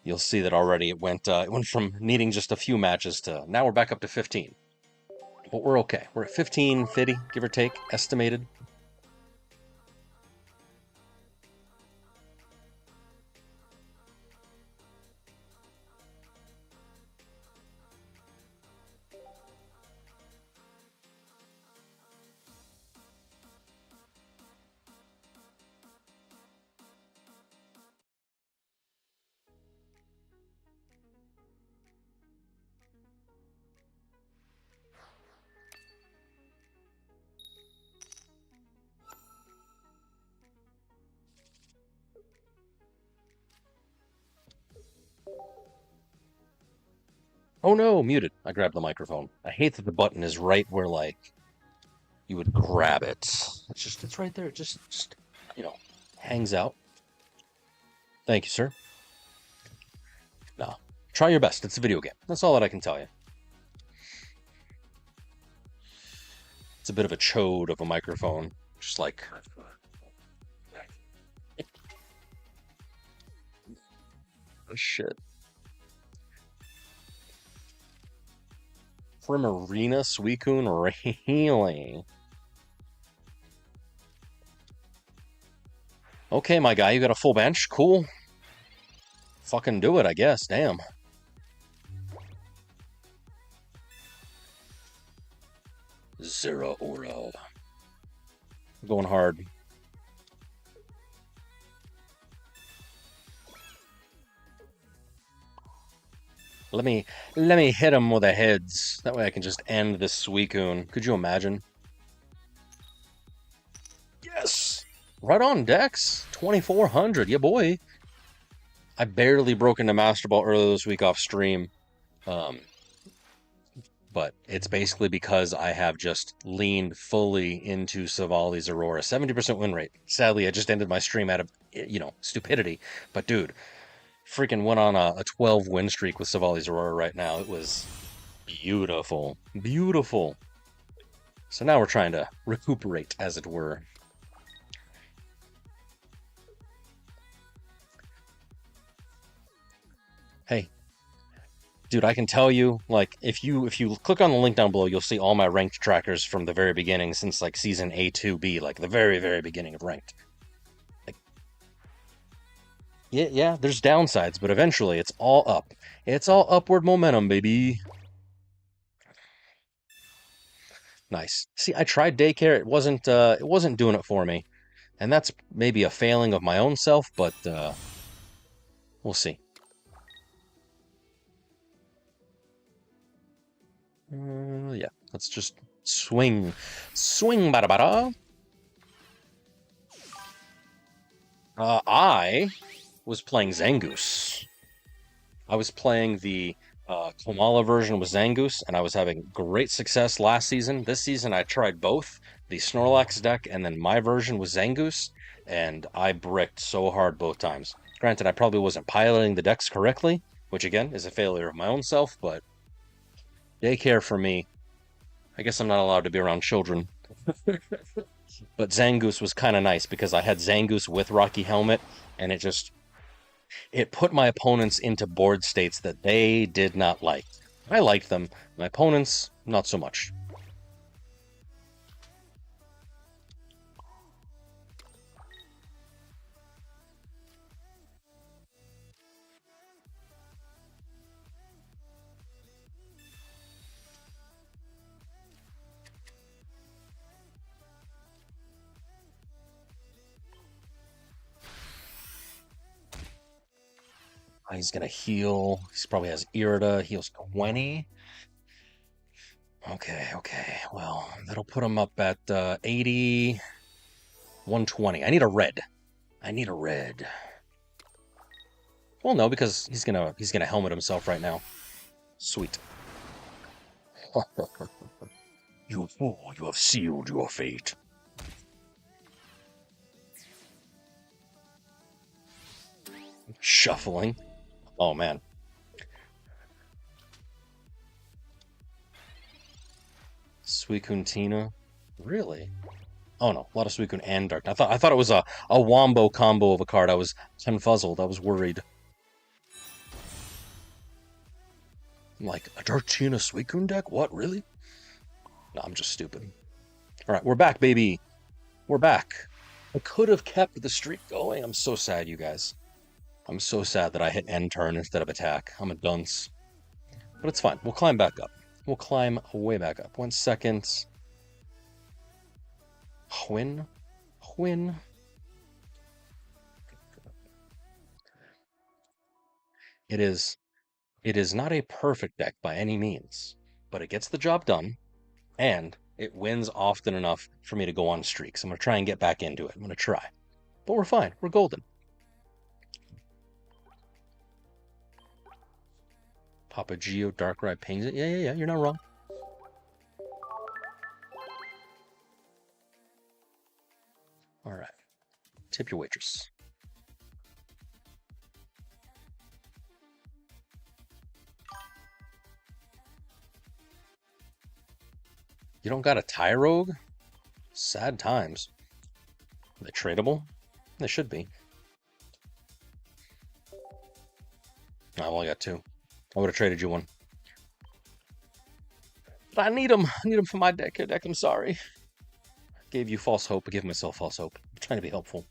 You'll see that already it went from needing just a few matches to now we're back up to 15. But we're okay. We're at 1550, give or take, estimated. Oh no, muted. I grabbed the microphone. I hate that the button is right where, like, you would grab it. It's right there. It just, you know, hangs out. Thank you, sir. No. Try your best. It's a video game. That's all that I can tell you. It's a bit of a chode of a microphone. Just like... oh, shit. Primarina Suicune, really? Okay, my guy, you got a full bench? Cool. Fucking do it, I guess. Damn. Zeraora. Going hard. Let me hit him with the heads. That way I can just end this Suicune. Could you imagine? Yes! Right on, Dex. 2400. Yeah, boy. I barely broke into Master Ball earlier this week off stream. But it's basically because I have just leaned fully into Silvally Zeraora. 70% win rate. Sadly, I just ended my stream out of, stupidity. But dude, freaking went on a 12 win streak with Silvally Zeraora right now. It was beautiful. Beautiful. So now we're trying to recuperate, as it were. Hey, dude, I can tell you, like, if you click on the link down below, you'll see all my ranked trackers from the very beginning, since like season A4b, like the very, very beginning of ranked. Like, yeah, there's downsides, but eventually it's all up. It's all upward momentum, baby. Nice. See, I tried daycare. It wasn't doing it for me, and that's maybe a failing of my own self, but we'll see. Yeah, let's just swing, bada bada. I was playing Zangoose. I was playing the Komala version with Zangoose, and I was having great success last season. This season, I tried both the Snorlax deck and then my version with Zangoose, and I bricked so hard both times. Granted, I probably wasn't piloting the decks correctly, which again is a failure of my own self, but daycare for me, I guess I'm not allowed to be around children. But Zangoose was kind of nice because I had Zangoose with Rocky Helmet, and it put my opponents into board states that they did not like. I liked them. My opponents, not so much. He's gonna heal. He probably has Irida. Heals 20. Okay. Well, that'll put him up at 80, 120. I need a red. Well, no, because he's gonna helmet himself right now. Sweet. You fool! You have sealed your fate. Shuffling. Oh man. Suikuntina. Really? Oh no, a lot of Suicune and Dark. I thought it was a wombo combo of a card. I was confuzzled. I was worried. I'm like, a Darktina Suicune deck? What, really? No, I'm just stupid. Alright, we're back, baby. We're back. I could have kept the streak going. I'm so sad, you guys. I'm so sad that I hit end turn instead of attack. I'm a dunce. But it's fine. We'll climb back up. We'll climb way back up. 1 second. Hwin. It is not a perfect deck by any means, but it gets the job done, and it wins often enough for me to go on streaks. I'm going to try and get back into it. I'm going to try. But we're fine. We're golden. Papa Geo, Darkrai pings it. Yeah. You're not wrong. All right. Tip your waitress. You don't got a Tyrogue? Sad times. Are they tradable? They should be. I only got 2. I would have traded you one. But I need them. I need them for my deck. I'm sorry. Gave you false hope. I gave myself false hope. I'm trying to be helpful.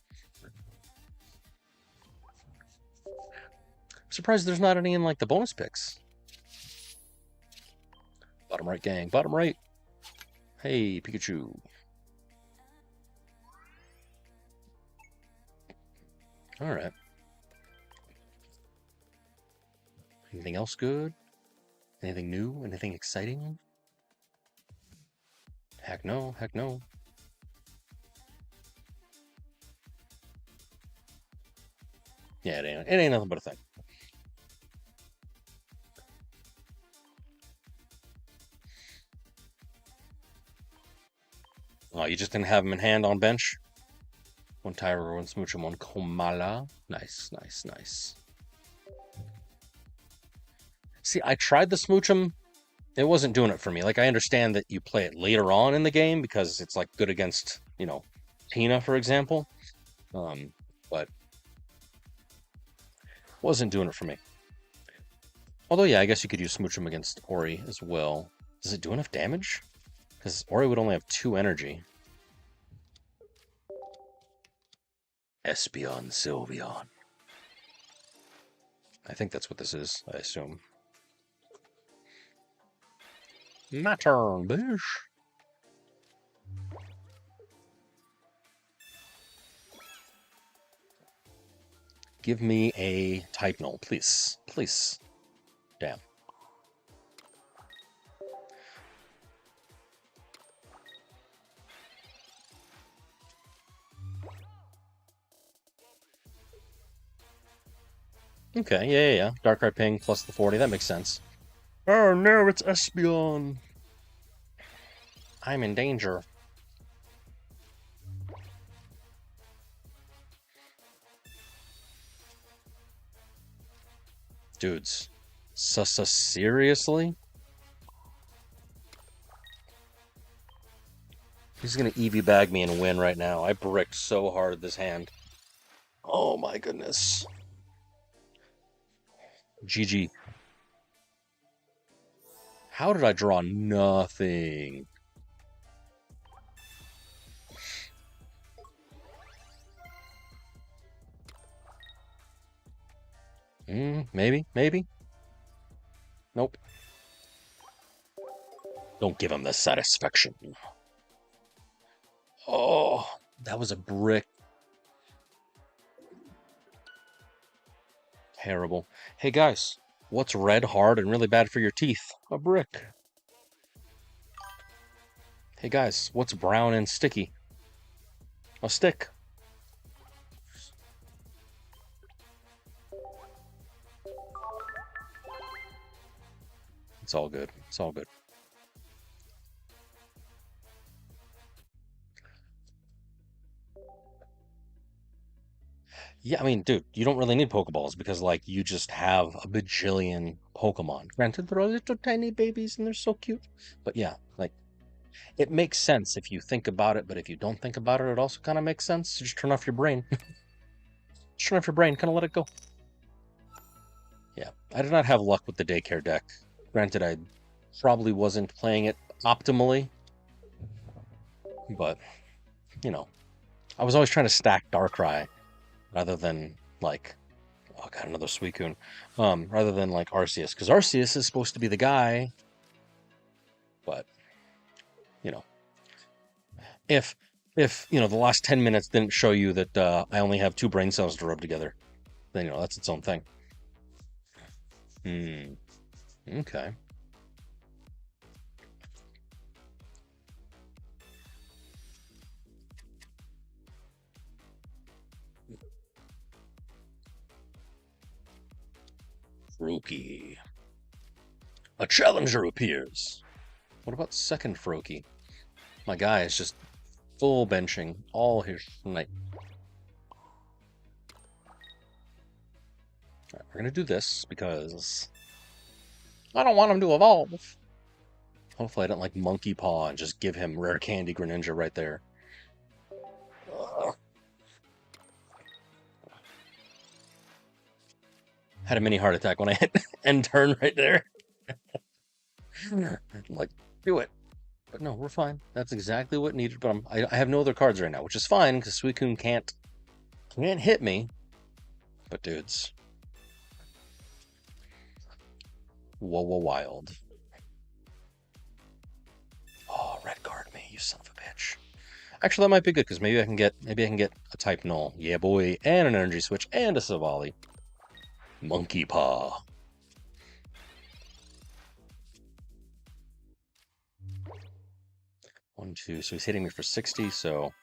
I'm surprised there's not any in like the bonus picks. Bottom right, gang. Bottom right. Hey, Pikachu. All right. Anything else good? Anything new? Anything exciting? Heck no. Yeah, it ain't nothing but a thing. Oh, you just didn't have him in hand on bench? 1 Tyro, 1 Smooch, and 1 Komala. Nice. See, I tried the Smoochum. It wasn't doing it for me. Like, I understand that you play it later on in the game because it's, like, good against, Tina, for example. But wasn't doing it for me. Although, yeah, I guess you could use Smoochum against Ori as well. Does it do enough damage? Because Ori would only have 2 energy. Espeon Sylveon. I think that's what this is, I assume. My turn, bitch. Give me a type null, please. Please. Damn. Okay, yeah. Darkrai ping plus the 40, that makes sense. Oh no, it's Espeon. I'm in danger. Dudes. Seriously? He's gonna EV bag me and win right now. I bricked so hard this hand. Oh my goodness. GG. How did I draw nothing? Maybe. Nope. Don't give him the satisfaction. Oh, that was a brick. Terrible. Hey guys, what's red, hard, and really bad for your teeth? A brick. Hey guys, what's brown and sticky? A stick. It's all good. It's all good. Yeah, I mean, dude, you don't really need Pokeballs because, like, you just have a bajillion Pokemon. Granted, they're all little tiny babies and they're so cute. But yeah, like, it makes sense if you think about it, but if you don't think about it, it also kind of makes sense. Just turn off your brain. Just turn off your brain, kind of let it go. Yeah, I did not have luck with the daycare deck. Granted, I probably wasn't playing it optimally, but, you know, I was always trying to stack Darkrai rather than, like, oh god, another Suicune. Rather than like Arceus, because Arceus is supposed to be the guy. But you know, if you know the last 10 minutes didn't show you that I only have 2 brain cells to rub together, then you know that's its own thing. Okay. Froakie. A challenger appears. What about second Froakie? My guy is just full benching all his night. Alright, we're gonna do this because I don't want him to evolve. Hopefully I don't like Monkey Paw and just give him Rare Candy Greninja right there. Ugh. Had a mini heart attack when I hit end turn right there. Like, do it. But no, we're fine. That's exactly what needed. But I have no other cards right now, which is fine because Suicune can't hit me. But dudes, whoa, wild. Oh, red card me, you son of a bitch. Actually, that might be good because maybe I can get a type null. Yeah, boy, and an energy switch and a Silvally. Monkey Paw. One, two. So he's hitting me for 60. So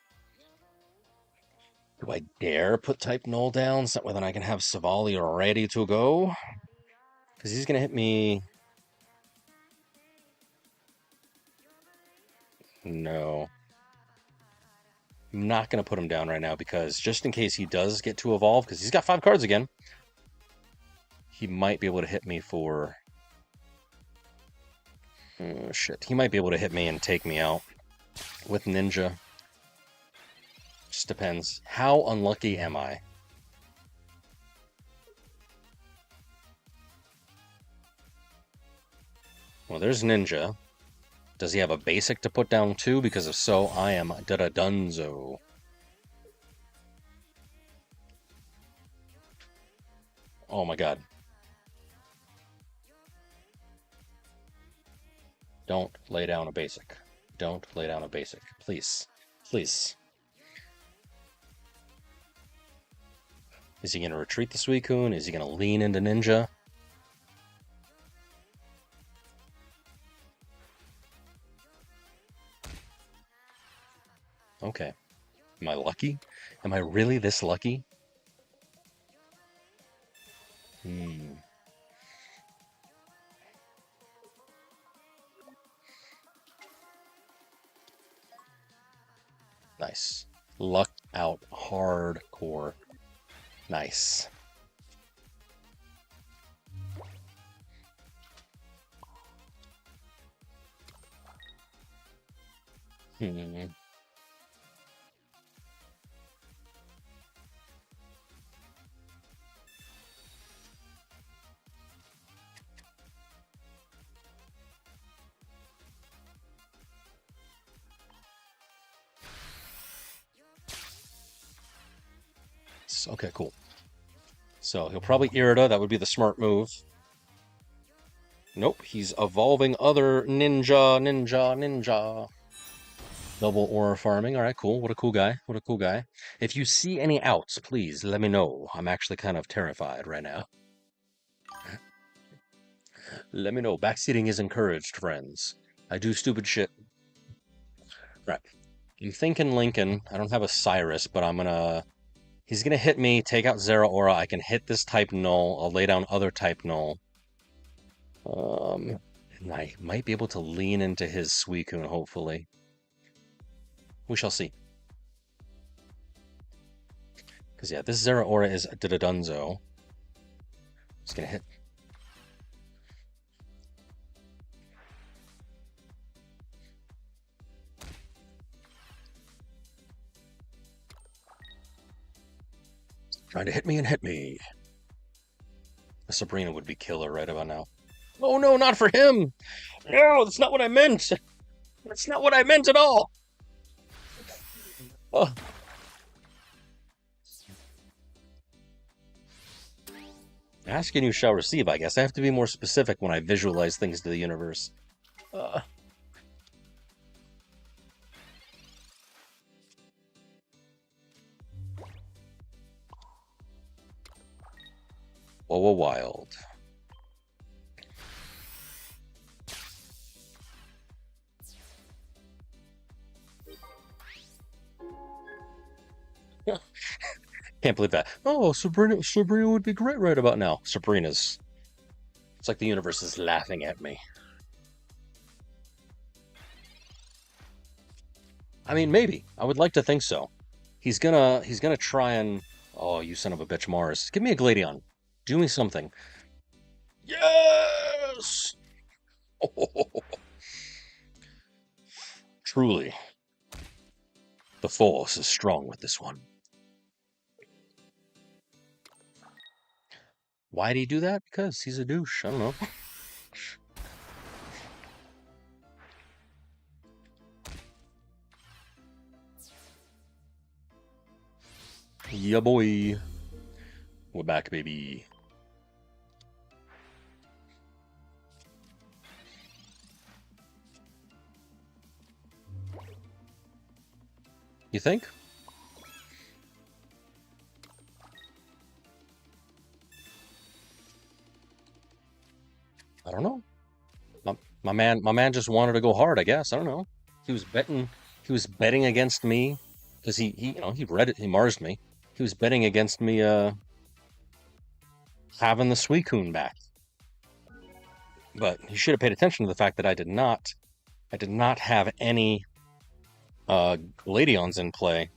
do I dare put type null down so that then I can have Silvally ready to go? Because he's gonna hit me. No. I'm not going to put him down right now because just in case he does get to evolve, because he's got 5 cards again, he might be able to hit me for... Oh, shit. He might be able to hit me and take me out with Ninja. Just depends. How unlucky am I? Well, there's Ninja. Does he have a basic to put down too? Because if so, I am da-da-dunzo. Oh my god. Don't lay down a basic. Don't lay down a basic. Please. Please. Is he going to retreat the Suicune? Is he going to lean into Ninja? Okay. Am I lucky? Am I really this lucky? Nice. Luck out hardcore. Nice. Okay, cool. So he'll probably Irida. That would be the smart move. Nope, he's evolving other ninja. Double aura farming. All right, cool. What a cool guy. What a cool guy. If you see any outs, please let me know. I'm actually kind of terrified right now. Let me know. Backseating is encouraged, friends. I do stupid shit. Right. I'm thinking Lincoln. I don't have a Cyrus, but I'm gonna... He's gonna hit me, take out Zeraora. I can hit this type null. I'll lay down other type null. And I might be able to lean into his Suicune, hopefully. We shall see. Because, yeah, this Zeraora is Didadunzo. Just gonna hit. Trying to hit me and hit me. A Sabrina would be killer right about now. Oh no, not for him! No, that's not what I meant! That's not what I meant at all! Oh. Ask and you shall receive, I guess. I have to be more specific when I visualize things to the universe. Oh, wild. Can't believe that. Oh, Sabrina would be great right about now. Sabrina's. It's like the universe is laughing at me. I mean, maybe. I would like to think so. He's gonna try and... Oh, you son of a bitch, Mars. Give me a Gladion. Do me something. Yes! Oh. Truly. The force is strong with this one. Why'd he do that? Because he's a douche. I don't know. Yeah, boy. We're back, baby. You think? I don't know. My man just wanted to go hard, I guess. I don't know. He was betting against me because he read it, he marsed me. He was betting against me having the Suicune back. But he should have paid attention to the fact that I did not have any Gladions in play.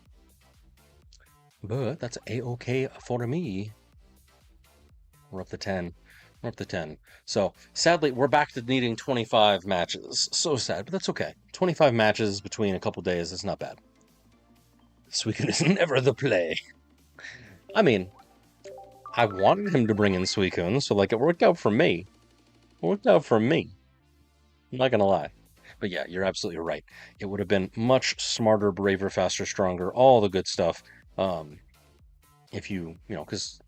But that's A-okay for me. We're up to 10. We're up to 10. So, sadly, we're back to needing 25 matches. So sad, but that's okay. 25 matches between a couple days is not bad. Suicune is never the play. I mean, I wanted him to bring in Suicune, so, like, it worked out for me. It worked out for me. I'm not gonna lie. But yeah, you're absolutely right. It would have been much smarter, braver, faster, stronger, all the good stuff. If you know, because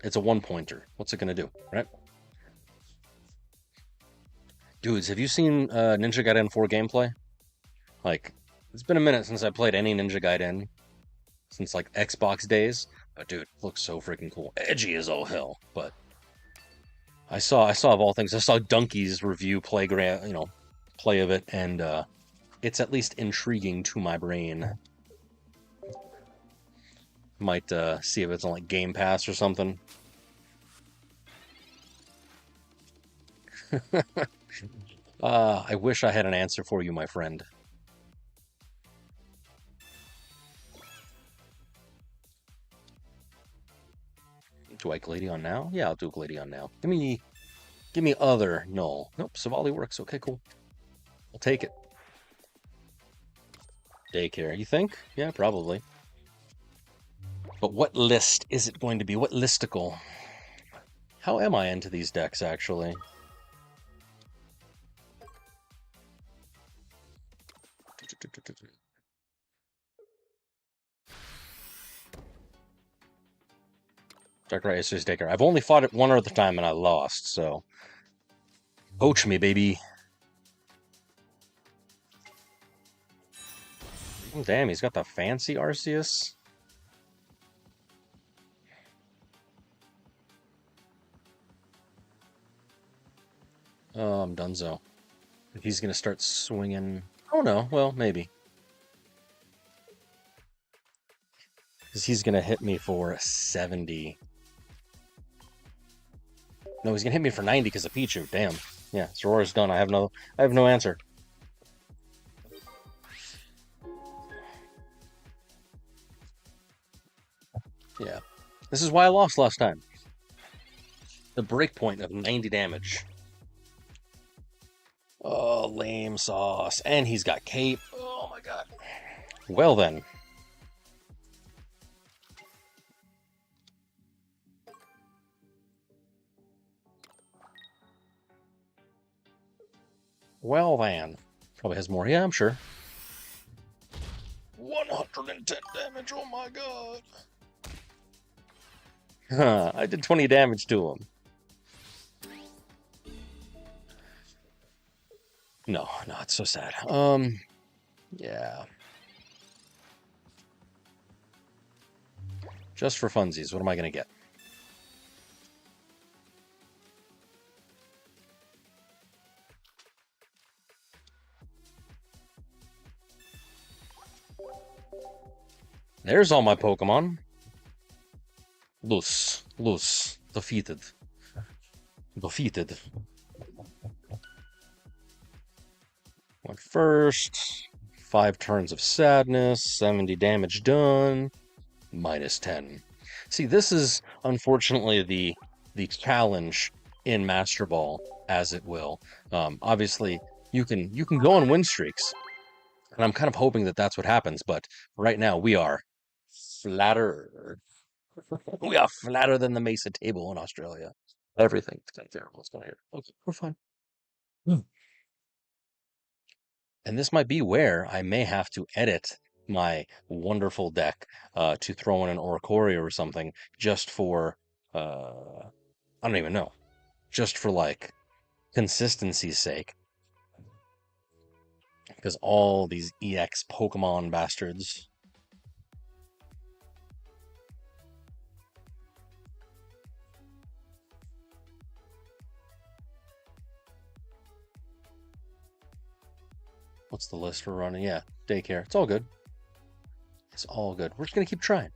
it's a one-pointer. What's it gonna do, right? Dudes, have you seen Ninja Gaiden 4 gameplay? Like, it's been a minute since I played any Ninja Gaiden since like Xbox days. But dude, it looks so freaking cool. Edgy as all hell. But I saw of all things, I saw Donkey's review play of it, and it's at least intriguing to my brain. Might see if it's on like Game Pass or something. I wish I had an answer for you, my friend. Do I Gladion now? Yeah, I'll do Gladion now. Give me other null. Nope, Silvally works. Okay, cool. I'll take it. Daycare, you think? Yeah, probably. But what list is it going to be? What listicle? How am I into these decks, actually? Darkrai Aces Daycare. I've only fought it one other time and I lost, so... Poach me, baby. Oh, damn, he's got the fancy Arceus. Oh, I'm donezo. He's gonna start swinging. Oh no, well, maybe. Because he's gonna hit me for 70. No, he's gonna hit me for 90 because of Pichu. Damn. Yeah, Zeraora's done. I have no answer. Yeah. This is why I lost last time. The breakpoint of 90 damage. Oh, lame sauce. And he's got cape. Oh my god. Well then. Well then. Probably has more. Yeah, I'm sure. 110 damage. Oh my god. Huh, I did 20 damage to him. No, it's so sad. Yeah. Just for funsies, what am I gonna get? There's all my Pokemon. Loose, defeated. Went first. 5 turns of sadness, 70 damage done, -10. See, this is unfortunately the challenge in Master Ball, as it will. Obviously, you can go on win streaks, and I'm kind of hoping that that's what happens. But right now, we are flatter. We are flatter than the Mesa table in Australia. Everything's kind of terrible. What's going on here? Okay, we're fine. And this might be where I may have to edit my wonderful deck to throw in an Oricorio or something just for, I don't even know, just for like consistency's sake. Because all these EX Pokemon bastards. What's the list we're running? Yeah, daycare. It's all good. It's all good. We're just going to keep trying.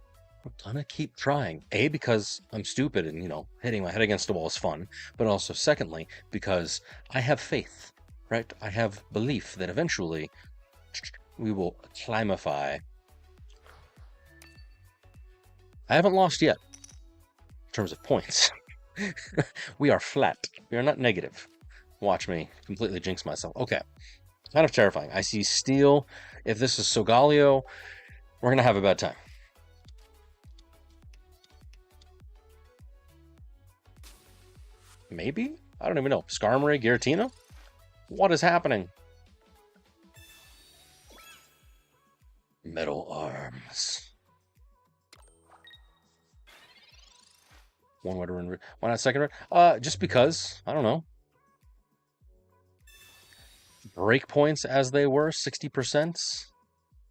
We're going to keep trying. A, because I'm stupid and, hitting my head against the wall is fun. But also, secondly, because I have faith, right? I have belief that eventually we will climify. I haven't lost yet in terms of points. We are flat. We are not negative. Watch me completely jinx myself. Okay. Kind of terrifying. I see steel. If this is Solgaleo, we're going to have a bad time. Maybe? I don't even know. Skarmory, Giratina? What is happening? Metal Arms. One way to run. Why not second round? Just because. I don't know. Break points as they were, 60%.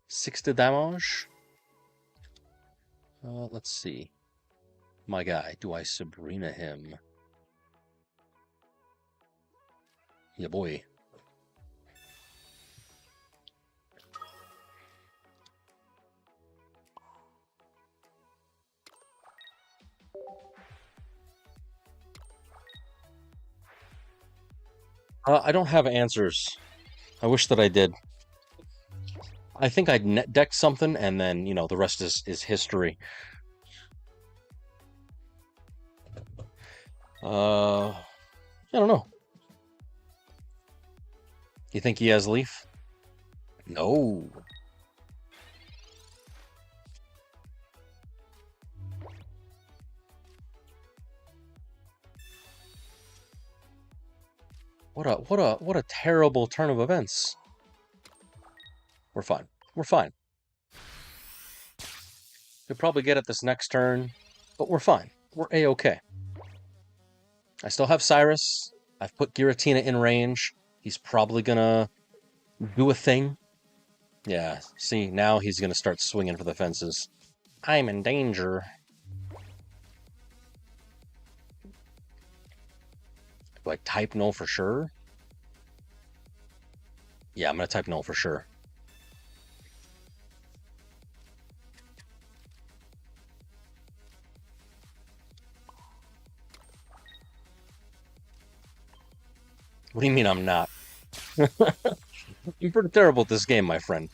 60 damage. Let's see. My guy, do I Sabrina him? Yeah, boy. I don't have answers. I wish that I did. I think I'd net deck something, and then, the rest is history. I don't know. You think he has Leaf? No. What a terrible turn of events. We're fine. We're fine. Could probably get it this next turn, but we're fine. We're A-okay. I still have Cyrus. I've put Giratina in range. He's probably gonna do a thing. Yeah, see, now he's gonna start swinging for the fences. I'm in danger. Do I type null for sure? Yeah, I'm gonna type null for sure. What do you mean I'm not? I'm pretty terrible at this game, my friend.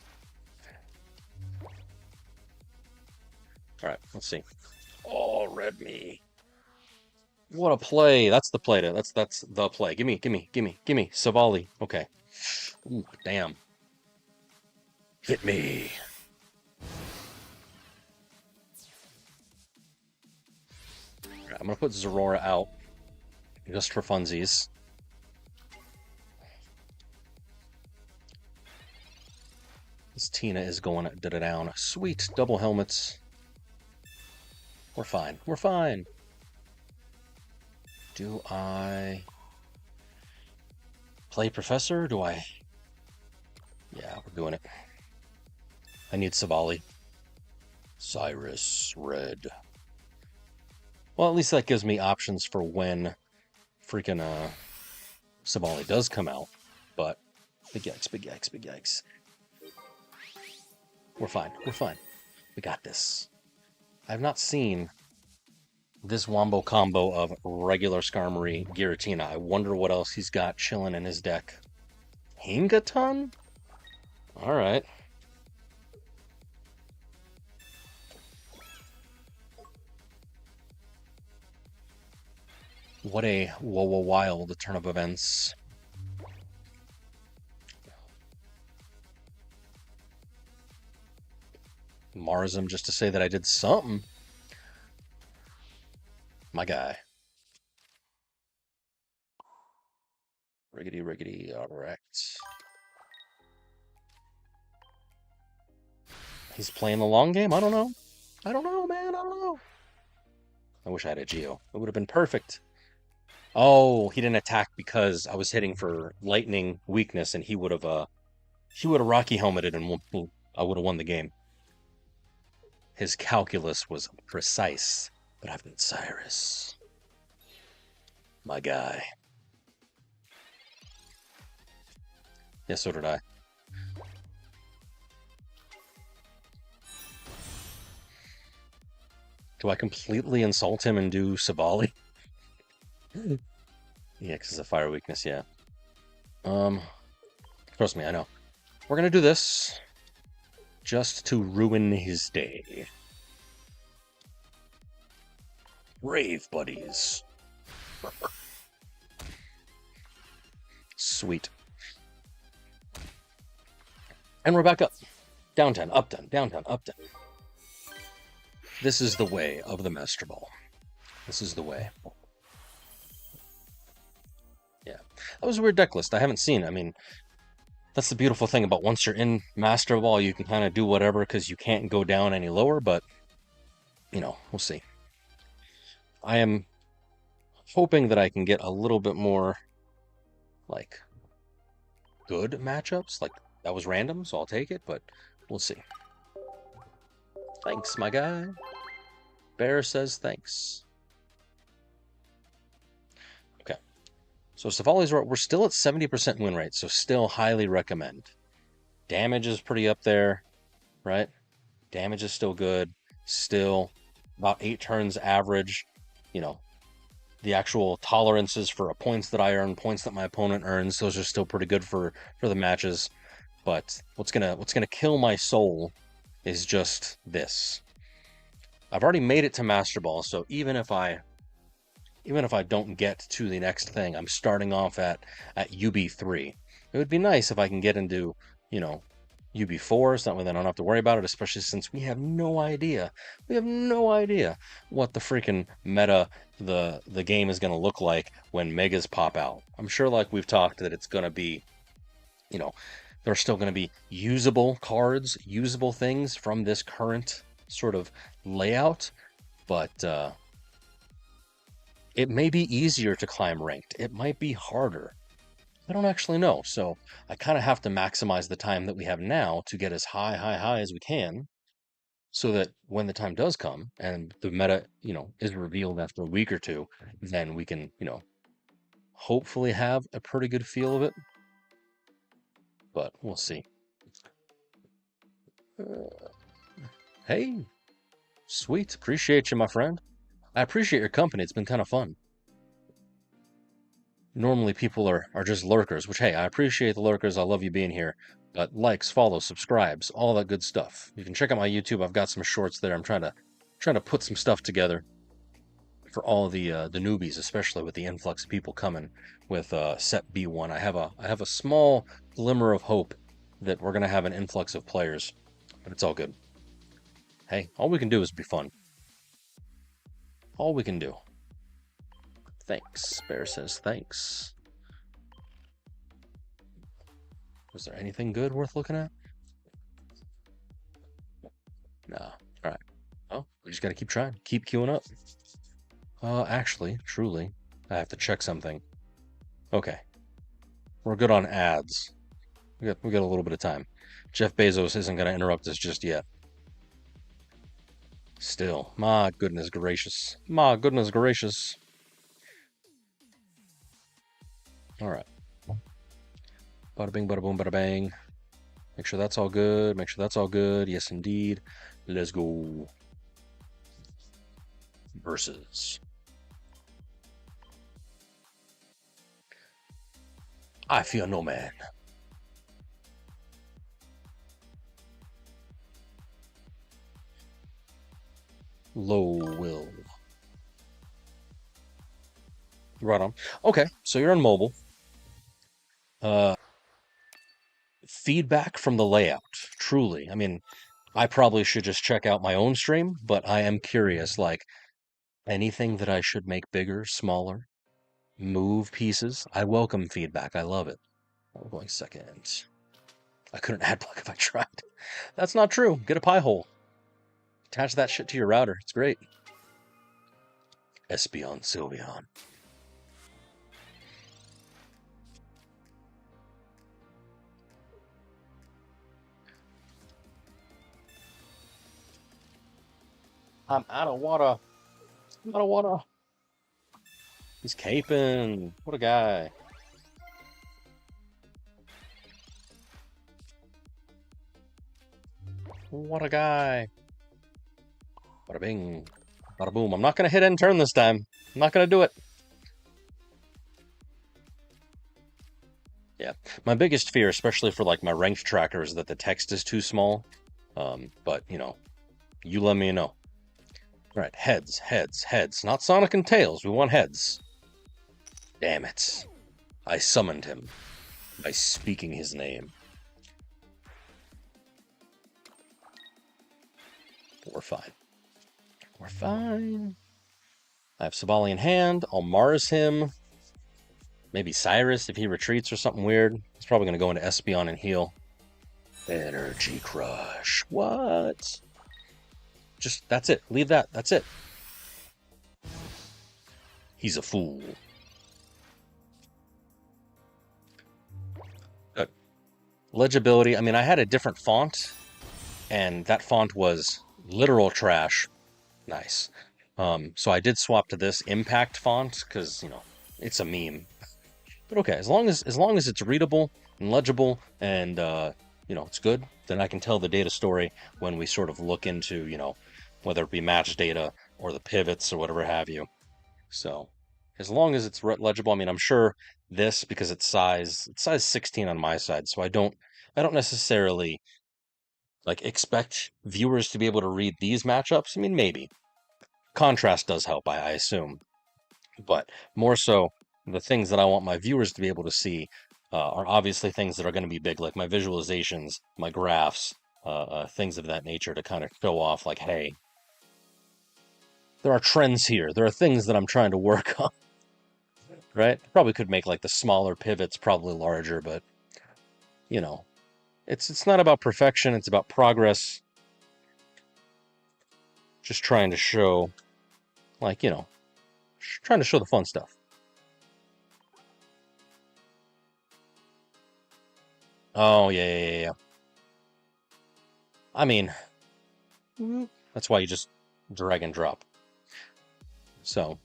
All right, let's see. Oh, red me. What a play. That's the play. That's the play. Give me. Silvally. Okay. Ooh, damn. Hit me. Right, I'm gonna put Zeraora out just for funsies. This Tina is going down. Sweet double helmets. We're fine. We're fine. Do I play Professor? Do I? Yeah, we're doing it. I need Silvally. Cyrus, red. Well, at least that gives me options for when freaking Silvally does come out. But big yikes, big yikes, big yikes. We're fine. We're fine. We got this. I've not seen this wombo combo of regular Skarmory Giratina. I wonder what else he's got chilling in his deck. Hingaton? All right. What a wild turn of events. Mars him just to say that I did something. My guy. Riggedy, riggedy, all right. He's playing the long game? I don't know. I don't know, man. I don't know. I wish I had a Geo. It would have been perfect. Oh, he didn't attack because I was hitting for lightning weakness, and he would have Rocky helmeted, and I would have won the game. His calculus was precise, but I've got Cyrus, my guy. Yeah, so did I. Do I completely insult him and do Silvally? Yeah, because it's a fire weakness, yeah. Trust me, I know. We're gonna do this just to ruin his day. Brave buddies. Sweet. And we're back up. Down 10, up 10, down 10, up 10. This is the way of the Master Ball. This is the way. Yeah. That was a weird deck list. I haven't seen. I mean, that's the beautiful thing about once you're in Master Ball, you can kind of do whatever because you can't go down any lower, but, you know, we'll see. I am hoping that I can get a little bit more, like, good matchups. Like, that was random, so I'll take it, but we'll see. Thanks, my guy. Bear says thanks. Okay. So Silvally's right. We're still at 70% win rate, so still highly recommend. Damage is pretty up there, right? Damage is still good. Still about 8 turns average. You know, the actual tolerances for points that I earn, points that my opponent earns, those are still pretty good for the matches. But what's gonna kill my soul is just this. I've already made it to Master Ball, so even if I don't get to the next thing, I'm starting off at UB3. It would be nice if I can get into, you know, UB4, so that way I don't have to worry about it, especially since we have no idea. We have no idea what the freaking meta the game is going to look like when megas pop out. I'm sure, like we've talked, that it's going to be, you know, there are still going to be usable cards, usable things from this current sort of layout, but it may be easier to climb ranked. It might be harder. I don't actually know. So I kind of have to maximize the time that we have now to get as high as we can, so that when the time does come and the meta, you know, is revealed after a week or two, then we can, you know, hopefully have a pretty good feel of it, but we'll see. Hey, sweet. Appreciate you, my friend. I appreciate your company. It's been kind of fun. Normally people are just lurkers, which, hey, I appreciate the lurkers. I love you being here. But likes, follows, subscribes, all that good stuff. You can check out my YouTube. I've got some shorts there. I'm trying to put some stuff together for all the newbies, especially with the influx of people coming with set B1. I have a small glimmer of hope that we're gonna have an influx of players, but it's all good. Hey, all we can do is be fun. All we can do. Thanks. Bear says thanks. Was there anything good worth looking at? No. All right. Oh, we just gotta keep trying. Keep queuing up. Actually, truly, I have to check something. Okay. We're good on ads. We got a little bit of time. Jeff Bezos isn't gonna interrupt us just yet. Still, my goodness gracious. My goodness gracious. All right. Bada bing, bada boom, bada bang. Make sure that's all good. Make sure that's all good. Yes, indeed. Let's go. Versus. I fear no man. Low will. Right on. Okay, so you're on mobile. Feedback from the layout. Truly. I mean, I probably should just check out my own stream, but I am curious, like, anything that I should make bigger, smaller, move pieces. I welcome feedback. I love it. I'm going second. I couldn't add block if I tried. That's not true. Get a pie hole. Attach that shit to your router. It's great. Espion Sylveon. I'm out of water. I'm out of water. He's caping. What a guy. What a guy. Bada bing. Bada boom. I'm not going to hit end turn this time. I'm not going to do it. Yeah. My biggest fear, especially for like my ranked tracker, is that the text is too small. But, you know, you let me know. All right. Heads, heads, heads. Not Sonic and Tails. We want heads. Damn it. I summoned him by speaking his name. We're fine. We're fine. I have Silvally in hand. I'll Mars him. Maybe Cyrus if he retreats or something weird. He's probably going to go into Espeon and heal. Energy Crush. What? Just, that's it. Leave that. That's it. He's a fool. Good. Legibility. I mean, I had a different font, and that font was literal trash. Nice. So I did swap to this impact font because, you know, it's a meme. But okay, as long as it's readable and legible and you know, it's good, then I can tell the data story when we sort of look into, you know, whether it be match data or the pivots or whatever have you. So as long as it's legible, I mean, I'm sure this, because it's size 16 on my side, so I don't necessarily like expect viewers to be able to read these matchups. I mean, maybe contrast does help, I assume, but more so the things that I want my viewers to be able to see are obviously things that are going to be big, like my visualizations, my graphs, things of that nature, to kind of show off, like, hey, there are trends here. There are things that I'm trying to work on, right? Probably could make like the smaller pivots probably larger, but you know, it's not about perfection. It's about progress. Just trying to show, like, you know, trying to show the fun stuff. Oh, yeah. I mean, that's why you just drag and drop. So,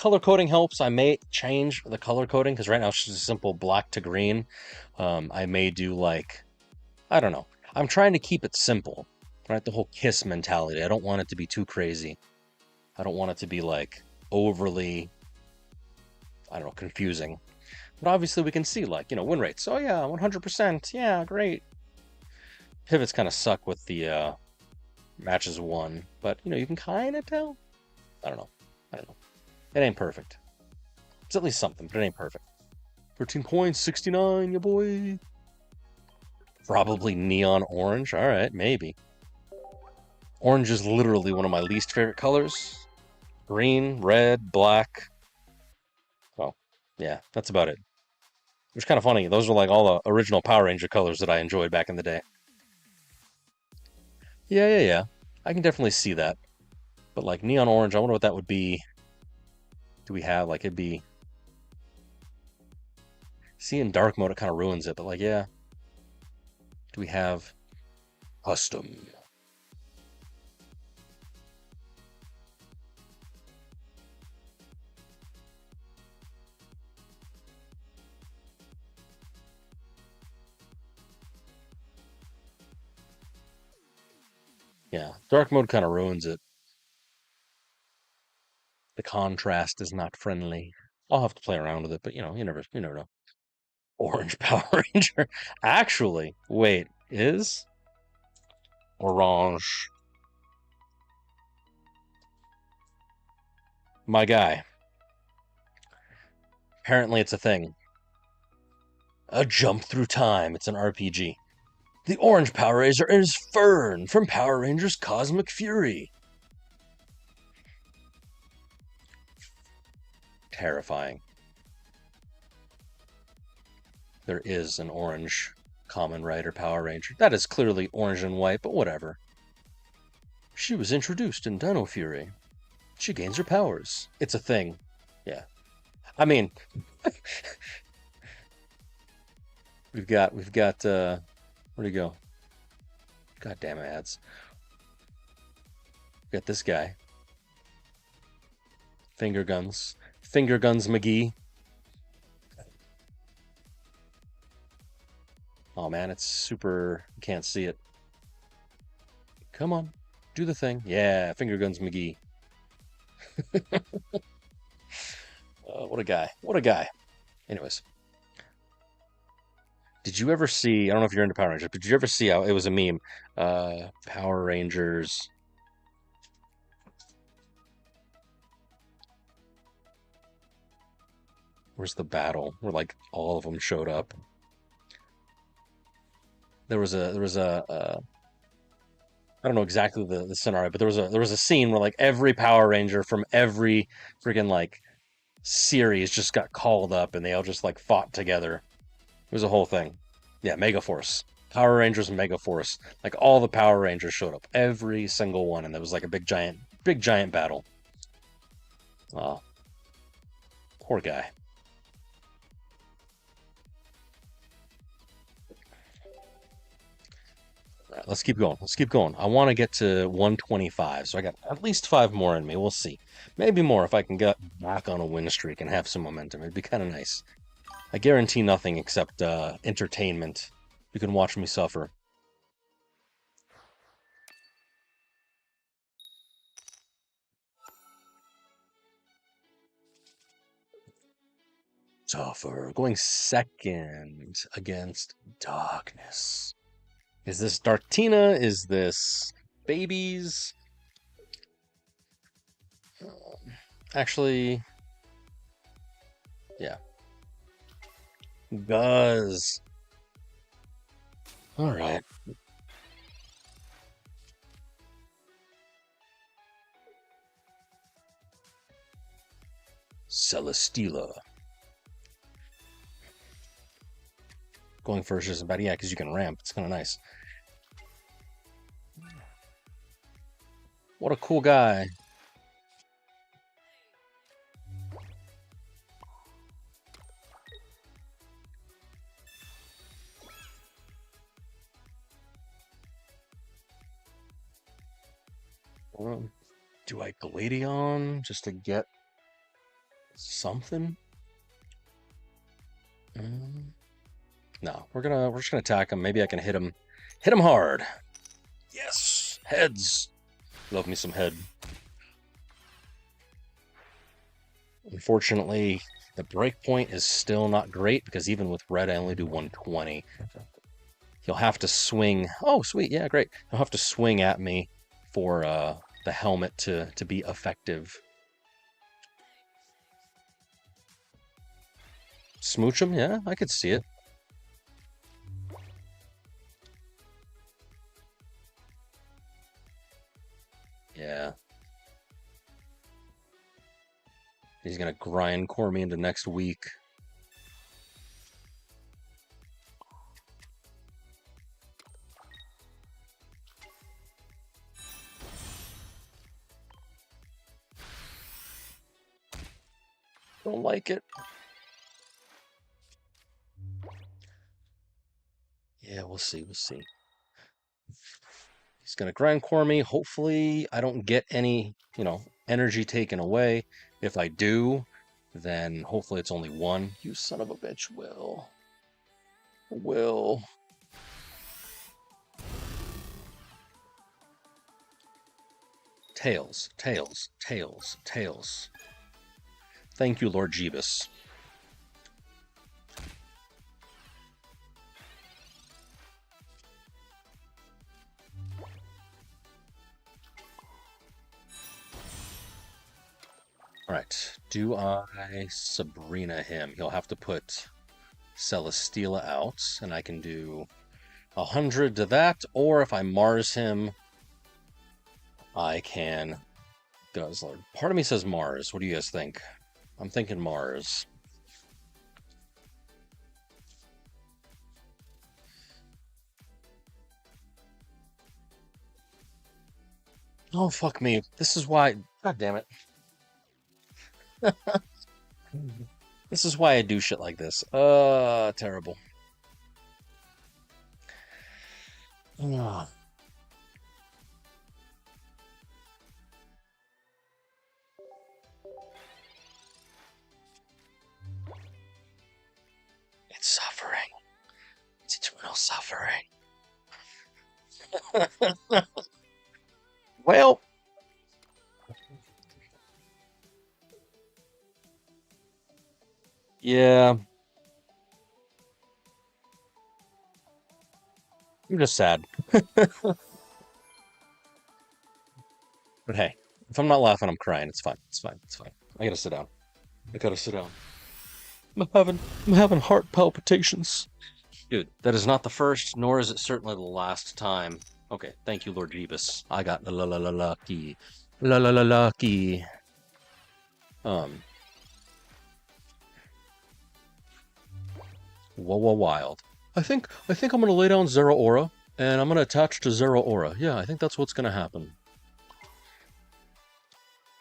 color coding helps. I may change the color coding because right now it's just a simple black to green. I may do like, I don't know. I'm trying to keep it simple, right? The whole kiss mentality. I don't want it to be too crazy. I don't want it to be like overly, I don't know, confusing. But obviously we can see like, win rates. Oh yeah, 100%. Yeah, great. Pivots kind of suck with the matches won, but you can kind of tell. I don't know. It ain't perfect. It's at least something, but it ain't perfect. 13 points, 69, ya boy. Probably neon orange. All right, maybe. Orange is literally one of my least favorite colors. Green, red, black. Well, yeah, that's about it. Which is kind of funny. Those are like all the original Power Ranger colors that I enjoyed back in the day. Yeah. I can definitely see that. But like neon orange, I wonder what that would be. Do we have like it'd be? See, in dark mode, it kind of ruins it. But like, yeah. Do we have custom? Yeah, dark mode kind of ruins it. The contrast is not friendly. I'll have to play around with it, but you never know. Orange Power Ranger. Actually, wait, is orange my guy? Apparently, it's a thing. A jump through time. It's an RPG. The orange Power Ranger is Fern from Power Rangers Cosmic Fury. Terrifying. There is an orange Kamen Rider Power Ranger. That is clearly orange and white, but whatever. She was introduced in Dino Fury. She gains her powers. It's a thing. Yeah. I mean, we've got, where'd he go? God damn it, ads. We got this guy. Finger Guns McGee. Oh man, it's super, you can't see it. Come on, do the thing. Yeah, Finger Guns McGee. What a guy. Anyways, did you ever see, I don't know if you're into Power Rangers, but did you ever see how it was a meme? Power Rangers. Where's the battle where like all of them showed up? There was a I don't know exactly the scenario, but there was a scene where like every Power Ranger from every freaking like series just got called up and they all just like fought together. It was a whole thing. Yeah, Megaforce. Power Rangers and Megaforce. Like all the Power Rangers showed up. Every single one, and there was like a big giant battle. Oh, poor guy. Right, let's keep going. Let's keep going. I want to get to 125, so I got at least 5 more in me. We'll see. Maybe more if I can get back on a win streak and have some momentum. It'd be kind of nice. I guarantee nothing except entertainment. You can watch me suffer. Suffer. Going second against Darkness. Is this Darktina? Is this Babies? Actually, yeah. Guz. All right. Celesteela. Going first isn't bad. Yeah, because you can ramp. It's kind of nice. What a cool guy. Do I Gladion just to get something. No, we're just gonna attack him. Maybe I can hit him hard. Yes, heads. Love me some head. Unfortunately, the breakpoint is still not great because even with red, I only do 120. He'll have to swing. Oh, sweet. Yeah, great. He'll have to swing at me for the helmet to be effective. Smooch him? Yeah, I could see it. Yeah. He's gonna grindcore me into next week. Don't like it. Yeah, we'll see. We'll see. He's gonna grindcore me. Hopefully, I don't get any, energy taken away. If I do, then hopefully it's only one. You son of a bitch, Will. Will. Tails, tails, tails, tails. Thank you, Lord Jeebus. All right, do I Sabrina him? He'll have to put Celesteela out, and I can do 100 to that, or if I Mars him, I can... God's Lord. Part of me says Mars. What do you guys think? I'm thinking Mars. Oh, fuck me. This is why... God damn it. This is why I do shit like this. Terrible. Ugh. It's suffering. It's eternal suffering. Well... Yeah. I'm just sad. But hey, if I'm not laughing, I'm crying. It's fine. It's fine. It's fine. I gotta sit down. I gotta sit down. I'm having heart palpitations. Dude, that is not the first, nor is it certainly the last time. Okay, thank you, Lord Jeebus. I got la la la la lucky. La la la lucky. Whoa, whoa, wild. I think I'm gonna lay down Zeraora, and I'm gonna attach to Zeraora. Yeah, I think that's what's gonna happen.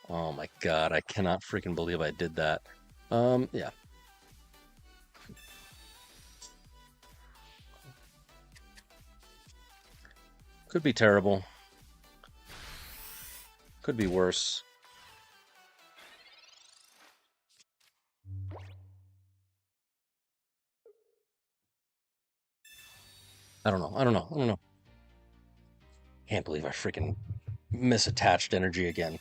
Oh my god, I cannot freaking believe I did that. Yeah. Could be terrible. Could be worse. I don't know. Can't believe I freaking misattached energy again.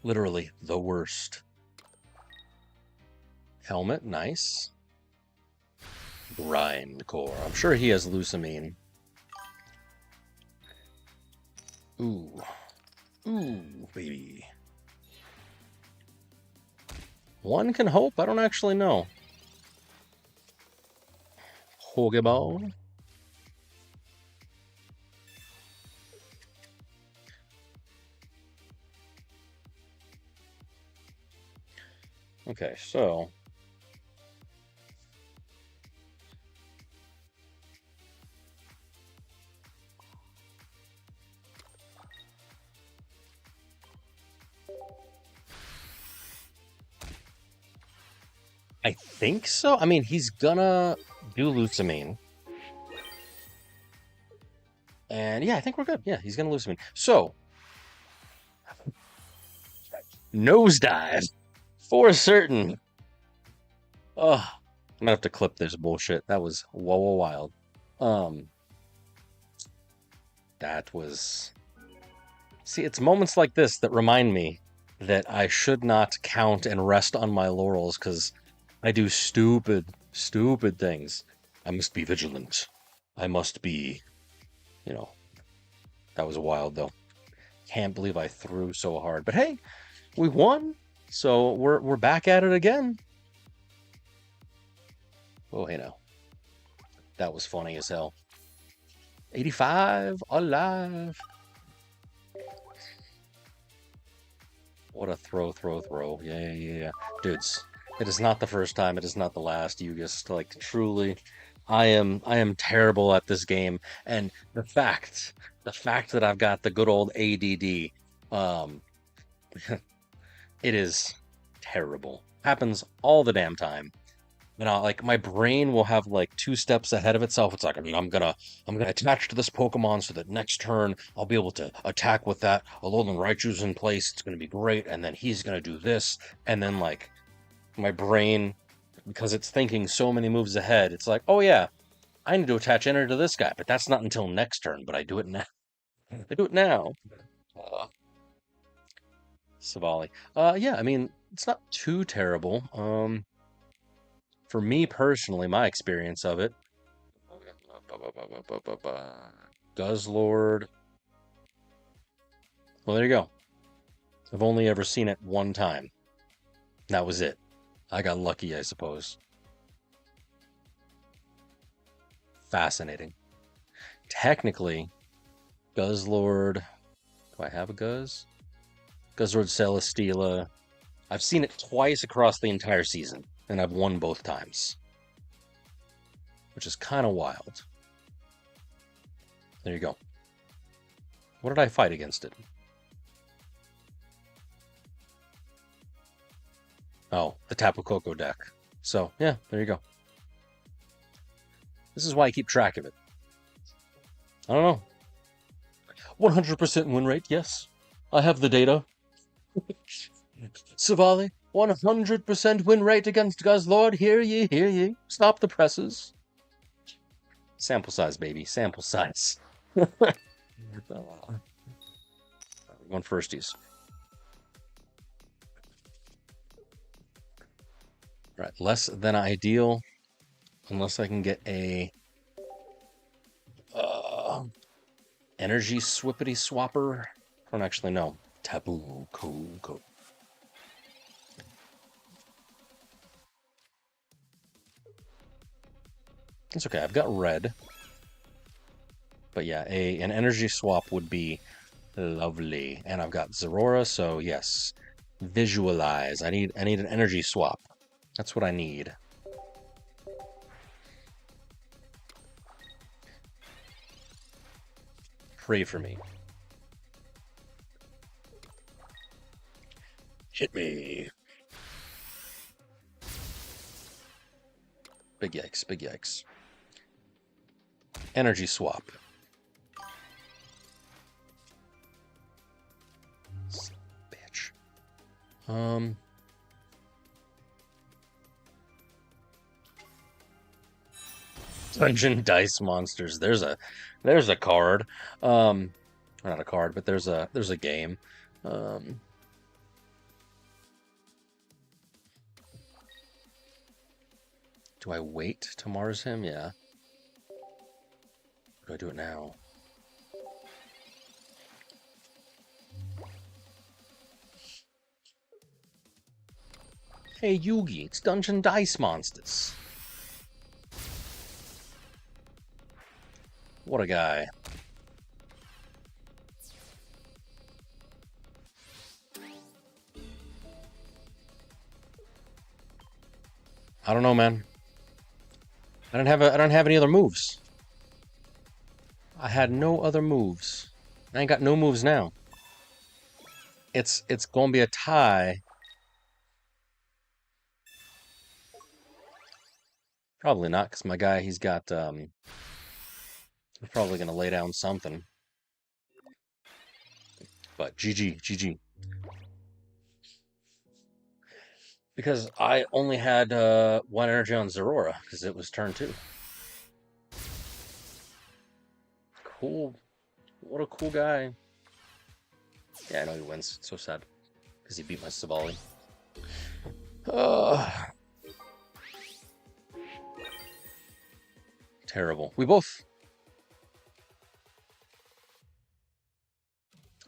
Literally the worst. Helmet, nice. Grindcore. I'm sure he has Lucamine. Ooh. Ooh, baby. One can hope. I don't actually know. Pokeball. Okay, so I think so. I mean, he's gonna do Lucamine. And yeah, I think we're good. Yeah, he's gonna Lucamine. So, nosedive. For certain. Ugh. I'm gonna have to clip this bullshit. That was whoa wild. Um, that was. See, it's moments like this that remind me that I should not count and rest on my laurels because I do stupid, stupid things. I must be vigilant. I must be, you know, that was wild though. Can't believe I threw so hard. But hey, we won. So we're back at it again. Oh, hey now. That was funny as hell. 85 alive. What a throw. Yeah. Dudes, it is not the first time, it is not the last. You just like truly I am terrible at this game. And the fact that I've got the good old ADD, um, it is terrible. Happens all the damn time. Like my brain will have like two steps ahead of itself. It's like, I mean, I'm gonna attach to this Pokemon so that next turn I'll be able to attack with that. Alolan Raichu's in place. It's gonna be great. And then he's gonna do this. And then like my brain, because it's thinking so many moves ahead, it's like, oh yeah, I need to attach energy to this guy, but that's not until next turn. But I do it now. I do it now. Uh, Silvally. Yeah, I mean, it's not too terrible. For me personally, my experience of it, Guzzlord. Well, there you go. I've only ever seen it one time. That was it. I got lucky, I suppose. Fascinating. Technically, Guzzlord. Do I have a Guzz? Guzzlord Celesteela. I've seen it twice across the entire season, and I've won both times, which is kind of wild. There you go. What did I fight against it? Oh, the Tapu Koko deck. So, yeah, there you go. This is why I keep track of it. I don't know. 100% win rate, yes. I have the data. Silvally, 100% win rate against Guzzlord. Hear ye, hear ye. Stop the presses. Sample size, baby. Sample size. We're going firsties. Right, less than ideal. Unless I can get a energy swippity swapper. I don't actually know. Tapu Koko. It's okay. I've got red. But yeah, an energy swap would be lovely. And I've got Zeraora, so yes. Visualize. I need an energy swap. That's what I need. Pray for me. Hit me. Big yikes, big yikes. Energy swap. Bitch. Dungeon Dice Monsters. There's a card. Or not a card, but there's a game. Do I wait to Mars him? Yeah. Or do I do it now? Hey Yugi, it's Dungeon Dice Monsters. What a guy. I don't know, man. I don't have any other moves. I had no other moves. I ain't got no moves now. It's gonna be a tie. Probably not, because my guy, he's got he's probably gonna lay down something. But GG. Because I only had one energy on Zeraora, because it was turn 2. Cool. What a cool guy. Yeah, I know he wins. So sad. Because he beat my Silvally. Terrible. We both...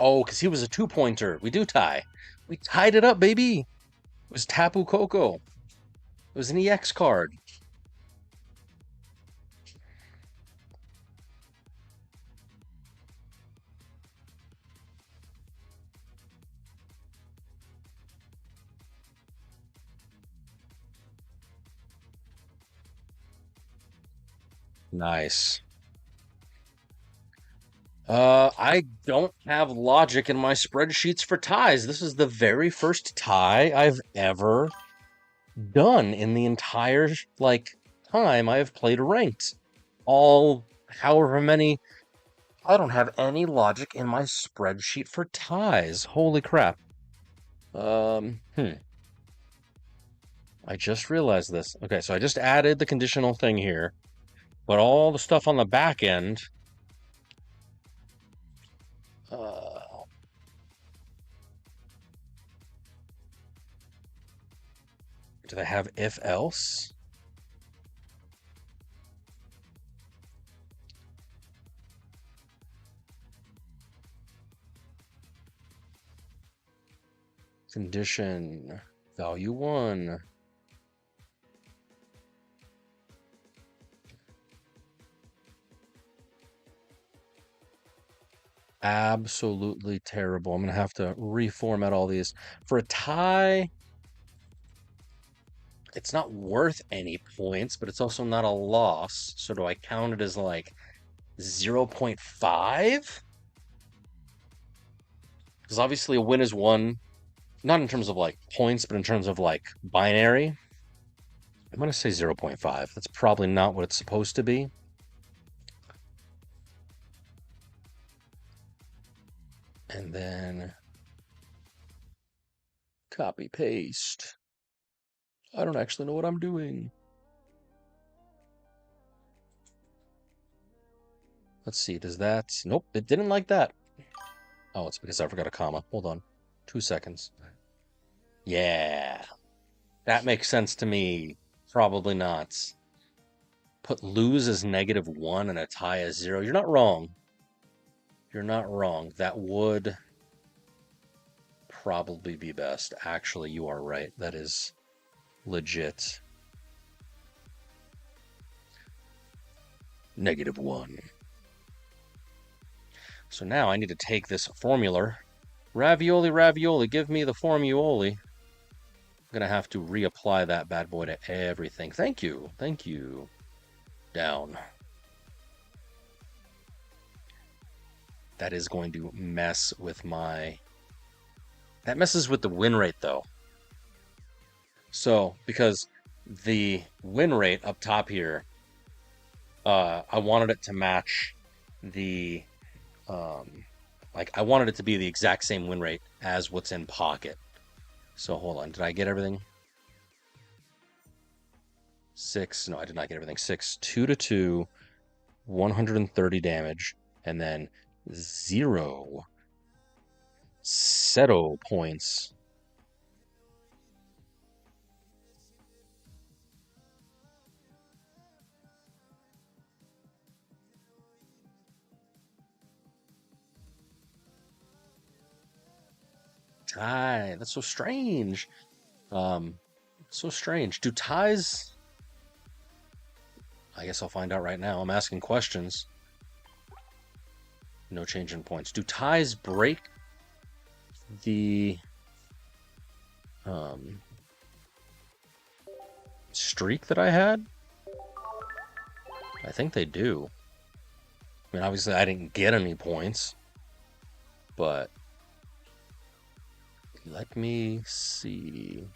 Oh, because he was a 2-pointer. We do tie. We tied it up, baby. It was Tapu Koko. It was an EX card. Nice. I don't have logic in my spreadsheets for ties. This is the very first tie I've ever done in the entire, like, time I have played ranked. All however many. I don't have any logic in my spreadsheet for ties. Holy crap. I just realized this. Okay, so I just added the conditional thing here, but all the stuff on the back end, do they have if else? Condition value 1. Absolutely terrible. I'm going to have to reformat all these. For a tie, it's not worth any points, but it's also not a loss. So do I count it as like 0.5? Because obviously a win is 1, not in terms of like points, but in terms of like binary. I'm going to say 0.5. That's probably not what it's supposed to be. And then copy paste. I don't actually know what I'm doing. Let's see, does that... Nope, it didn't like that. Oh, it's because I forgot a comma. Hold on. 2 seconds. Yeah. That makes sense to me. Probably not. Put lose as -1 and a tie as 0. You're not wrong. You're not wrong. That would probably be best. Actually, you are right. That is legit. -1. So now I need to take this formula. Ravioli, ravioli, give me the formuoli. I'm going to have to reapply that bad boy to everything. Thank you. Thank you. Down. That is going to mess with my... That messes with the win rate, though. So, because the win rate up top here, I wanted it to match the... like, I wanted it to be the exact same win rate as what's in pocket. So, hold on. Did I get everything? 6. No, I did not get everything. 6. 2 to 2. 130 damage. And then 0 Seto points. Tie. That's so strange. So strange. Do ties... I guess I'll find out right now. I'm asking questions. No change in points. Do ties break the streak that I had? I think they do. I mean, obviously I didn't get any points, but let me see.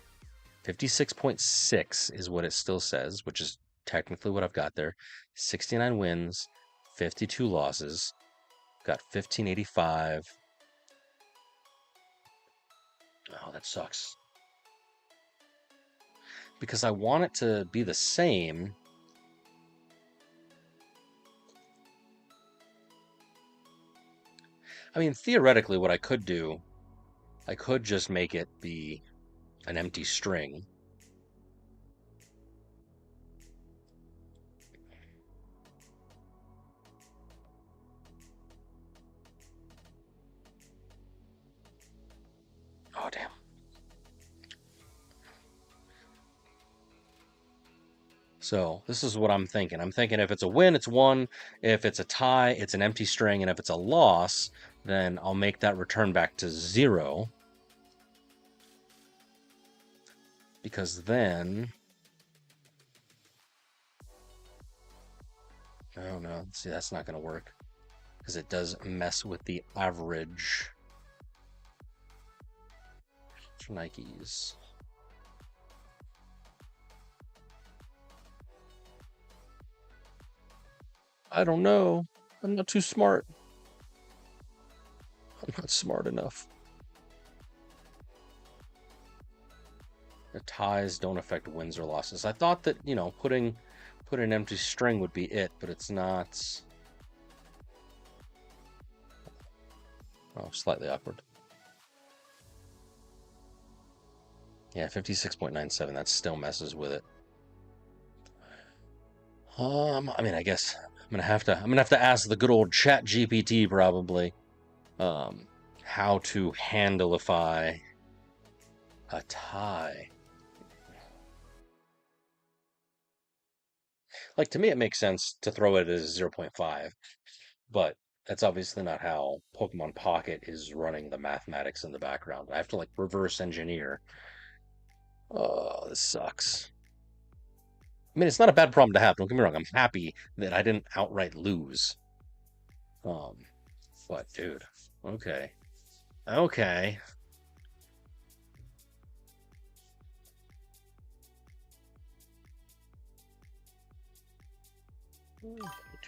56.6 is what it still says, which is technically what I've got there. 69 wins, 52 losses. Got 1585. Oh, that sucks. because I want it to be the same. I mean, theoretically, what I could do, I could just make it be an empty string. Oh, damn. So this is what I'm thinking. I'm thinking if it's a win, it's 1. If it's a tie, it's an empty string. And if it's a loss, then I'll make that return back to 0. Because then... Oh, no. See, that's not going to work. Because it does mess with the average for Nikes. I don't know. I'm not too smart. I'm not smart enough. The ties don't affect wins or losses. I thought that, you know, put an empty string would be it, but it's not. Oh, slightly awkward. Yeah, 56.97. That still messes with it. I mean, I guess I'm gonna have to ask the good old Chat GPT probably, how to handleify a tie. Like, to me, it makes sense to throw it as 0.5, but that's obviously not how Pokemon Pocket is running the mathematics in the background. I have to like reverse engineer. Oh, this sucks. I mean, it's not a bad problem to have. Don't get me wrong. I'm happy that I didn't outright lose. But dude, okay, okay.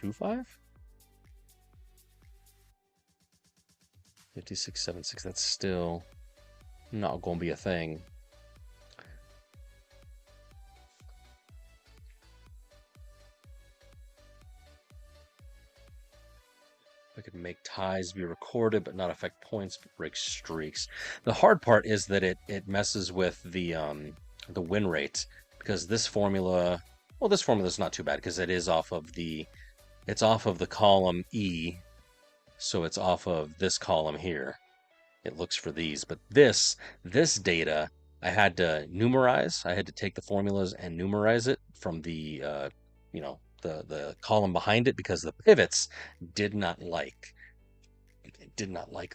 2.5? 56.76. That's still not gonna be a thing. I could make ties be recorded but not affect points, but break streaks. The hard part is that it messes with the win rate, because this formula, well, this formula is not too bad because it is off of the column E, so it's off of this column here. It looks for these, but this data I had to numerize. I had to take the formulas and numerize it from the you know, the column behind it, because the pivots did not like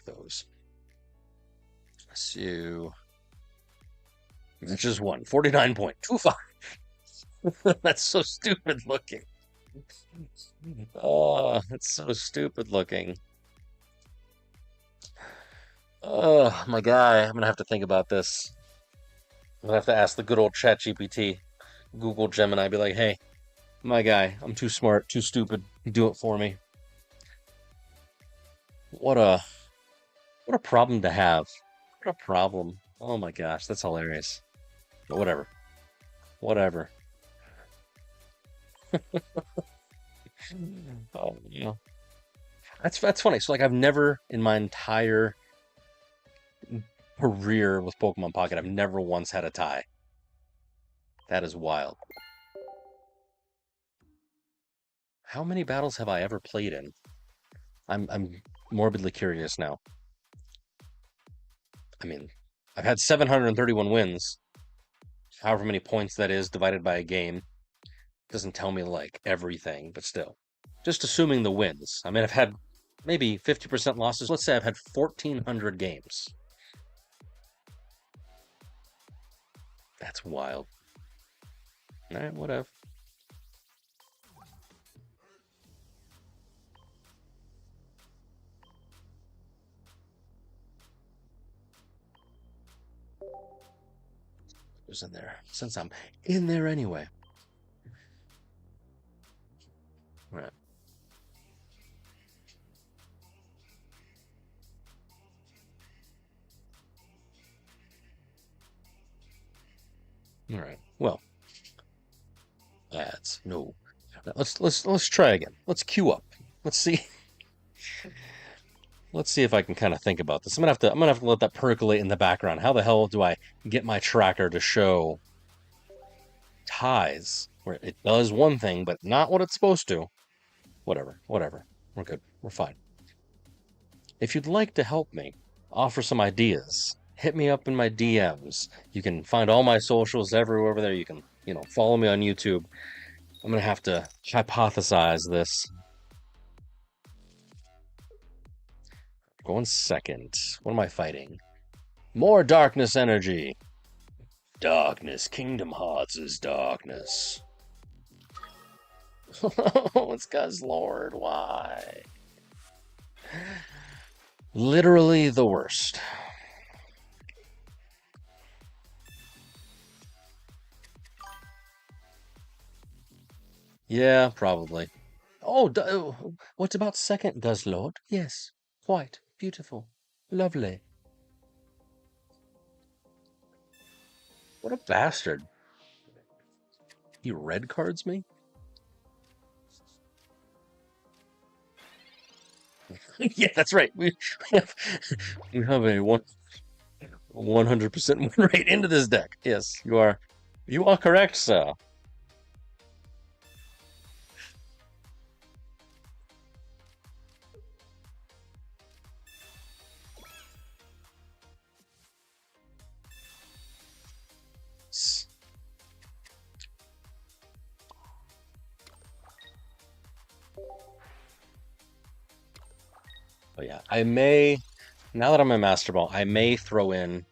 those. So it's just 49.25. That's so stupid looking. Oh, that's so stupid looking. Oh, my guy, I'm gonna have to think about this. I'm gonna have to ask the good old Chat GPT, Google Gemini, be like, hey, my guy, I'm too smart, too stupid. Do it for me. What a problem to have. What a problem. Oh my gosh, that's hilarious. But whatever. Whatever. Oh, yeah. That's funny. So like I've never in my entire career with Pokemon Pocket, I've never once had a tie. That is wild. How many battles have I ever played in? I'm morbidly curious now. I mean, I've had 731 wins. However many points that is divided by a game. Doesn't tell me like everything, but still. Just assuming the wins. I mean, I've had maybe 50% losses. Let's say I've had 1,400 games. That's wild. All right, whatever. Who's in there? Since I'm in there anyway. All right. All right. Well, Ads. No. Let's try again. Let's queue up. Let's see. Let's see if I can kind of think about this. I'm gonna have to let that percolate in the background. How the hell do I get my tracker to show ties where it does one thing but not what it's supposed to? Whatever. We're good. We're fine. If you'd like to help me, offer some ideas, hit me up in my DMs. You can find all my socials everywhere over there. You can, follow me on YouTube. I'm gonna have to hypothesize this. Going second. What am I fighting? More darkness energy. Darkness. Kingdom Hearts is darkness. It's because Lord, why? Literally the worst. Yeah, probably. Oh, what about second, Guzzlord? Yes, quite beautiful. Lovely. What a bastard. He red cards me? Yeah, that's right. We have a 100% win rate into this deck. Yes, you are correct, sir. But yeah, now that I'm a Master Ball, I may throw in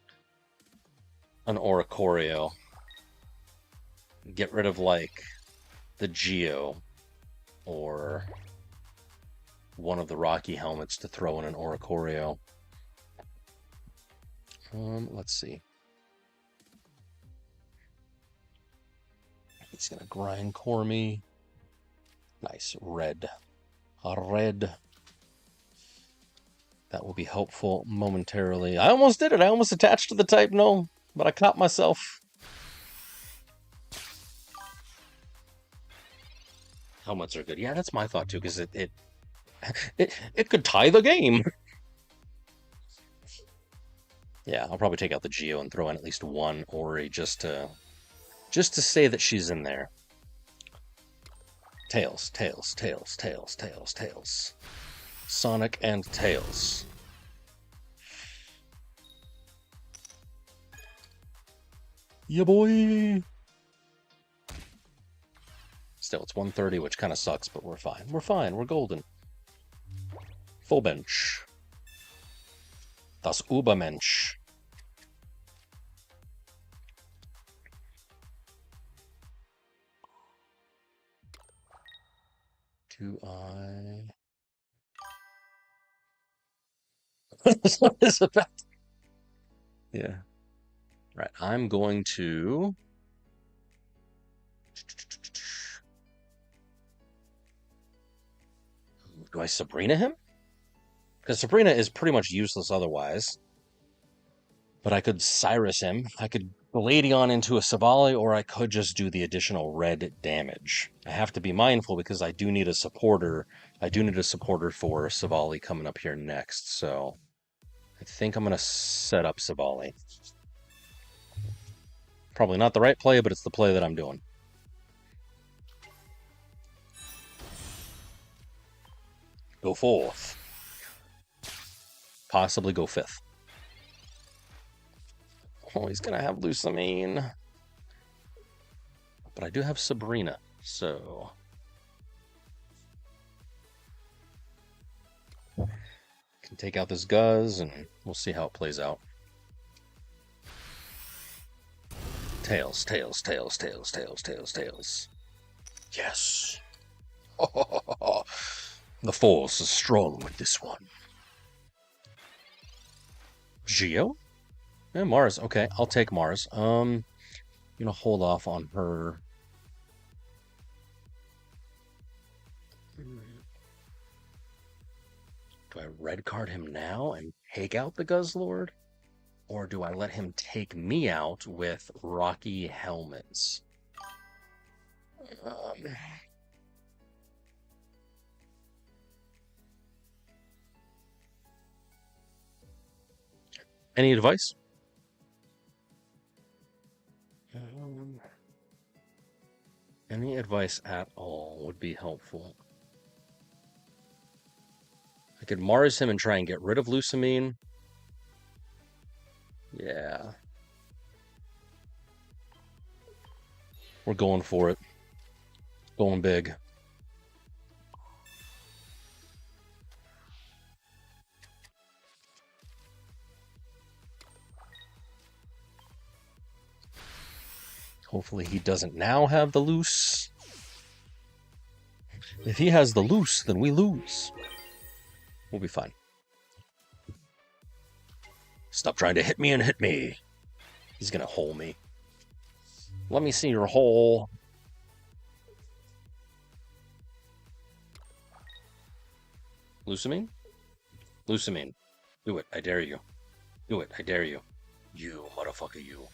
an Oricorio. Get rid of, like, the Geo or one of the Rocky helmets to throw in an Oricorio. Let's see. He's gonna grindcore me. Nice, red. A red. That will be helpful momentarily. I almost did it. I almost attached to the type no, but I caught myself. Helmets are good. Yeah, that's my thought too, because it could tie the game. Yeah, I'll probably take out the Geo and throw in at least one Ori just to say that she's in there. Tails. Sonic and Tails. Yeah, boy. Still, it's 130, which kind of sucks, but we're fine. We're golden. Full bench. Das Übermensch. Do I... What is about? Yeah. Right, I'm going to... Do I Sabrina him? Because Sabrina is pretty much useless otherwise. But I could Cyrus him. I could Gladion into a Silvally, or I could just do the additional red damage. I have to be mindful because I do need a supporter. I do need a supporter for Silvally coming up here next, so I think I'm going to set up Silvally. Probably not the right play, but it's the play that I'm doing. Go fourth. Possibly go fifth. Oh, he's going to have Lucamine. But I do have Sabrina, so... Can take out this Guzz, and we'll see how it plays out. Tails. Yes. The force is strong with this one. Geo? Yeah, Mars. Okay, I'll take Mars. I'm gonna hold off on her. Do I red card him now and take out the Guzzlord? Or do I let him take me out with Rocky Helmets? Any advice? Any advice at all would be helpful. I could Mars him and try and get rid of Lucamine. Yeah. We're going for it. Going big. Hopefully he doesn't now have the loose. If he has the loose, then we lose. We'll be fine. Stop trying to hit me and hit me. He's gonna hole me. Let me see your hole. Lucamine? Lucamine. Do it. I dare you. Do it. I dare you. You, motherfucker, you.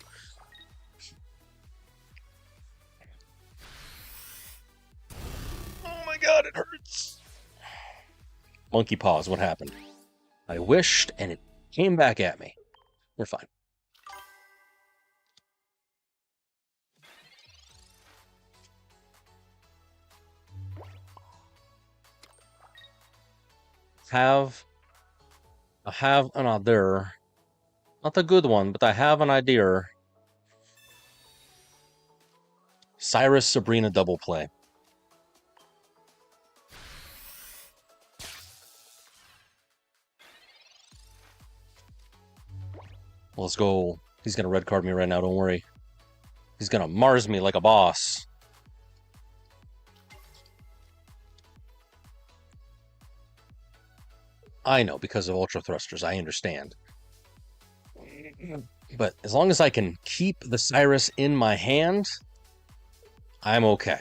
Oh my god, it hurts. Monkey paws, what happened? I wished and it came back at me. We're fine. I have an idea. Not a good one, but I have an idea. Cyrus Sabrina double play. Let's go. He's gonna red card me right now, don't worry. He's gonna Mars me like a boss. I know, because of Ultra Thrusters, I understand. But as long as I can keep the Cyrus in my hand, I'm okay.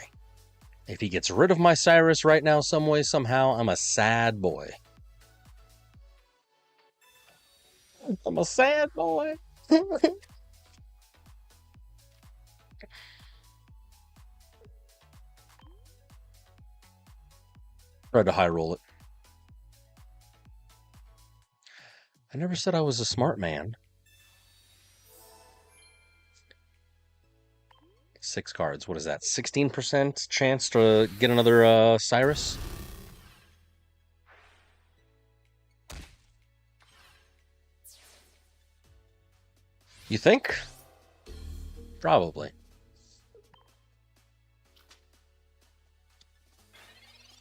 If he gets rid of my Cyrus right now, some way, somehow, I'm a sad boy. I'm a sad boy. Tried to high roll it. I never said I was a smart man. 6 cards. What is that? 16% chance to get another Cyrus? You think? Probably.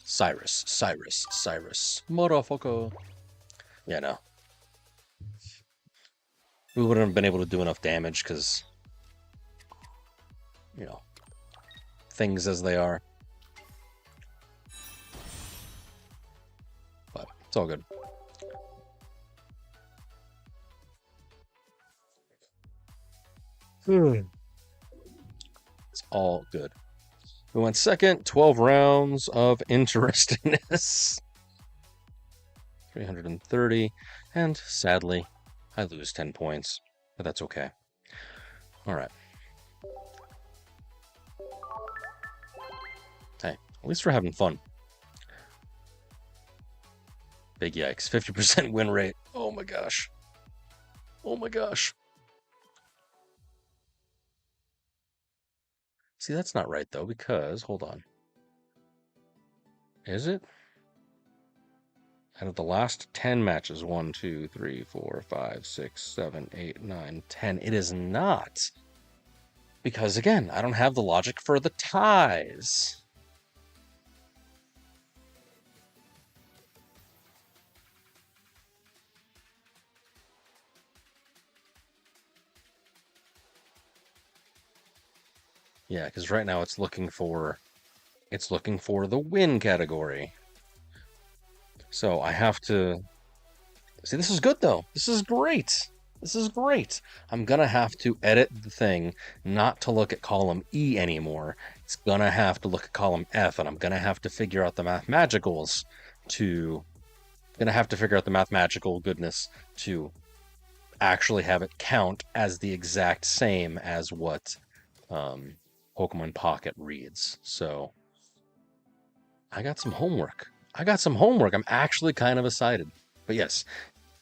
Cyrus. Motherfucker. Yeah, no. We wouldn't have been able to do enough damage because, you know, things as they are. But it's all good. It's all good. We went second, 12 rounds of interestingness. 330, and sadly, I lose 10 points, but that's okay. All right. Hey, at least we're having fun. Big yikes. 50% win rate. Oh my gosh. Oh my gosh. See, that's not right, though, because, hold on. Is it? Out of the last 10 matches, 1, 2, 3, 4, 5, 6, 7, 8, 9, 10, it is not. Because, again, I don't have the logic for the ties. Yeah, because right now it's looking for the win category. So I have to see. This is good though. This is great. This is great. I'm gonna have to edit the thing not to look at column E anymore. It's gonna have to look at column F, and I'm gonna have to figure out the mathemagicals to. Gonna have to figure out the mathematical goodness to actually have it count as the exact same as what Pokemon Pocket reads. So I got some homework. I'm actually kind of excited. But yes,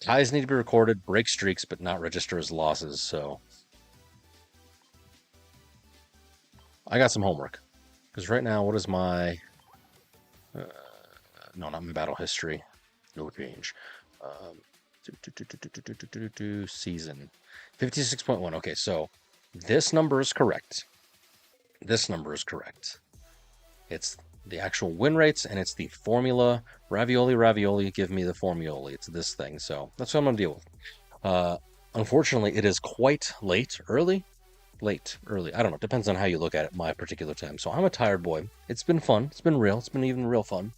ties need to be recorded, break streaks, but not register as losses. So I got some homework. Because right now, what is my... Uh, no, not my battle history. No change. Season 56.1. Okay, so this number is correct. This number is correct. It's the actual win rates, and it's the formula. Ravioli, give me the formula. It's this thing. So that's what I'm going to deal with. Unfortunately, it is quite late. Early? Early. I don't know. Depends on how you look at it, my particular time. So I'm a tired boy. It's been fun. It's been real. It's been even real fun.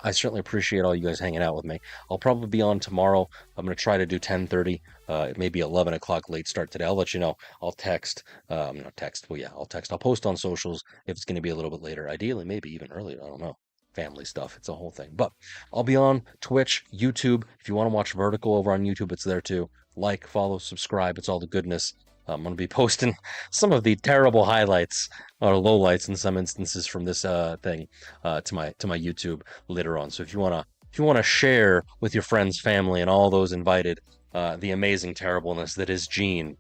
I certainly appreciate all you guys hanging out with me. I'll probably be on tomorrow. I'm going to try to do 10:30, maybe 11 o'clock late start today. I'll let you know. I'll text. Not text. Well, yeah, I'll text. I'll post on socials if it's going to be a little bit later. Ideally, maybe even earlier. I don't know. Family stuff. It's a whole thing. But I'll be on Twitch, YouTube. If you want to watch Vertical over on YouTube, it's there too. Like, follow, subscribe. It's all the goodness. I'm going to be posting some of the terrible highlights or lowlights in some instances from this thing to my YouTube later on. So if you wanna share with your friends, family, and all those invited the amazing terribleness that is Gene,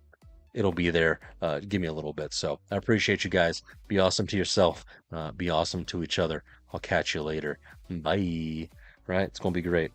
it'll be there. Give me a little bit. So I appreciate you guys. Be awesome to yourself. Be awesome to each other. I'll catch you later. Bye. Right? It's gonna be great.